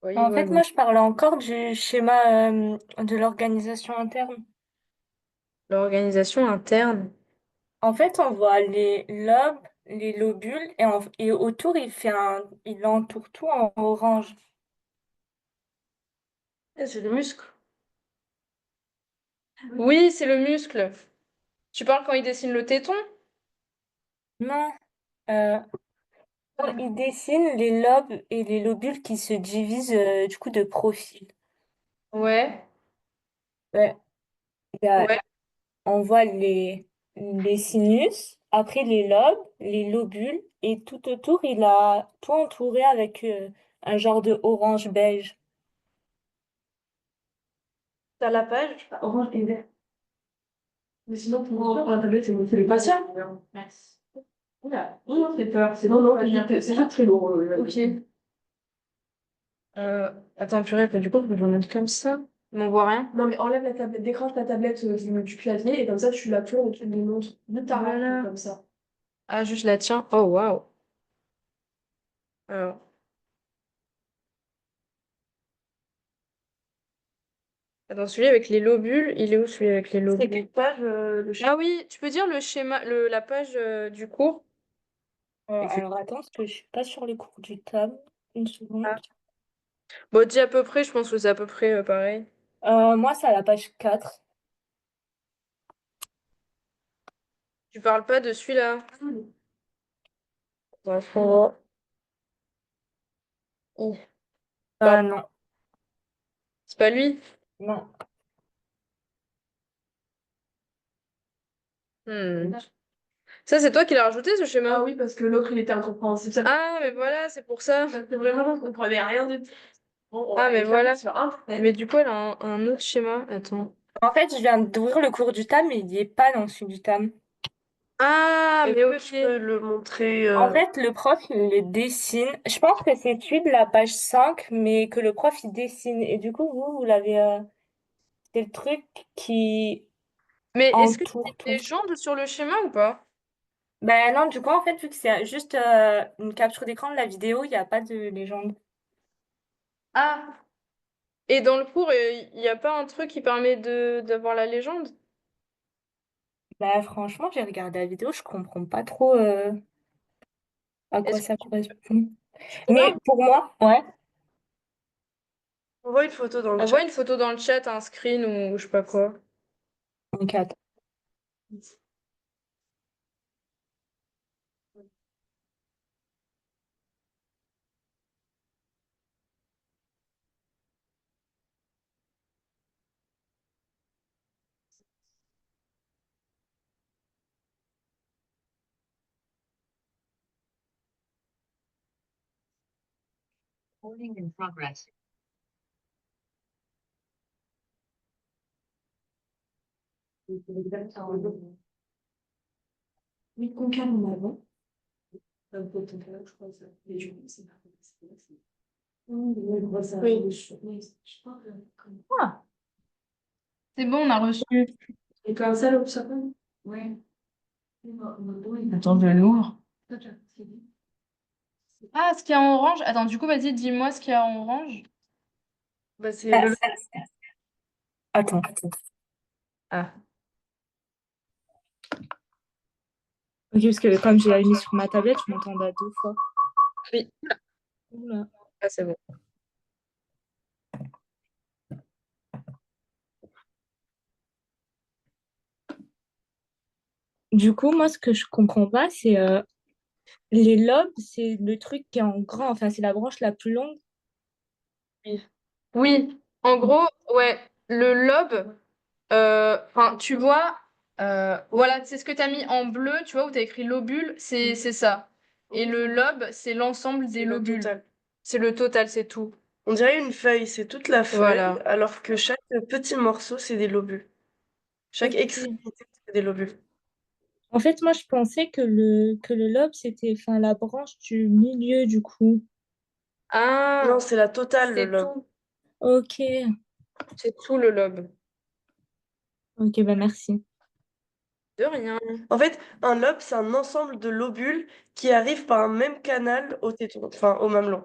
Oui, En fait, voilà. moi, je parlais encore du schéma de l'organisation interne. L'organisation interne. En fait, on voit les lobes, les lobules, et autour, il entoure tout en orange. c'est le muscle. Oui, c'est le muscle. Tu parles quand il dessine le téton? Non, euh, il dessine les lobes et les lobules qui se divisent du coup de profil. Ouais. Ouais. Il y a- Ouais. on voit les sinus, après les lobes, les lobules, et tout autour, il a tout entouré avec un genre de orange beige. T'as la page orange et vert. Mais sinon, pour la tablette, c'est le patient. Merci. Oula, non, c'est peur. C'est non, c'est pas très lourd. Ok. Attends, purée, du coup, je vais le mettre comme ça. On voit rien. Non, mais enlève la tablette, décroche la tablette du clavier et comme ça, tu la tournes et tu lui montres de ta Voilà. main, comme ça. Ah, juste la tiens. Oh, waouh. Alors. Attends, celui avec les lobules, il est où celui avec les C'est lobules? quelque page, le Ah oui, tu peux dire le schéma, la page du cours? Alors attends, parce que je suis pas sur les cours du table. Une seconde. Ah. Bon, dis à peu près, je pense que c'est à peu près pareil. Moi, c'est à la page 4. Tu parles pas de celui-là? Attends, Ah, faut- Oh. Tu parles- Non. C'est pas lui? Non. Hmm. Ça, c'est toi qui l'as rajouté, ce schéma? Ah oui, parce que l'autre, il était incompréhensible. Ça Ah, mais voilà, c'est pour ça. fait vraiment, on comprenait rien du tout. Bon, on Ah, va mais aller voilà. sur Internet. Mais du coup, elle a un autre schéma. Attends. En fait, je viens d'ouvrir le cours du TAM, mais il n'y est pas dans celui du TAM. Ah, Est-ce mais que tu ok. peux le montrer En fait, le prof, il le dessine. Je pense que c'est celui de la page 5, mais que le prof, il dessine. Et du coup, vous l'avez... c'est le truc qui Mais est-ce que entoure c'est tout. des légendes sur le schéma ou pas? Ben non, du coup, en fait, vu que c'est juste une capture d'écran de la vidéo, il n'y a pas de légende. Ah. Et dans le cours, il n'y a pas un truc qui permet de d'avoir la légende? Ben franchement, j'ai regardé la vidéo, je comprends pas trop à quoi Est-ce ça correspond. tu Mais pourrais pour moi, ouais. On voit une photo dans le envoyer chat. une photo dans le chat, un screen ou je sais pas quoi? Ok, attends. Recording in progress. Oui, Concal en avant. Je crois que ça. Mais du coup, c'est pas possible. Oui. Je pense que- Ah, c'est bon, on a reçu. Et comme ça, l'observation. Ouais. Attends, je l'ouvre. Ah, ce qu'il y a en orange. Attends, du coup, vas-y, dis-moi ce qu'il y a en orange. Bah, c'est Ah, le... attends. Ah. Ok, parce que comme j'ai mis sur ma tablette, je m'entendais à 2 fois. Oui. Oula. Ah, c'est bon. Du coup, moi, ce que je comprends pas, c'est les lobes, c'est le truc qui est en grand, enfin, c'est la branche la plus longue. Oui. Oui. En gros, ouais, le lobe, enfin, tu vois, voilà, c'est ce que tu as mis en bleu, tu vois, où tu as écrit lobule, c'est ça. Et le lobe, c'est l'ensemble des c'est le lobules. total. C'est le total, c'est tout. On dirait une feuille, c'est toute la feuille, Voilà. alors que chaque petit morceau, c'est des lobules. Chaque Ok. extrémité, c'est des lobules. En fait, moi, je pensais que le lobe, c'était enfin, la branche du milieu, du coup. Ah, Non, c'est la totale, le c'est lobe. tout. Ok. C'est tout le lobe. Ok, bah merci. De rien. En fait, un lobe, c'est un ensemble de lobules qui arrivent par un même canal au téton, enfin au mamelon.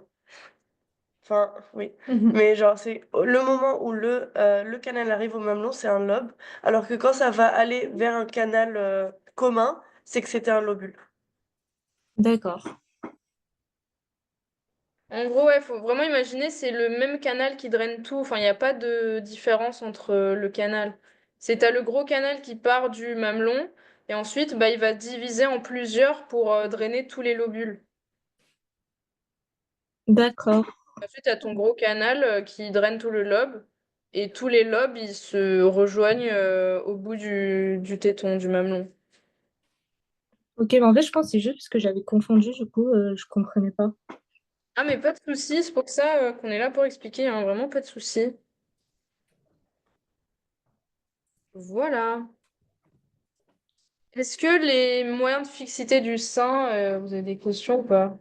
Enfin, oui. Mais genre, c'est le moment où le canal arrive au mamelon, c'est un lobe, alors que quand ça va aller vers un canal commun, c'est que c'était un lobule. D'accord. En gros, ouais, faut vraiment imaginer, c'est le même canal qui draine tout. Enfin, il n'y a pas de différence entre le canal. C'est t'as le gros canal qui part du mamelon et ensuite, bah, il va diviser en plusieurs pour drainer tous les lobules. D'accord. Ensuite, t'as ton gros canal qui draine tout le lobe et tous les lobes, ils se rejoignent au bout du téton, du mamelon. Ok, bah en fait, je pense que c'est juste parce que j'avais confondu, du coup, je comprenais pas. Ah, mais pas de souci, c'est pour ça qu'on est là pour expliquer, hein, vraiment pas de souci. Voilà. Est-ce que les moyens de fixité du sein, vous avez des questions ou pas?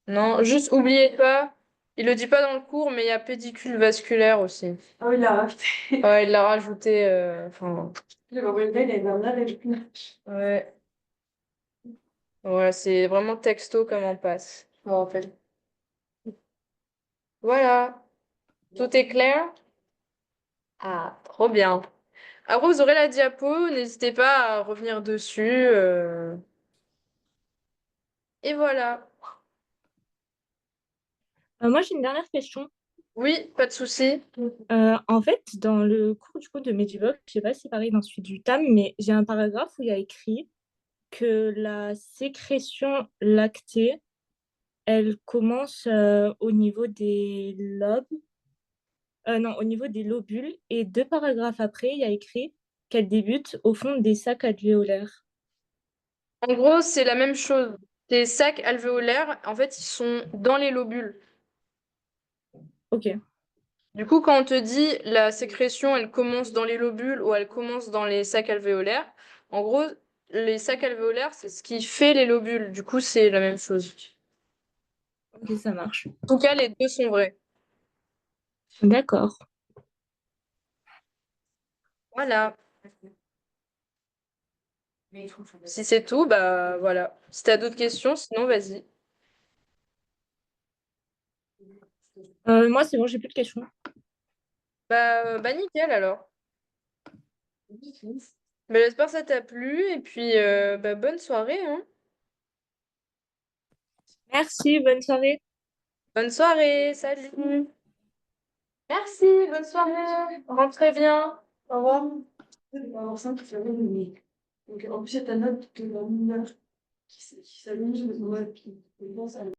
Non, juste oubliez pas, il le dit pas dans le cours, mais il y a pédicule vasculaire aussi. Ah oui, là, putain. Ouais, il l'a rajouté, enfin, Le mail, elle est là avec une. ouais, ouais, c'est vraiment texto comme on passe, je me rappelle. Voilà, tout est clair? Ah, trop bien. Après, vous aurez la diapo, n'hésitez pas à revenir dessus. Et voilà. Moi, j'ai une dernière question. Oui, pas de souci. En fait, dans le cours du coup de Medivox, je sais pas si c'est pareil dans celui du TAM, mais j'ai un paragraphe où il y a écrit que la sécrétion lactée, elle commence au niveau des lobes Non, au niveau des lobules. Et 2 paragraphes après, il y a écrit qu'elle débute au fond des sacs alvéolaires. En gros, c'est la même chose. Les sacs alvéolaires, en fait, ils sont dans les lobules. Ok, Du coup, quand on te dit la sécrétion, elle commence dans les lobules ou elle commence dans les sacs alvéolaires, en gros, les sacs alvéolaires, c'est ce qui fait les lobules. Du coup, c'est la même chose. ok, ça marche. En tout cas, les deux sont vrais. D'accord. Voilà. Mais il faut faire Si c'est tout, bah voilà. Si t'as d'autres questions, sinon vas-y. Moi, c'est bon, j'ai plus de questions. Bah nickel alors. Bah, j'espère que ça t'a plu et puis bah, bonne soirée, hein. Merci, bonne soirée. Bonne soirée, salut. Merci, bonne soirée. Rentrez bien. Au revoir. Alors, ça, qui s'allume, mais... Donc, en plus, il y a ta note de la lumière qui s'allonge, ouais, puis je pense à